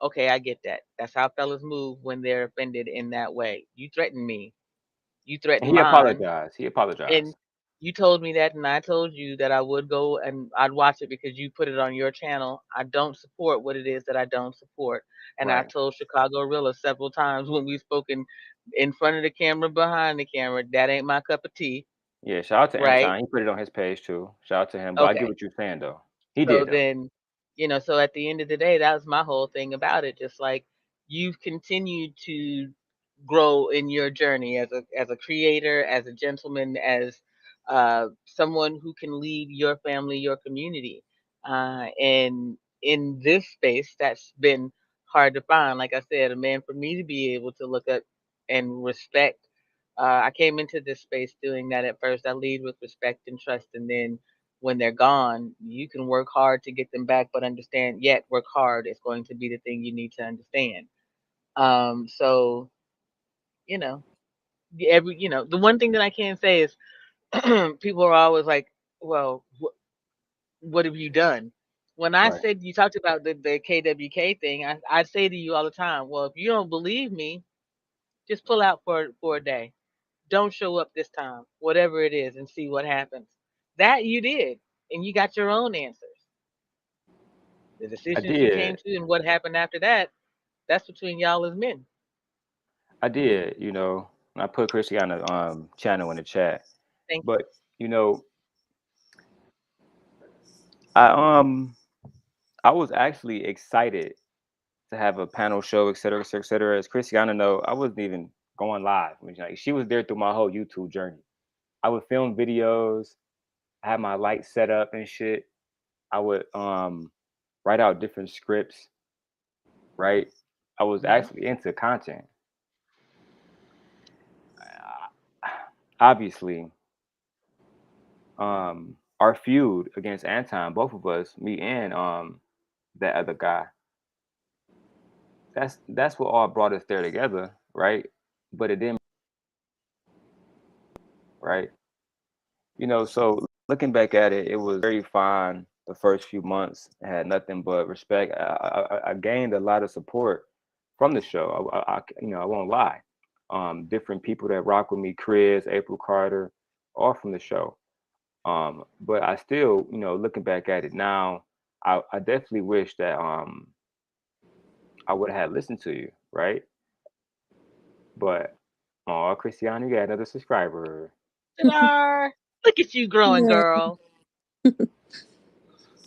okay, I get that. That's how fellas move when they're offended in that way. You threatened me, you And threatened he mine, apologized. He apologized. and you told me that, and I told you that I would go and I'd watch it because you put it on your channel. I don't support what it is that I don't support, and I Right. told Chicago Rilla several times when we've spoken in front of the camera, behind the camera, that ain't my cup of tea, Yeah, shout out to right? Anton. He put it on his page too. Shout out to him. But I get Okay. what you're saying though. He So did though. then, so at the end of the day, that was my whole thing about it. Just like you've continued to grow in your journey as a creator, as a gentleman, as someone who can lead your family, your community. And in this space, that's been hard to find. Like I said, a man for me to be able to look up and respect. I came into this space doing that at first. I lead with respect and trust, and then when they're gone, you can work hard to get them back, but understand yet work hard is going to be the thing you need to understand. So, you know, the one thing that I can say is people are always like, well, what have you done? When I Right. said you talked about the KWK thing, I say to you all the time, well, if you don't believe me, just pull out for a day. Don't show up this time, whatever it is, and see what happens. That you did, and you got your own answers. The I decisions you came did. to and what happened after that, that's between y'all as men. I did, I put Christiana channel in the chat. Thank you. But, you know, I I was actually excited to have a panel show, et cetera, et cetera, et cetera. As Christiana know, I wasn't even going live. I mean, like, she was there through my whole YouTube journey. I would film videos, I had my lights set up and shit. I would write out different scripts, right? I was Mhm. actually into content. Obviously, our feud against Anton, both of us, me and that other guy, that's what all brought us there together, right? But it didn't, right? So looking back at it, it was very fine the first few months. I had nothing but respect. I gained a lot of support from the show. I won't lie. Different people that rock with me, Chris, April Carter, all from the show. But I still, looking back at it now, I definitely wish that I would have listened to you, right? But oh, Christiana, you got another subscriber. Ta-da! Look at you growing, Yeah. girl.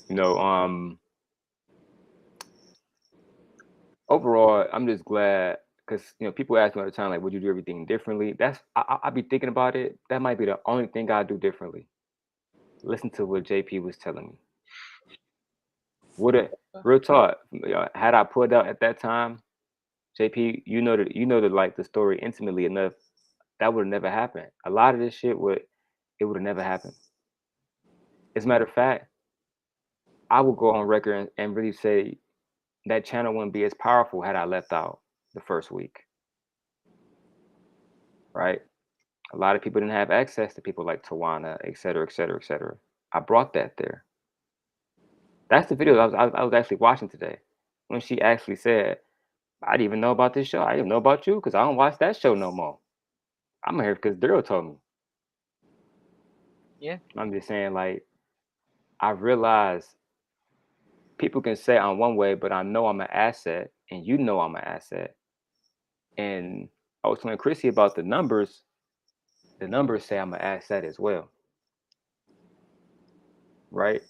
You know, um, Overall, I'm just glad because people ask me all the time, like, would you do everything differently? I be thinking about it. That might be the only thing I do differently. Listen to what JP was telling me. Would it real talk? Had I pulled out at that time, JP, like the story intimately enough, that would have never happened. A lot of this shit would have never happened. As a matter of fact, I would go on record and really say that channel wouldn't be as powerful had I left out the first week, right? A lot of people didn't have access to people like Tawana, et cetera, et cetera, et cetera. I brought that there. That's the video I was actually watching today when she actually said, I didn't even know about this show. I didn't know about you because I don't watch that show no more. I'm here because Daryl told me. Yeah. I'm just saying, like, I realize people can say I'm one way, but I know I'm an asset, and you know I'm an asset. And I was telling Chrissy about the numbers. The numbers say I'm an asset as well, right?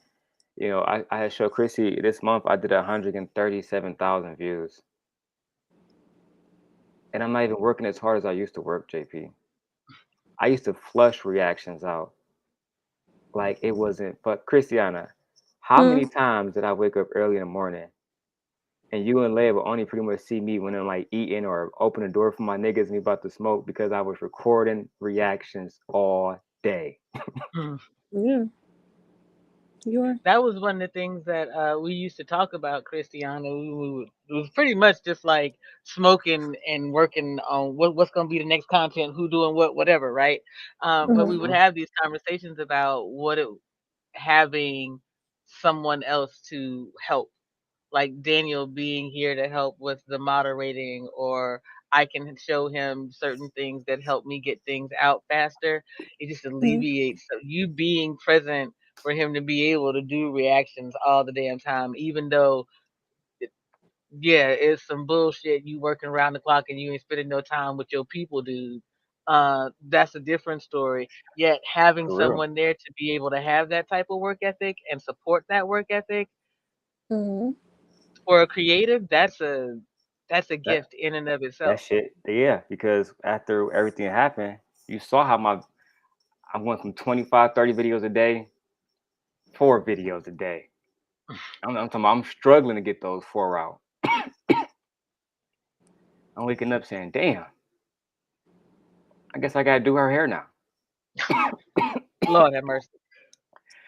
I had showed Chrissy this month. I did 137,000 views, and I'm not even working as hard as I used to work, JP. I used to flush reactions out like it wasn't. But Christiana, how Hmm. many times did I wake up early in the morning and you and Leia would only pretty much see me when I'm like eating or open the door for my niggas and me about to smoke because I was recording reactions all day. Yeah. You are. That was one of the things that we used to talk about, Christiana. It was pretty much just like smoking and working on what's going to be the next content, who doing what, whatever, right? But we would Mm-hmm. have these conversations about having someone else to help, like Daniel being here to help with the moderating, or I can show him certain things that help me get things out faster. It just alleviates you being present for him to be able to do reactions all the damn time, even though, yeah, it's some bullshit. You working around the clock and you ain't spending no time with your people, dude. That's a different story. Yet having For real. someone there to be able to have that type of work ethic and support that work ethic Mm-hmm. for a creative, that's a That gift in and of that itself. shit, yeah. Because after everything happened, you saw how I went from 25, 30 videos a day, 4 videos a day. I'm talking about I'm struggling to get those 4 out. I'm waking up saying, damn, I guess I gotta do her hair now. Lord have mercy.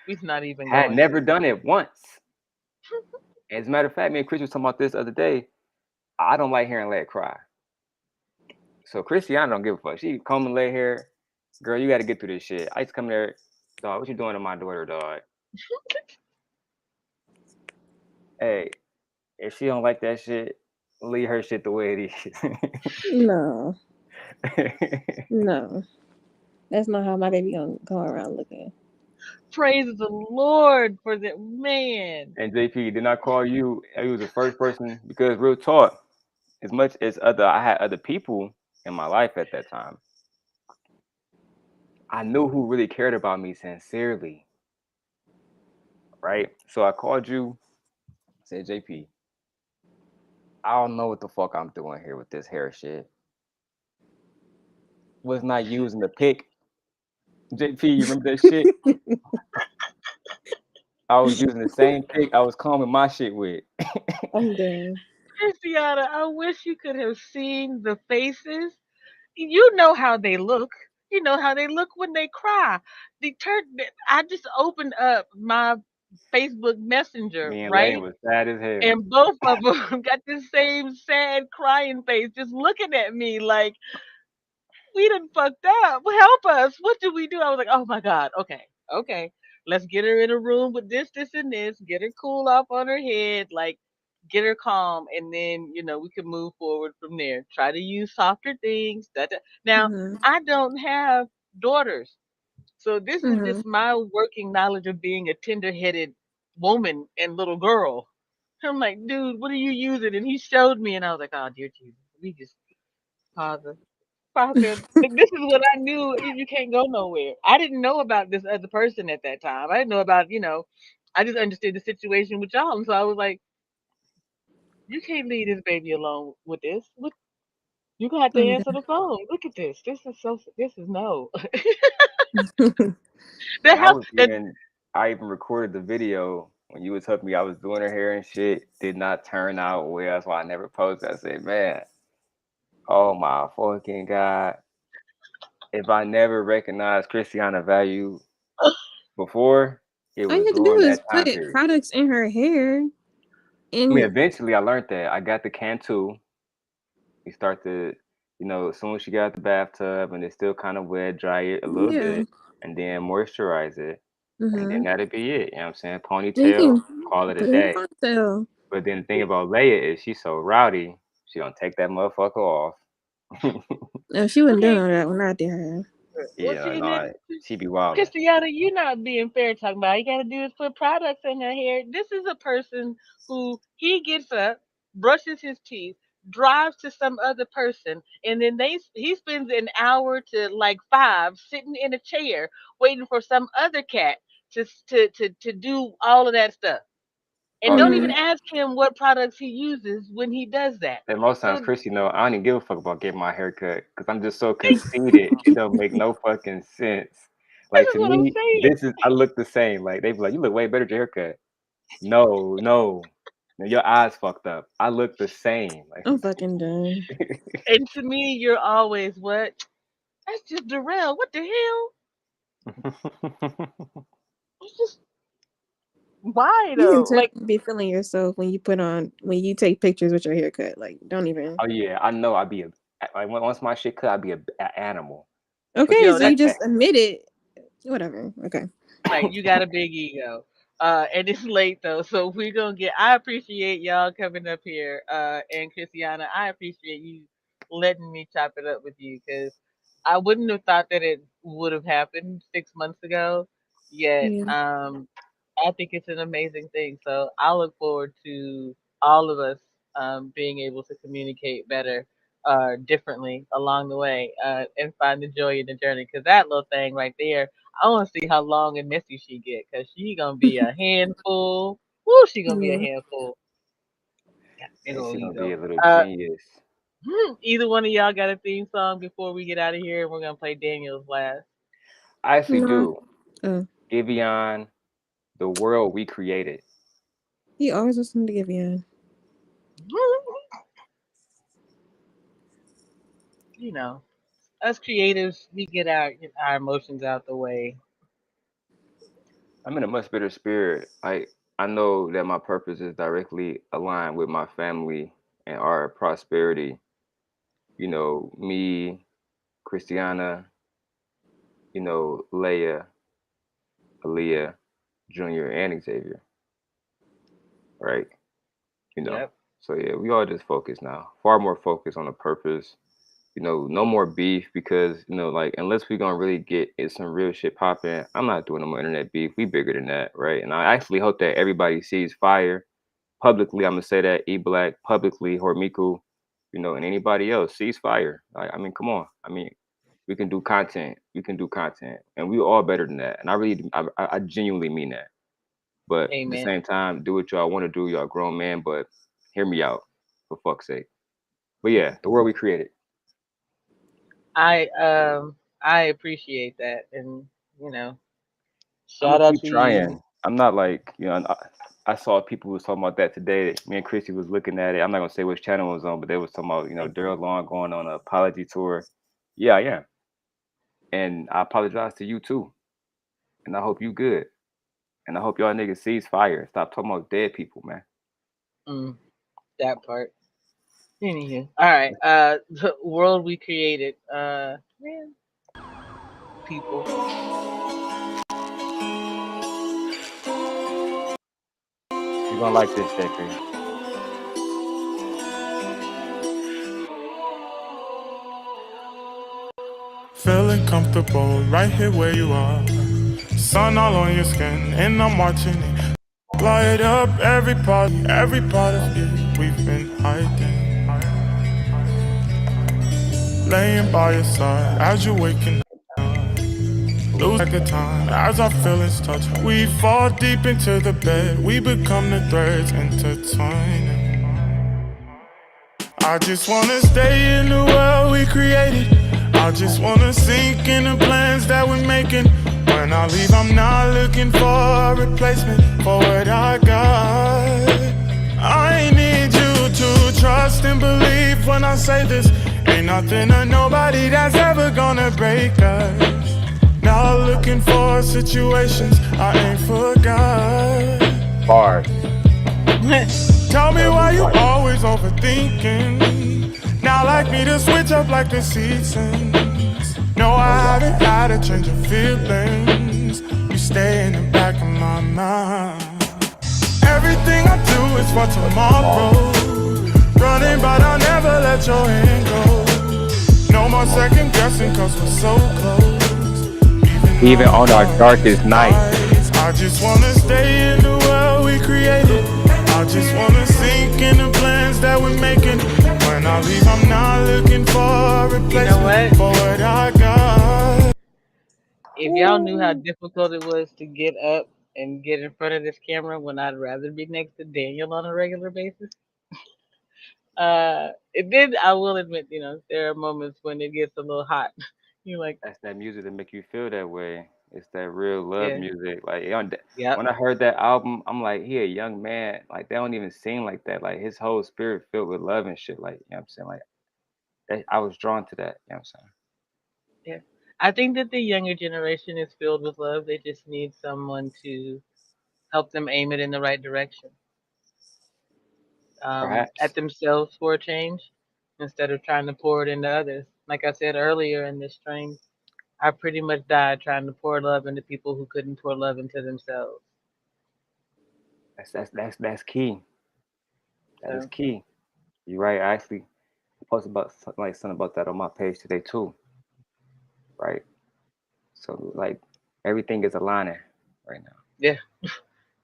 We's not even Had going never to. done it once. As a matter of fact, me and Chris was talking about this the other day. I don't like hearing Leia cry. So Christiana don't give a fuck. She comb and lay hair. Girl, you gotta get through this shit. I used to come there, dog, what you doing to my daughter, dog? Hey, if she don't like that shit, leave her shit the way it No. is. No. That's not how my baby gonna go around looking. Praise the Lord for that man. And JP, did not call you. You was the first person because real talk, as much as I had other people in my life at that time, I knew who really cared about me sincerely. Right? So I called you, said, JP, I don't know what the fuck I'm doing here with this hair shit. Was not using the pick. JP, you remember that shit? I was using the same pick I was combing my shit with. I'm done. Christiana, I wish you could have seen the faces. You know how they look. You know how they look when they cry. I just opened up my Facebook Messenger, Me and Lane right? was sad as hell. And both of them got the same sad crying face, just looking at me like, we done fucked up. Help us. What do we do? I was like, oh my God. Okay. Okay. Let's get her in a room with this, and this. Get her cool off on her head. Like, get her calm. And then, we can move forward from there. Try to use softer things. Now, Mm-hmm. I don't have daughters. So this is Mm-hmm. just my working knowledge of being a tender headed woman and little girl. I'm like, dude, what are you using? And he showed me, and I was like, oh, dear Jesus. We just pause Process. This is what I knew. You can't go nowhere. I didn't know about this other person at that time. I didn't know about, I just understood the situation with y'all. And so I was like, you can't leave this baby alone with this. What you gonna have to I'm answer the phone. Look at this. This is no. done. The And hell that I even recorded the video when you was helping me. I was doing her hair and shit. Did not turn out well. That's why I never posted. I said, man, oh my fucking God. If I never recognized Christiana value before, it All you was have to do during is that time put period. products in her hair, I mean, and eventually I learned that. I got the Cantu. You start to, as soon as you get out the bathtub and it's still kind of wet, dry it a little yeah. bit, and then moisturize it. And then Mm-hmm. that'll be it. You know what I'm saying? And you Ponytail, can call it a put it in a day. ponytail. But then the thing about Leia is she's so rowdy, she gonna take that motherfucker off. No, she wouldn't do okay. none of that when I did her. Well, Yeah, see, no, she be wilding. Christiana, you're not being fair talking about all you gotta do is put products in her hair. This is a person who he gets up, brushes his teeth, drives to some other person, and then he spends an hour to like 5 sitting in a chair waiting for some other cat to do all of that stuff. And don't even ask him what products he uses when he does that. And most times, So, Chris, I don't even give a fuck about getting my hair cut because I'm just so conceited. It don't make no fucking sense. this Like is to what I'm me, saying. I look the same. Like they be like, you look way better with your haircut. No, your eyes fucked up. I look the same. Like I'm fucking done. And to me, you're always what? That's just Darrell. What the hell? It's just why You though? can Like, be feeling yourself when you take pictures with your haircut. Like, don't even. Oh yeah, I know. I'd be once my shit cut, I'd be a animal. Okay, yo, so you that just admit it. Whatever. Okay. like you got a big ego. And it's late though, so we're gonna get. I appreciate y'all coming up here. And Christiana, I appreciate you letting me chop it up with you because I wouldn't have thought that it would have happened 6 months ago. Yet, Yeah. I think it's an amazing thing. So I look forward to all of us being able to communicate better, differently along the way, and find the joy in the journey. Because that little thing right there, I want to see how long and messy she get. Because she gonna be a handful. Woo, she gonna be a Yeah. handful. Yeah, And it'll she gonna be ego. a little genius. Either one of y'all got a theme song before we get out of here, and we're gonna play Daniel's last. I actually No. do. Giveon, the world we created. He always listening to Giveon. You know, us creatives, we get our emotions out the way. I'm in a much better spirit. I know that my purpose is directly aligned with my family and our prosperity. You know, me, Christiana, Leia, Aaliyah, Junior, and Xavier. Right? Yep. So yeah, we all just focus now. Far more focus on the purpose. No more beef because like unless we gonna really get some real shit popping, I'm not doing no more internet beef. We bigger than that, right? And I actually hope that everybody sees fire publicly. I'm gonna say that Black publicly, Hormiku, and anybody else sees fire. Like, I mean, come on. I mean, we can do content. We can do content, and we all better than that. And I genuinely mean that. But at the Amen. same time, do what y'all want to do. Y'all grown man, but hear me out, for fuck's sake. But yeah, the world we created. I appreciate that, and I'm shout gonna out keep to you. trying. I'm not like I saw people was talking about that today. Me and Chrissy was looking at it. I'm not gonna say which channel it was on, but they was talking about Daryl Long going on an apology tour. Yeah, I am, and I apologize to you too, and I hope you good, and I hope y'all niggas sees fire. Stop talking about dead people, man. That part. Anywho, all right. The world we created. Man, people. You're gonna like this, Jeffrey. Feeling comfortable right here where you are. Sun all on your skin, and I'm watching it. Light up every part of you we've been hiding. Laying by your side as you're waking up. Lose track of time as our feelings touch. We fall deep into the bed. We become the threads intertwining. I just wanna stay in the world we created. I just wanna sink in the plans that we're making. When I leave, I'm not looking for a replacement for what I got. I need you to trust and believe when I say this. Ain't nothing or nobody that's ever gonna break us. Now looking for situations I ain't forgot. Bars. Tell me why you always overthinking. Now like me to switch up like the seasons. No, I haven't had a change of feelings. You stay in the back of my mind. Everything I do is for tomorrow. Running but I'll never let your hand go. No more second guessing cause we're so close. Even on our darkest night. I just wanna stay in the world we created. I just wanna sink in the plans that we're making. When I leave, I'm not looking for a replacement for what I got. If y'all knew how difficult it was to get up and get in front of this camera when I'd rather be next to Daniel on a regular basis. It did. I will admit, there are moments when it gets a little hot. You're like, That's that music that make you feel that way. It's that real love yeah, music. Like yep, when I heard that album, I'm like, he a young man. Like they don't even sing like that. Like his whole spirit filled with love and shit. Like, you know what I'm saying? Like I was drawn to that. You know what I'm saying? yeah. I think that the younger generation is filled with love. They just need someone to help them aim it in the right direction. At Perhaps. themselves for a change instead of trying to pour it into others. Like I said earlier in this stream, I pretty much died trying to pour love into people who couldn't pour love into themselves. That's key. That is So key. You're right. I actually posted about like something about that on my page today too. Right. So like everything is aligning right now. yeah,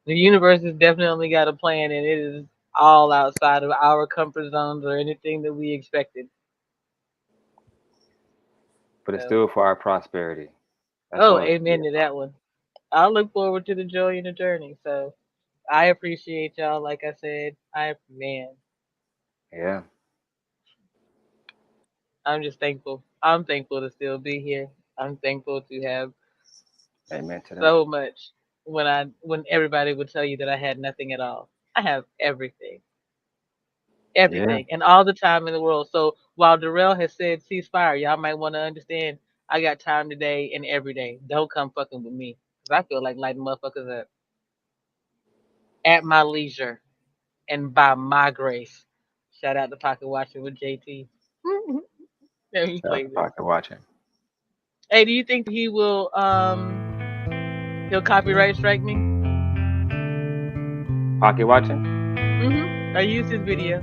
the universe has definitely got a plan, and it is all outside of our comfort zones or anything that we expected. But it's So, still for our prosperity. That's oh, all it's amen for. to that one. I look forward to the joy and the journey. So I appreciate y'all. Like I said, Yeah. I'm just thankful. I'm thankful to still be here. I'm thankful to have Amen to that. so much. When everybody would tell you that I had nothing at all, I have everything, Yeah. everything, and all the time in the world. So while Darrell has said ceasefire, y'all might want to understand. I got time today and every day. Don't come fucking with me, cause I feel like lighting motherfuckers up at my leisure and by my grace. Shout out to Pocket Watching with JT. Let me Shout out play to this. Pocket watching. Hey, do you think he will he'll copyright strike me? Pocket watching? I used his video.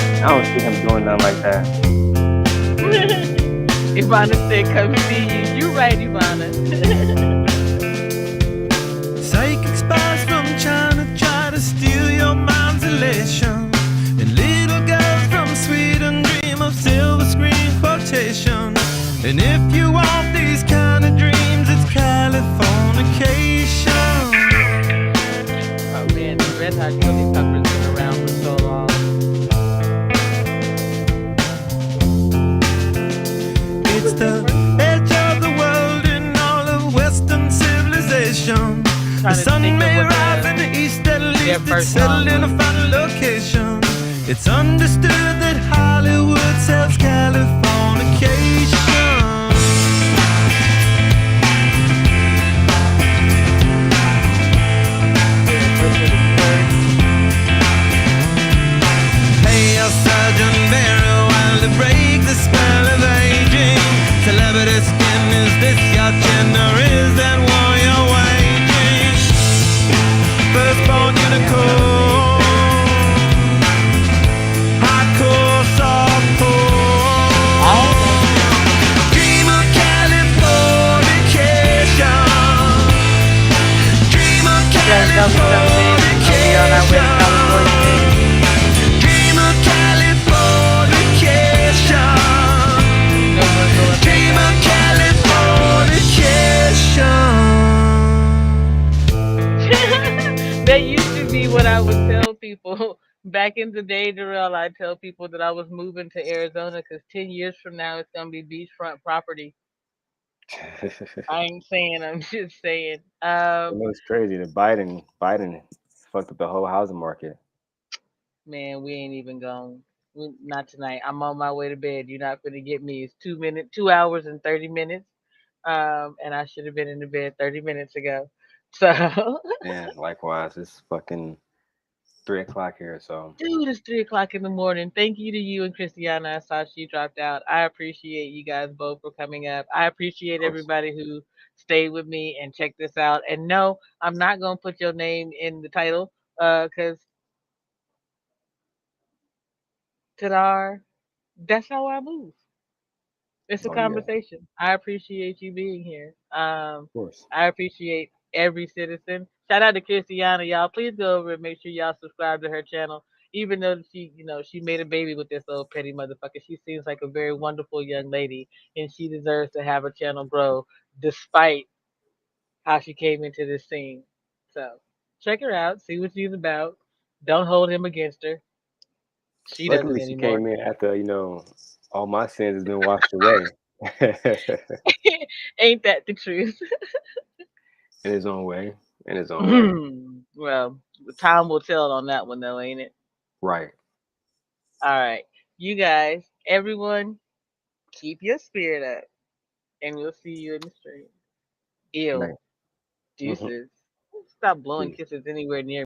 I don't see him doing nothing like that. Ivana said, come see you. You right, Ivana. Psychic spies from China try to steal your mind's elation. And little girls from Sweden dream of silver screen quotation. And if you want these kind of dreams, it's Californication. Oh man, the Red Hot Chili Peppers been around for so long. It's the edge of the world in all of Western civilization. The sun may rise in the east, at least it's settled in a final location. It's understood that Hollywood sells Californication. Pay your surgeon very well to break the spell of aging. Celebrity skin, is this your gender? Is that war you're waging? Firstborn unicorn, hardcore, softcore. Dream of Californication. Dream of Californication. Dream of Californication. Dream of Californication. That used to be what I would tell people. Back in the day, Darrell, I'd tell people that I was moving to Arizona because 10 years from now it's going to be beachfront property. I ain't saying, I'm just saying. You know, it's crazy that Biden fucked up the whole housing market. Man, we ain't even gone. Not tonight. I'm on my way to bed. You're not gonna get me. It's 2 hours and 30 minutes. And I should have been in the bed 30 minutes ago. So, Yeah, likewise. It's fucking 3 o'clock here, so dude, it's 3 o'clock in the morning. Thank you to you and Christiana. I saw she dropped out. I appreciate you guys both for coming up. I appreciate of course. everybody who stayed with me and checked this out. And no, I'm not gonna put your name in the title, because Tadar, that's how I move. It's a Oh yeah, conversation. I appreciate you being here. of course. I appreciate every citizen. Shout out to Christiana, y'all. Please go over and make sure y'all subscribe to her channel. Even though she, she made a baby with this little petty motherfucker, she seems like a very wonderful young lady, and she deserves to have her channel grow, despite how she came into this scene. So check her out, see what she's about. Don't hold him against her. She doesn't Luckily, she anymore. came in after all my sins has been washed away. Ain't that the truth? In his own way. In his own way. Well, time will tell on that one, though, ain't it? Right. All right. You guys, everyone, keep your spirit up, and we'll see you in the stream. Ew. Right. Deuces. Stop blowing kisses anywhere near